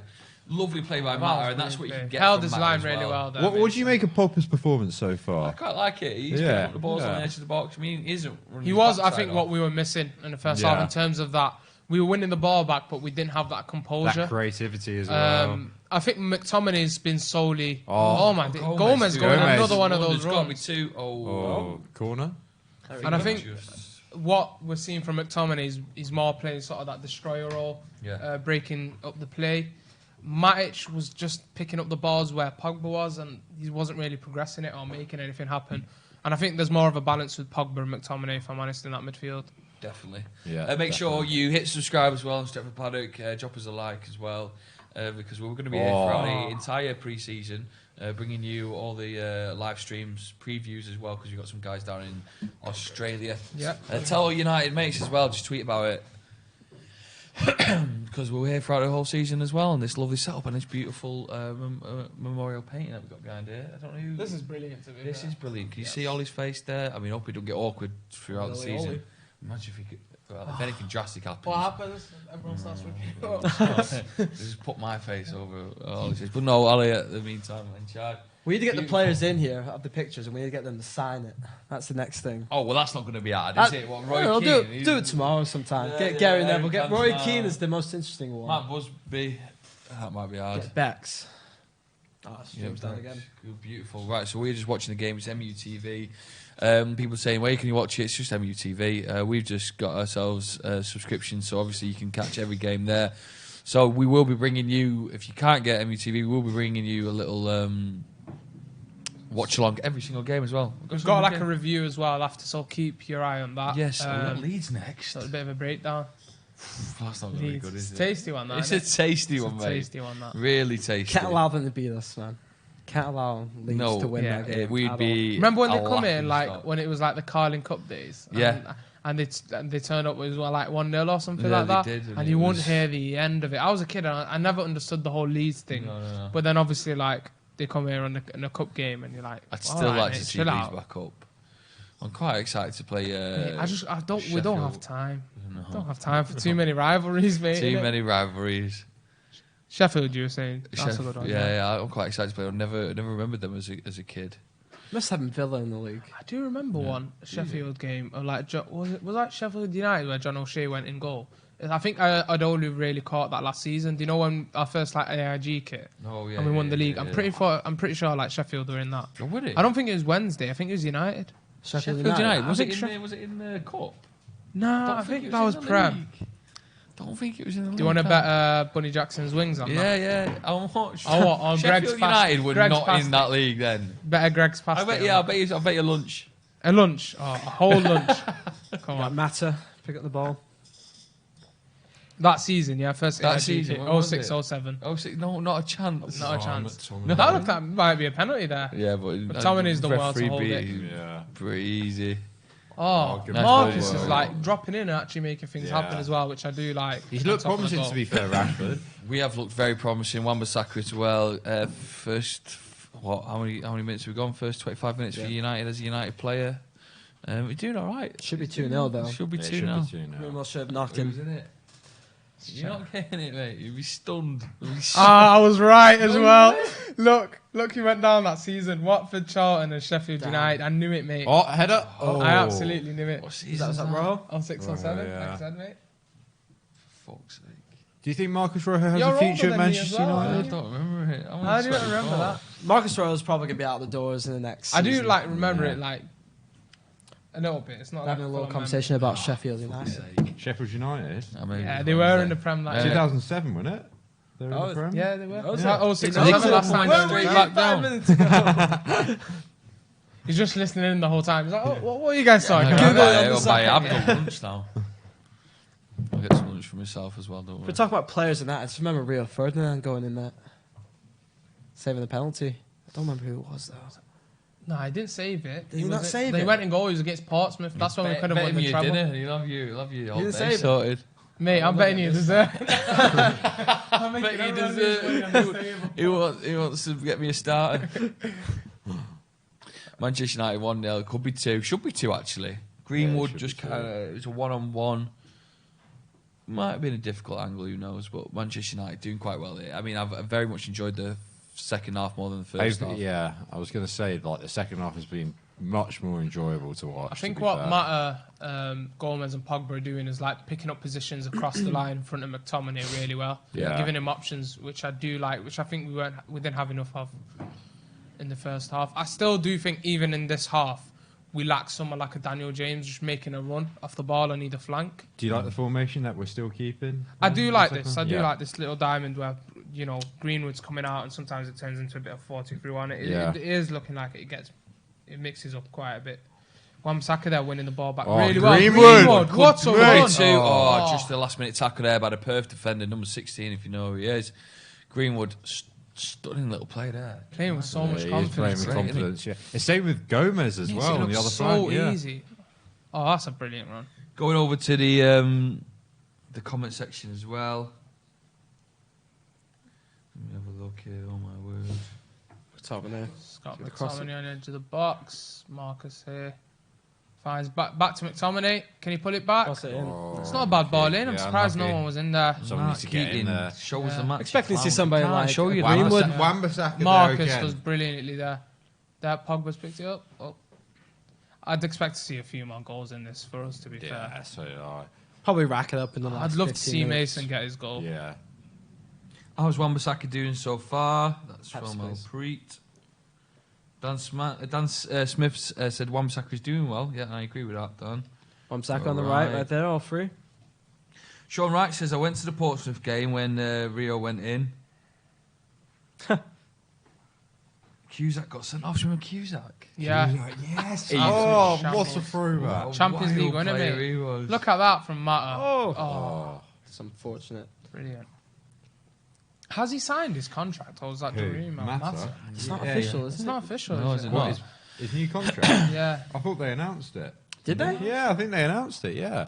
Lovely play by That Matter, was and that's what you brilliant can play. get. Held from his Matter line as really well. There, What do you make of Pogba's performance so I far? quite like it. He's Yeah, picking up the balls on yeah. the edge of the box. I mean, he isn't. running He his was, I backside think, off. what we were missing in the first Yeah. half in terms of that. We were winning the ball back, but we didn't have that composure. That creativity as well. I think McTominay's been solely. Oh. Oh, my! Gomez dude. going Gomez. another one of those There's got to be runs. two. Oh, corner? And I think what we're seeing from McTominay is more playing sort of that destroyer role, Yeah. breaking up the play. Matic was just picking up the balls where Pogba was, and he wasn't really progressing it or making anything happen. And I think there's more of a balance with Pogba and McTominay, if I'm honest, in that midfield. Definitely. Yeah. Make sure you hit subscribe as well on Stretford Paddock. Drop us a like as well, because we're going to be here throughout the entire pre-season, bringing you all the live streams, previews as well, because we've got some guys down in Australia. Yeah. Tell all United mates as well, just tweet about it. Because we're here throughout the whole season as well, and this lovely setup and this beautiful memorial painting that we've got behind here. I don't know who. This is brilliant to be This fair. is brilliant. Can you see Ollie's face there? I mean, I hope it don't get awkward throughout the Really, season. Ollie. Imagine if he could. Well, if anything drastic happens. What happens? Everyone starts repeating. Just put my face over Ollie's face. But no, Ollie, at the meantime, in charge. We need to get the Beautiful. players in here of the pictures, and we need to get them to sign it. That's the next thing. Oh, well, that's not going to be hard, is it? What, Roy I'll Keane? do it tomorrow sometime. Yeah, Get yeah, Gary yeah, Neville. Get Cantona. Roy Keane is the most interesting one. Matt Busby. That might be hard. Get Bex. Oh, stream's down again. Beautiful. Right, so we're just watching the game. It's MUTV. People saying, where can you watch it? It's just MUTV. We've just got ourselves a subscription, so obviously you can catch every game there. So we will be bringing you, if you can't get MUTV, we will be bringing you a little watch along every single game as well. We've got like a review as well after, so keep your eye on that. Yes, Leeds next. So a bit of a breakdown. That's not very good, is It's it? A tasty one, that. It's a tasty one, It's mate. a tasty one, that. Really tasty. Can't allow them to beat us, man. Can't allow Leeds to win that game. We'd be. Remember when they a come in, laughing like stock. when it was like the Carling Cup days? Yeah. And they turned up with like 1-0 or something Yeah, like that. they did, and you wouldn't hear the end of it. I was a kid and I never understood the whole Leeds thing. No. But then obviously, like, they come here in a cup game and you're like, I'd still "Alright, like mate, to see chill Leeds out." back up. I'm quite excited to play. Mate, we don't have time. No. Don't have time for too many rivalries, mate. Too innit? many rivalries. Sheffield, you were saying. That's a good one. Yeah, I'm quite excited to play. I never remembered them as a kid. Must have been Villa in the league. I do remember one Sheffield game of like was that Sheffield United where John O'Shea went in goal. I think I'd only really caught that last season. Do you know when our first like AIG kit? Oh yeah. And we won the league. Yeah. I'm pretty sure like Sheffield were in that. Oh, would it? I don't think it was Wednesday. I think it was United. Sheffield United. Was think it in the cup? No, I think that was Prem. Don't think it was in the league. Do you want to bet Bunny Jackson's wings on that? Yeah. How much? On Greg's Sheffield United were Greg's not past in that league then. Better Greg's past. I bet you lunch. A lunch. Oh, a whole lunch. Come Got on. Mata, pick up the ball. That season, yeah, first That AIG season, kit. when was 06, it? 07. No, not a chance. Not a chance. No. That looked like might be a penalty there. Yeah, but McTominay's done well to referee hold beat it. him Yeah. pretty easy. Oh, good Marcus ball. is like dropping in and actually making things Yeah. happen as well, which I do like. He's on looked top of the promising goal. to be fair, Rashford. We have looked very promising. Wan-Bissaka as well. First, how many minutes have we gone? First 25 minutes for United as a United player. We're doing all right. Should be 2-0 though. Should be Yeah, 2-0. should be 2-0. Almost should have knocked Who's him. in it? You're not getting it, mate. You'd be stunned. Ah, I was right as well. Look, who went down that season. Watford, Charlton, and Sheffield Damn. United. I knew it, mate. Oh, header. Oh. I absolutely knew it. What Is season that Rowe? On 6 or 7, yeah. like I said, mate. Fuck's sake. Do you think Marcus Rojo has You're a future older at than me Manchester as well, I United? don't remember it. How do you not remember that? Marcus Royal's probably going to be out the doors in the next I do season. like remember it like a little bit. It's not Having a like little full-on conversation about Sheffield United. Sheffield United. I mean, Yeah, they were in the Prem that Yeah. year. 2007, wasn't it? They were in Oh, the Prem? Yeah, they were. Was Yeah, it? 06 They or did 07 last so- time. Where they were were you back 5 down. minutes ago? He's just listening in the whole time. He's like, oh, what are you guys talking I'm about? I've got lunch now. I'll get some lunch for myself as well, don't If we're worry. talking about players and that, I just remember Rio Ferdinand going in there. Saving the penalty. I don't remember who it was though. No, I didn't save it. Did he not save They it? went in goal. He was against Portsmouth. That's when we could have won the your treble. dinner. You love you all didn't day save it? sorted. Mate, I'm betting you deserve. Bet he deserves. He wants to get me a starter. Manchester United 1-0. Could be 2. Should be 2 actually. Greenwood should just be 2. kind of. It's a 1-on-1. Might have been a difficult angle, who knows? But Manchester United doing quite well here. I mean, I've very much enjoyed the second half more than the first half. Yeah, I was going to say, like, the second half has been much more enjoyable to watch. I think to be what fair. Mata, Gomez and Pogba are doing is like picking up positions across the line in front of McTominay really well. Yeah. Giving him options, which I do like, which I think we didn't have enough of in the first half. I still do think even in this half, we lack someone like a Daniel James just making a run off the ball on either flank. Do you like the formation that we're still keeping? I do like this. Second? I do Yeah. like this little diamond where, you know, Greenwood's coming out and sometimes it turns into a bit of 40-3-1. It is looking like it mixes up quite a bit. Wan-Bissaka there winning the ball back Oh, really well. Greenwood! What's a Good run? Too. Oh, just the last minute tackle there by the Perth defender, number 16, if you know who he is. Greenwood, stunning little play there. Playing with so Yeah, much he is confidence. playing with Great, isn't confidence, yeah. It's same with Gomez as well It on the looks other so flank. Yeah. easy. Oh, that's a brilliant run. Going over to the comment section as well. Let me have a look here. Oh my word. Top of there. Scott Across McTominay on the edge of the box. Marcus here. Finds back to McTominay. Can he pull it back? Cross it in. It's not a bad ball in. I'm Yeah, surprised no unlucky. one was in there. Someone needs to get in Keating, there. show us Yeah. the match. Expecting to see Clown. somebody Can't like show you the Greenwood. match. Wan-Bissaka there Marcus again. does brilliantly there. That Pogba's picked it up. Oh. I'd expect to see a few more goals in this for us, to be fair. Yeah, so Probably rack it up in the last I'd love to 15 see minutes. Mason get his goal. yeah. How's Wan-Bissaka doing so far? That's Pep from Squeeze. Preet. Dan Smith said Wan-Bissaka is doing well. Yeah, I agree with that, Dan. Wan-Bissaka on the right there, all three. Sean Wright says, I went to the Portsmouth game when Rio went in. Cusack got sent off. Do you remember Cusack? Yeah. Yes. Easy. Oh, Shambles. what a throwback. Champions League Wild winner, player mate. he was. Look at that from Mata. Oh. It's unfortunate. Brilliant. Has he signed his contract, or was that Who? dream? Mata? It's not official, It's isn't not it? official, No, is is it? it What, not? his new contract? Yeah. I thought they announced it. Did they? Yeah, I think they announced it, yeah.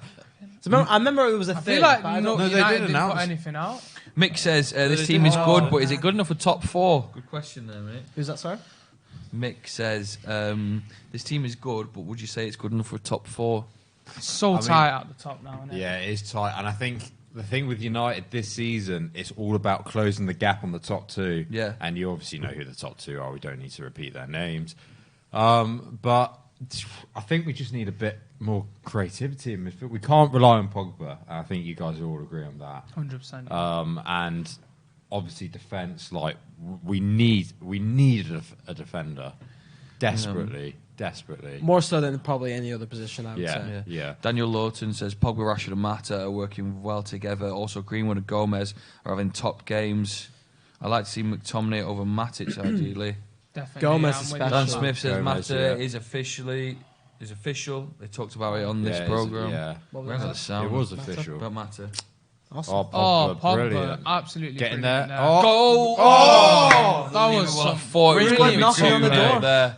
So I remember it was a I thing. feel like but I no, don't- they United didn't didn't put announce. anything out. Mick says, this they team do. is good, but is it good enough for top 4? Good question there, mate. Who's that, sorry? Mick says, this team is good, but would you say it's good enough for top 4? It's so tight at the top now, isn't it? Yeah, it is tight. And I think the thing with United this season, it's all about closing the gap on the top 2. Yeah. And you obviously know who the top 2 are. We don't need to repeat their names. But I think we just need a bit more creativity in midfield. We can't rely on Pogba. I think you guys all agree on that. 100%. And obviously defence, like we need a defender desperately. More so than probably any other position, I would say. Yeah. Daniel Lawton says, Pogba, Rashford and Mata are working well together. Also, Greenwood and Gomez are having top games. I'd like to see McTominay over Matic, ideally. Definitely. Gomez I'm is with special. you Dan on that. Smith says Gomez, Mata yeah. is official. They talked about it on this Yeah, programme. Yeah, Where's that sound? it was official. About Mata. Awesome. Oh, Oh, Pogba, Pogba, brilliant. absolutely Getting brilliant there. there. Goal! Oh! That was Unbelievable. I some thought it was brilliant going to be knocking on the 2-0 door. there.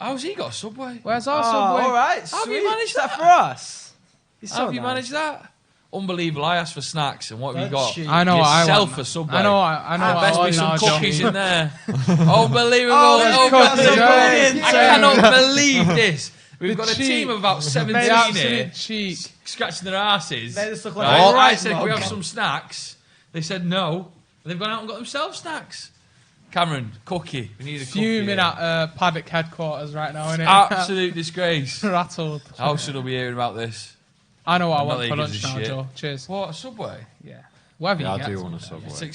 How's he got a Subway? Where's our Subway? all right. How have you sweet. managed that that? for us? He's How so have you nice. managed that? Unbelievable. I asked for snacks, and what have you got? cheap. I know what I Yourself want. a Subway. I know what Best I be some want. cookies in there. Unbelievable. Oh, he's got God, some I cookies. cannot believe this. We've The got a cheek. team of about 17 The here, absolute cheek. scratching their asses. They just look like Right? a I right said, can we mug. have some snacks? They said no. They've gone out and got themselves snacks. Cameron, cookie. We need a cookie. Fuming here. at Paddock headquarters right now, innit? Absolute disgrace. Rattled. How should I be hearing about this? I know what I I'm not want for that he gives lunch a now, shit. Joe. Cheers. What, a Subway? Yeah. Whatever Yeah, you I get. do want a Subway.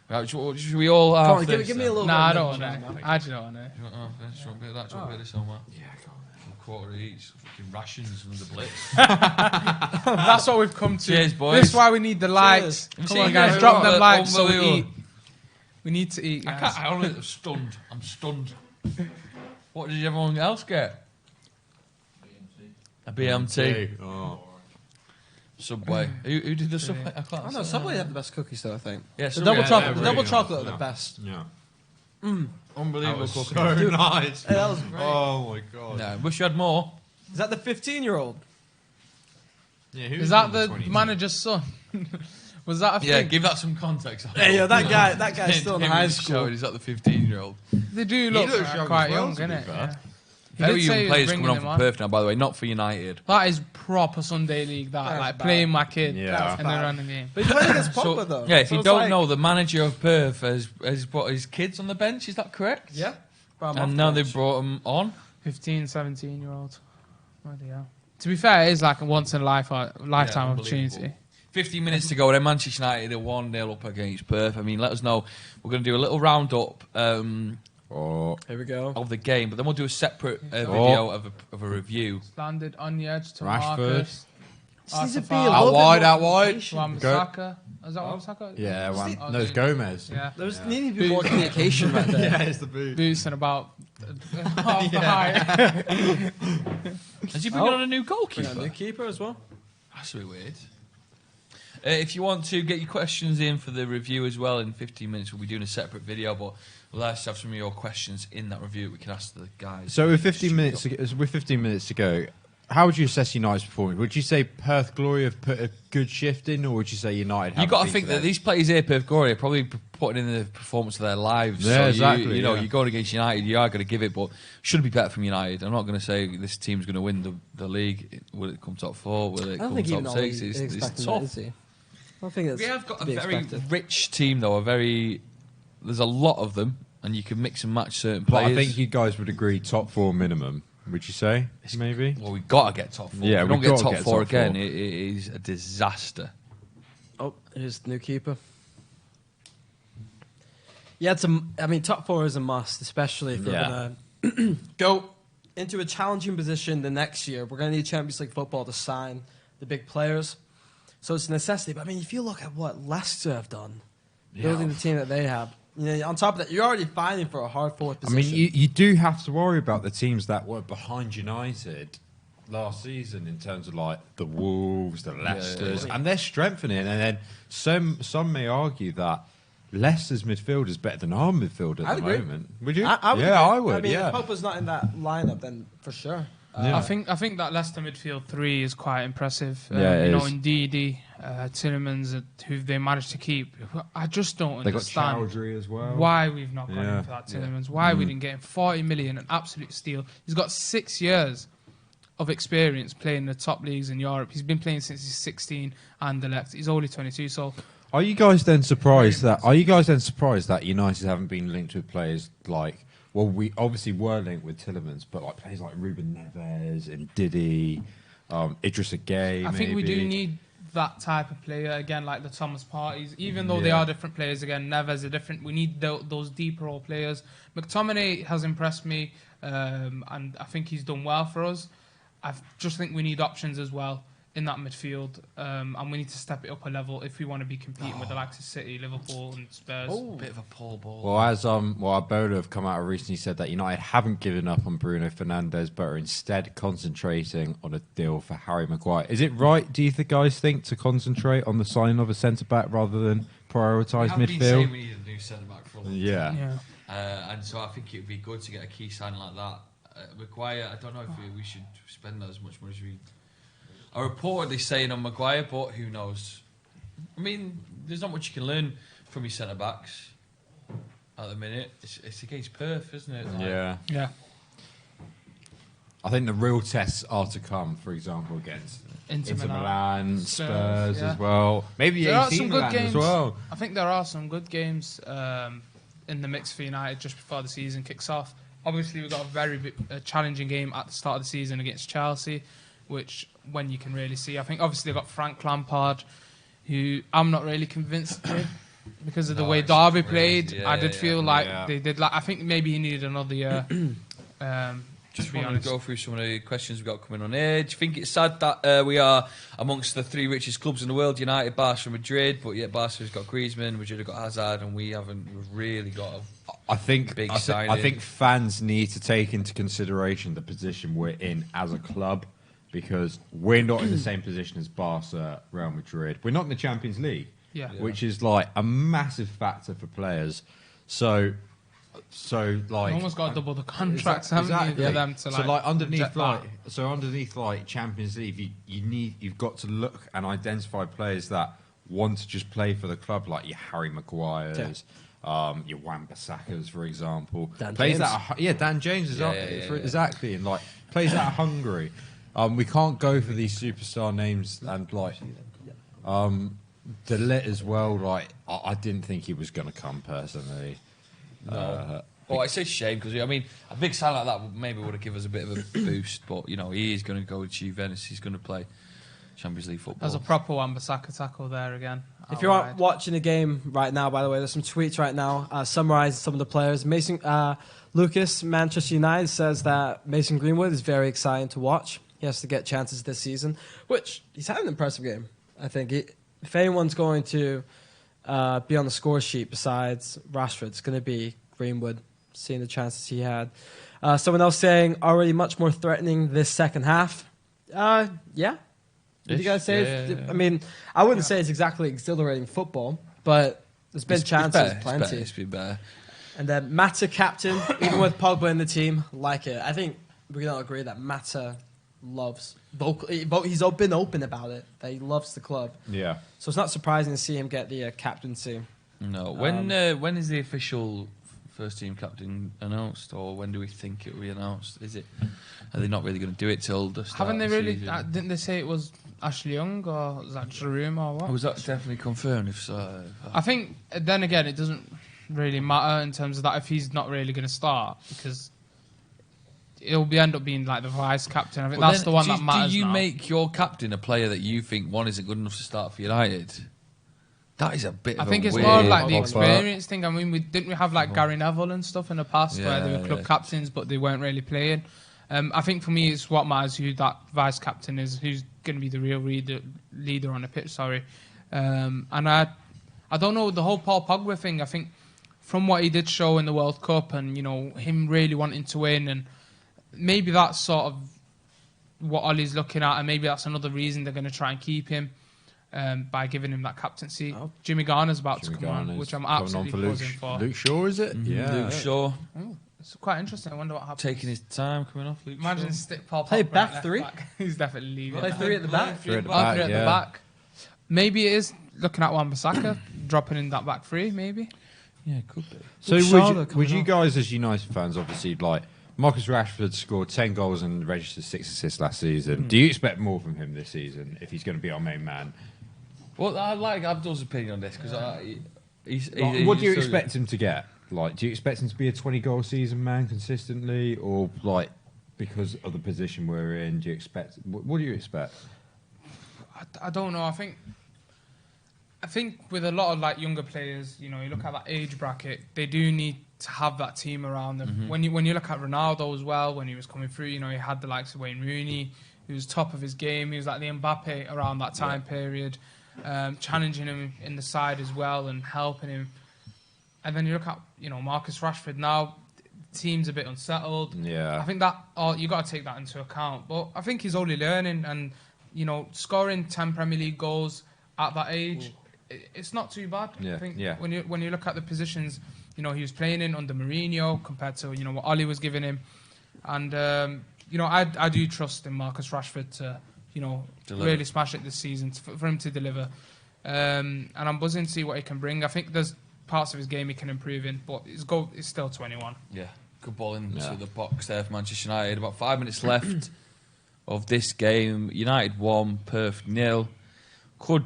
Right, should we all have Come on, this give me a then? little Nah, I bit don't of want lunch, to. man. I do not want to. Do you want this? Do you want a bit of that? Do you want a bit of this, Omar? Yeah, go on. A quarter each. Fucking rations from the Blitz. That's what we've come to. Cheers, boys. This is why we need the likes. Cheers. Come See on, you guys. guys. Drop them likes so we Unbelievable. eat. We need to eat, guys. I'm stunned. I'm stunned. What did everyone else get? A BMT. Oh. Subway. Who did the Subway? I can't I know, say. Subway have the best cookies, though, I think. Yeah, The Subway. double chocolate, really double nice, chocolate are yeah. the best. Yeah. Unbelievable That was cookie. so nice. Hey, that was great. Oh my god. No, wish you had more. Is that the 15-year-old? Yeah, who's Is that number the 22? manager's son? Was that a Yeah, thing? give that some context. Hey, yo, that guy's still in high school. He's like the 15-year-old. They do look looks young quite as well, young, to be innit? fair. Yeah. He Very did say young he was players bringing coming on them for Perth now, by the way, not for United. That is proper Sunday league. That That's like bad. playing my kid Yeah. and then running the game. But he played against So, Pogba, though. yeah, if So you it's don't like- know, the manager of Perth has brought his kids on the bench. Is that correct? Yeah. And now they've brought them on. 15, 17-year-olds. Bloody hell. To be fair, it is like a once in a lifetime Yeah, opportunity. unbelievable. 15 minutes to go. Then Manchester United are 1-0 up against Perth. I mean, let us know. We're going to do a little roundup Oh. Here we go. of the game, but then we'll do a separate video of a review. Landed on the edge to Rashford. Marcus. Just needs to be Arthur a Fowler. little Out bit wide, more out wide. communication. Wan-Bissaka. Is that Wan-Bissaka? Yeah, Oh, no, it's dude. Gomez. Yeah. There was needing to be more communication right there. it's the boot. Boots and about half the height. Has he bringing on a new We got a goalkeeper? new keeper as well. That's a bit weird. If you want to get your questions in for the review as well, in 15 minutes we'll be doing a separate video, but we'll also have some of your questions in that review that we can ask the guys. So with 15 minutes, to go, how would you assess United's performance? Would you say Perth Glory have put a good shift in, or would you say United? You've got to haven't think been that these players here, Perth Glory, are probably putting in the performance of their lives. Yeah, so exactly, You know, yeah. you're going against United, you are going to give it, but should be better from United. I'm not going to say this team's going to win the league. Will it come top 4? Will it I don't come think even top Ollie 6? is It's expecting that, tough. is he? I don't think it's We have got to a be very expected. rich team, though. There's a lot of them, and you can mix and match certain But players. I think you guys would agree top 4 minimum. Would you say? Maybe. Well, we've got to get top 4. Yeah, if we don't we've get gotta top get 4 top again, four. it is a disaster. Oh, here's the new keeper. Yeah, top 4 is a must, especially if we're going to go into a challenging position the next year. We're going to need Champions League football to sign the big players. So it's a necessity. But, I mean, if you look at what Leicester have done, building the team that they have, on top of that, you're already fighting for a hard fourth position. I mean, you do have to worry about the teams that were behind United last season in terms of, like, the Wolves, the Leicesters, and they're strengthening. And then some may argue that Leicester's midfield is better than our midfield at the moment. Would you? I would. I would. I mean, if Pogba's not in that lineup, then for sure. I think that Leicester midfield 3 is quite impressive. Ndidi, Tielemans, who they managed to keep. I just don't understand. They got Chowdhury as well. Why we've not gone in for that Tielemans? Why we didn't get him 40 million, an absolute steal. He's got 6 years of experience playing in the top leagues in Europe. He's been playing since he's 16 and elect. He's only 22, so. Are you guys then surprised that United haven't been linked with players like? Well, we obviously were linked with Tielemans, but like players like Ruben Neves and Didi, Idris Gueye. I think we do need that type of player again, like the Thomas Partys. Even though they are different players, again, Neves are different. We need those deep role players. McTominay has impressed me, and I think he's done well for us. I just think we need options as well in that midfield, and we need to step it up a level if we want to be competing with the likes of City, Liverpool, and Spurs. Bit of a poor ball. Well, as Boda have come out and recently said that United haven't given up on Bruno Fernandes, but are instead concentrating on a deal for Harry Maguire. Is it right? Do you guys think to concentrate on the signing of a centre back rather than prioritise midfield? Been saying we need a new centre back for a long time. Yeah. And so I think it would be good to get a key signing like that. Maguire, I don't know if we should spend as much money as we are reportedly saying on Maguire, but who knows? I mean, there's not much you can learn from your centre backs at the minute. It's against Perth, isn't it? Yeah. I think the real tests are to come. For example, against Inter Milan, Spurs as well. Maybe there are AC some Milan good games as well. I think there are some good games in the mix for United just before the season kicks off. Obviously, we've got a very challenging game at the start of the season against Chelsea, which when you can really see. I think obviously they've got Frank Lampard, who I'm not really convinced with because of the way Derby played. I did feel like they did. I think maybe he needed another year. Just want to go through some of the questions we've got coming on here. Do you think it's sad that we are amongst the 3 richest clubs in the world, United, Barca, Madrid, but yet Barca's got Griezmann, Madrid have got Hazard, and we haven't really got a big signing? I think fans need to take into consideration the position we're in as a club, because we're not in the same position as Barca, Real Madrid. We're not in the Champions League, which is like a massive factor for players. So like, you almost got to double the contracts, haven't you, for them to underneath Champions League, you've got to look and identify players that want to just play for the club, like your Harry Maguires, your Wan-Bissakas, for example. Dan James, exactly, and like plays out of Hungary. We can't go for these superstar names, and like De Ligt as well. Like I didn't think he was going to come personally. No. Well, it's a shame because I mean a big sign like that maybe would have given us a bit of a boost, but he is going to go to Juventus. He's going to play Champions League football. There's a proper Wan-Bissaka tackle there again. If you're watching the game right now, by the way, there's some tweets right now summarising some of the players. Lucas, Manchester United, says that Mason Greenwood is very exciting to watch. He has to get chances this season, which he's had an impressive game. I think if anyone's going to be on the score sheet besides Rashford, it's going to be Greenwood, seeing the chances he had. Someone else saying already much more threatening this second half. Yeah. What do you guys say? I mean, I wouldn't say it's exactly exhilarating football, but there's been chances plenty. It's been better. And then Mata captain, even with Pogba in the team, like it. I think we can all agree that Mata loves he's been open about it, that he loves the club. Yeah. So it's not surprising to see him get the captaincy. No. When is the official first team captain announced, or when do we think it will be announced? Are they not really going to do it till the start? Haven't they of the really? season? Didn't they say it was Ashley Young, or was that just a rumour, or what? Was that definitely confirmed? If so, I think then again it doesn't really matter in terms of that if he's not really going to start, because it'll end up being like the vice captain. I think that's the one that matters. Do you now. make your captain a player that you think one isn't good enough to start for United? That is a bit. I of think a it's weird more of like the Pogba. experience thing. I mean, didn't we have like Gary Neville and stuff in the past where they were club captains, but they weren't really playing. I think for me, it's what matters who that vice captain is, who's going to be the real leader on the pitch. Sorry, and I don't know the whole Paul Pogba thing. I think from what he did show in the World Cup, and him really wanting to win, and maybe that's sort of what Ollie's looking at, and maybe that's another reason they're going to try and keep him. By giving him that captaincy. Jimmy Garner's about to come on, which I'm absolutely buzzing for. Luke Shaw, is it? Yeah. Luke Shaw. Oh, it's quite interesting. I wonder what happens. Taking his time coming off. Luke Imagine Shaw. stick Paul Pogba Play back left three. Back. He's definitely leaving. Play three at the back. Three at the Three back, at the back. Maybe it is looking at Wan-Bissaka, dropping in that back three, maybe. Yeah, it could be. So would you guys, as United fans, obviously, like, Marcus Rashford scored 10 goals and registered 6 assists last season. Do you expect more from him this season if he's going to be our main man? Well, I like Abdul's opinion on this because what do you expect him to get? Like, do you expect him to be a 20-goal season man consistently, or like because of the position we're in? Do you expect? What do you expect? I don't know. I think with a lot of like younger players, you look at that age bracket, they do need to have that team around them. Mm-hmm. When you look at Ronaldo as well, when he was coming through, he had the likes of Wayne Rooney, who was top of his game. He was like the Mbappe around that time period. Challenging him in the side as well and helping him. And then you look at Marcus Rashford now. The team's a bit unsettled. Yeah, I think that you got to take that into account. But I think he's only learning, and scoring 10 Premier League goals at that age, it's not too bad. Yeah. I think when you look at the positions, he was playing in under Mourinho compared to what Ollie was giving him, and I do trust in Marcus Rashford to. Really smash it this season for him to deliver. And I'm buzzing to see what he can bring. I think there's parts of his game he can improve in, but his goal is still 21. Yeah, good ball into the box there for Manchester United. About 5 minutes left of this game. United 1, Perth 0. Could,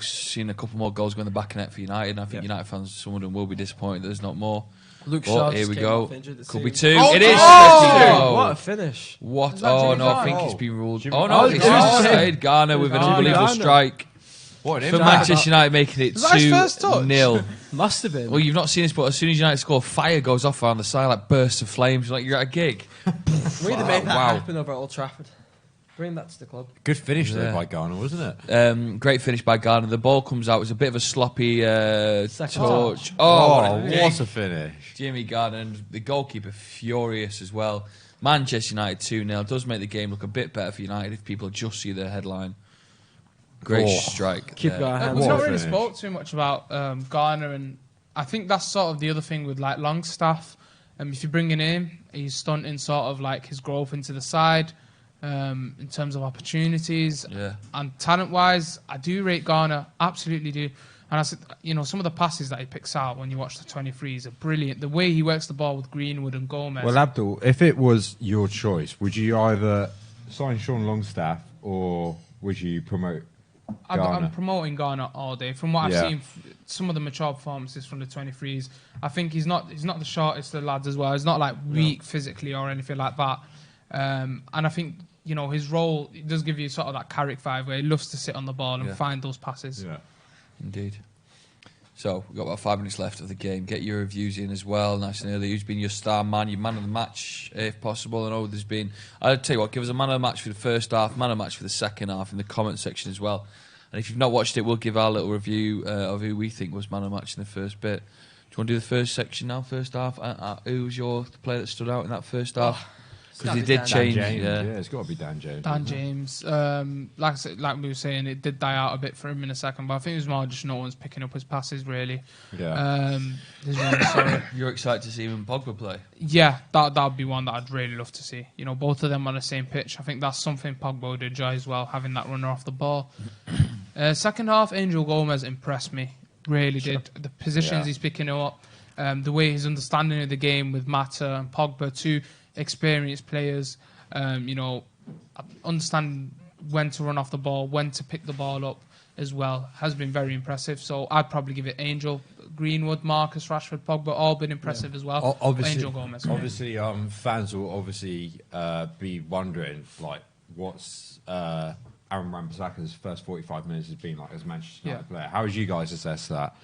seen a couple more goals go in the back of net for United. And I think United fans, some of them will be disappointed there's not more. Luke Shaw here we go. Could be 2. It is. What a finish. What? Oh, no, I think it's been ruled. Oh, no, it's offside. Garner with an unbelievable strike. What for Manchester United making it 2-0. Must have been. Well, you've not seen this, but as soon as United score, fire goes off around the side like bursts of flames. Like you're at a gig. We had to make that happen over at Old Trafford. Bring that to the club. Good finish though by Garner, wasn't it? Great finish by Garner. The ball comes out. It was a bit of a sloppy touch. What a finish. Jimmy Garner and the goalkeeper furious as well. Manchester United 2-0. Does make the game look a bit better for United if people just see the headline. Great strike. Keep going. We've not really spoke too much about Garner, and I think that's sort of the other thing with like Longstaff. If you bring him in, he's stunting sort of like his growth into the side. In terms of opportunities and talent-wise, I do rate Garner, absolutely do. And I said, some of the passes that he picks out when you watch the 23s are brilliant. The way he works the ball with Greenwood and Gomez. Well, Abdul, if it was your choice, would you either sign Sean Longstaff or would you promote Garner? I'm promoting Garner all day. From what I've seen, some of the mature performances from the 23s, I think he's not the shortest of the lads as well. He's not like weak physically or anything like that. And I think his role, it does give you sort of that Carrick vibe where he loves to sit on the ball and find those passes. Yeah, indeed. So we've got about 5 minutes left of the game. Get your reviews in as well, nice and early. Who's been your star man, your man of the match, if possible? I know there's been. I'll tell you what, give us a man of the match for the first half, man of the match for the second half in the comment section as well. And if you've not watched it, we'll give our little review of who we think was man of the match in the first bit. Do you want to do the first section now, first half? Who was your player that stood out in that first half? Because he did change. It's got to be Dan James. Dan James. Like we were saying, it did die out a bit for him in a second, but I think it was more just no one's picking up his passes, really. Yeah. You're excited to see him and Pogba play? Yeah, that would be one that I'd really love to see. Both of them on the same pitch. I think that's something Pogba would enjoy as well, having that runner off the ball. Second half, Angel Gomez impressed me. Really did. The positions he's picking up, the way his understanding of the game with Mata and Pogba, two experienced players, understand when to run off the ball, when to pick the ball up as well, has been very impressive. So I'd probably give it Angel, Greenwood, Marcus, Rashford, Pogba, all been impressive as well. Angel Gomez. Obviously, fans will obviously be wondering, like, what's Wan-Bissaka's first 45 minutes has been like as a Manchester United player. How would you guys assess that?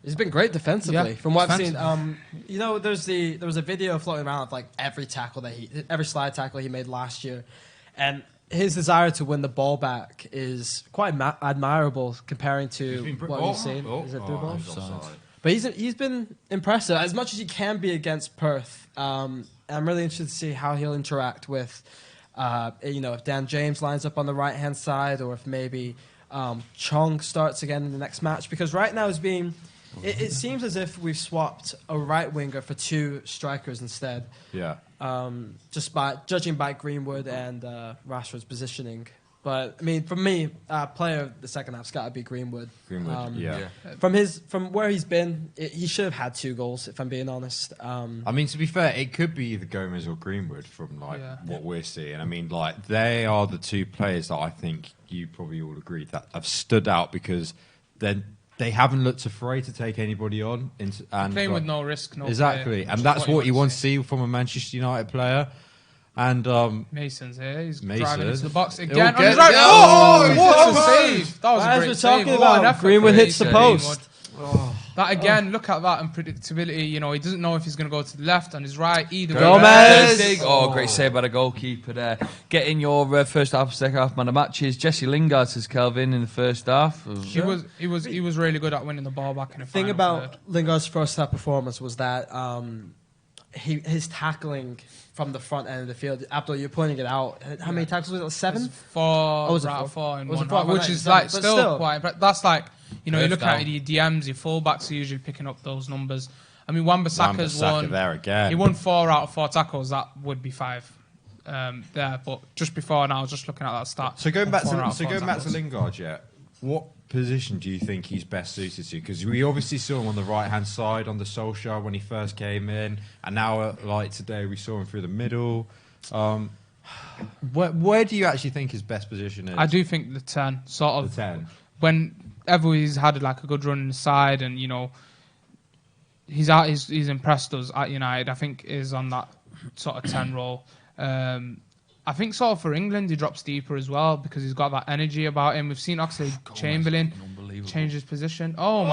He's been great defensively, from what I've seen. Defensive. There was a video floating around of like every slide tackle he made last year, and his desire to win the ball back is quite admirable comparing to what we've seen. Is it through ball? But he's been impressive as much as he can be against Perth. I'm really interested to see how he'll interact with, if Dan James lines up on the right hand side, or if maybe Chong starts again in the next match. Because right now it seems as if we've swapped a right winger for 2 strikers instead. Yeah. Just by judging by Greenwood and Rashford's positioning. But I mean, for me, player of the second half's got to be Greenwood. From where he's been, he should have had 2 goals. If I'm being honest. I mean, to be fair, it could be either Gomez or Greenwood from what we're seeing. I mean, like they are the 2 players that I think you probably all agree that have stood out because they haven't looked afraid to take anybody on. And playing with no risk, no exactly, play, and that's what you want to see from a Manchester United player. And Mason's here. He's driving into the box again. What a save! That was a great talking save. about Greenwood hits the post. That again, look at that unpredictability. He doesn't know if he's going to go to the left and his right. Either way. Gomez! Great save by the goalkeeper there. Getting your first half, second half man of matches. Jesse Lingard, says Kelvin, in the first half. He was really good at winning the ball back in the final thing about third. Lingard's first half performance was that his tackling from the front end of the field. Abdul, you're pointing it out. How many tackles was it? 7? 4 was it out of 4? 4 in Was it one 4? half, which is But still quite. But that's like you're looking down. at your DMs, your fullbacks are usually picking up those numbers. I mean, Wan-Bissaka's won. there again. He won 4 out of 4 tackles. That would be 5 there. But just before now, I was just looking at that stat. So going back to 4 out of 4 Lingard, tackles. what position do you think he's best suited to? Because we obviously saw him on the right hand side on the Solskjaer when he first came in, and now like today we saw him through the middle. Where do you actually think his best position is? I do think the 10, sort of. The 10. Whenever he's had like a good run inside, and he's impressed us at United. I think is on that sort of 10 role. I think sort of for England he drops deeper as well because he's got that energy about him. We've seen Oxlade-Chamberlain change his position. Oh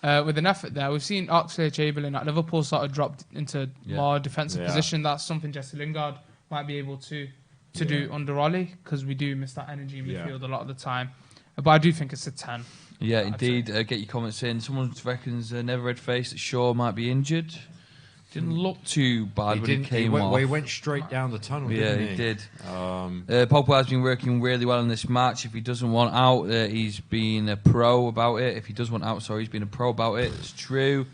my! With an effort there, we've seen Oxlade-Chamberlain at Liverpool sort of dropped into more defensive position. That's something Jesse Lingard might be able to do under Ollie because we do miss that energy in midfield a lot of the time. But I do think it's a 10. Yeah, indeed. Get your comments in. Someone reckons Never Red Face that Shaw might be injured. Didn't look too bad when he came off. He went straight down the tunnel, didn't he? Yeah, he did. Pogba has been working really well in this match. If he doesn't want out, he's been a pro about it. If he does want out, he's been a pro about it. It's true.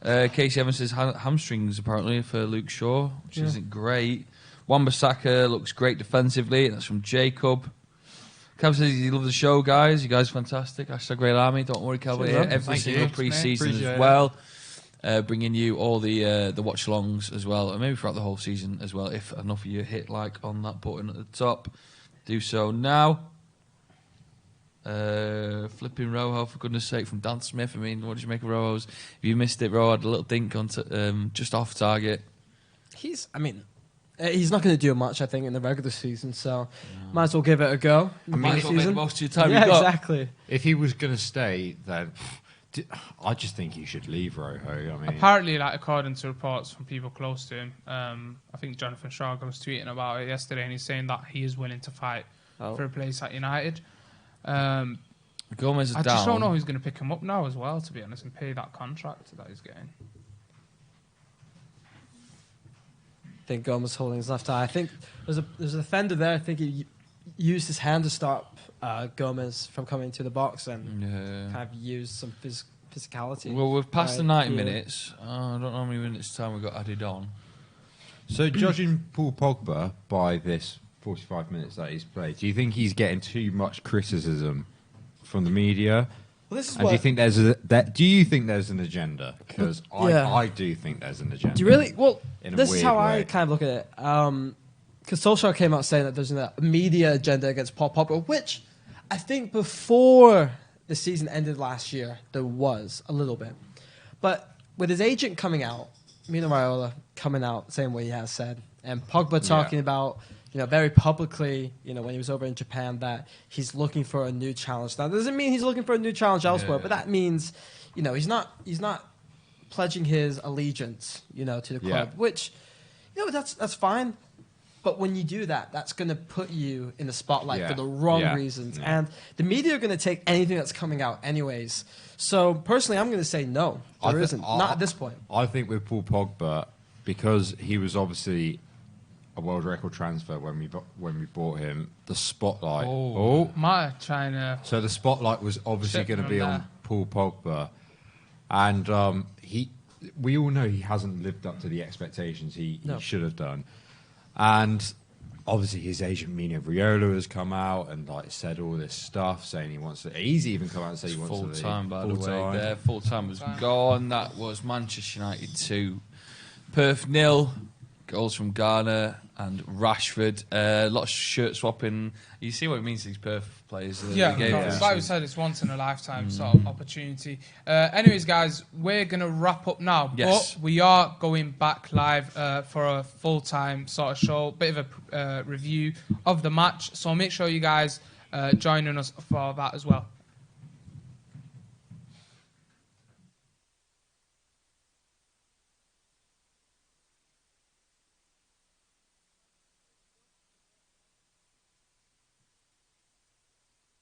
Casey Evans says hamstrings, apparently, for Luke Shaw, which isn't great. Wan-Bissaka looks great defensively. That's from Jacob. Kev says he loves the show, guys. You guys are fantastic. #Great Army. Don't worry, Kev. We're here every single pre-season as well. Bringing you all the watch-alongs as well, and maybe throughout the whole season as well. If enough of you hit like on that button at the top, do so now. Flipping Rojo, for goodness sake, from Dan Smith. I mean, what did you make of Rojo's? If you missed it, Rojo had a little dink on just off target. He's not going to do much, I think, in the regular season, so might as well give it a go. Might as well make the most of your time yeah, you've got. Exactly. If he was going to stay, then I just think he should leave Rojo. I mean, apparently, like according to reports from people close to him, I think Jonathan Sharga was tweeting about it yesterday, and he's saying that he is willing to fight for a place at United. Gomez is I down. just don't know who's going to pick him up now as well, to be honest, and pay that contract that he's getting. I think Gomez holding his left eye. I think there's a defender there. I think he used his hand to stop Gomez from coming to the box and kind of used some physicality. Well, we've passed the 90 minutes. I don't know how many minutes time we got added on. So judging Paul Pogba by this 45 minutes that he's played, do you think he's getting too much criticism from the media? Well, this is and do you think there's an agenda? Because I do think there's an agenda. Do you really? Well, in a this is how way. I kind of look at it. Because Solskjaer came out saying that there's a media agenda against Paul Pogba, which I think before the season ended last year, there was a little bit. But with his agent coming out, Mino Raiola coming out saying what he has said, and Pogba talking about very publicly, when he was over in Japan, that he's looking for a new challenge. Now, that doesn't mean he's looking for a new challenge elsewhere, but that means, he's not pledging his allegiance, to the club, which, that's fine. But when you do that, that's going to put you in the spotlight for the wrong reasons. Yeah. And the media are going to take anything that's coming out anyways. So, personally, I'm going to say no. There isn't. Not at this point. I think with Paul Pogba, because he was obviously a world record transfer when we bought him, the spotlight... So the spotlight was obviously going to be on Paul Pogba. And we all know he hasn't lived up to the expectations he should have done. And obviously his agent Mino Raiola has come out and said all this stuff, saying he wants to. He's even come out and said he wants to leave. Full time, by the way. There, full time was gone. That was Manchester United 2, Perth 0. Goals from Ghana and Rashford. A lot of shirt swapping. You see what it means to these Perth players. Like we said, it's once in a lifetime sort of opportunity. Anyways, guys, we're going to wrap up now. Yes. But we are going back live for a full-time sort of show, bit of a review of the match. So make sure you guys join us for that as well.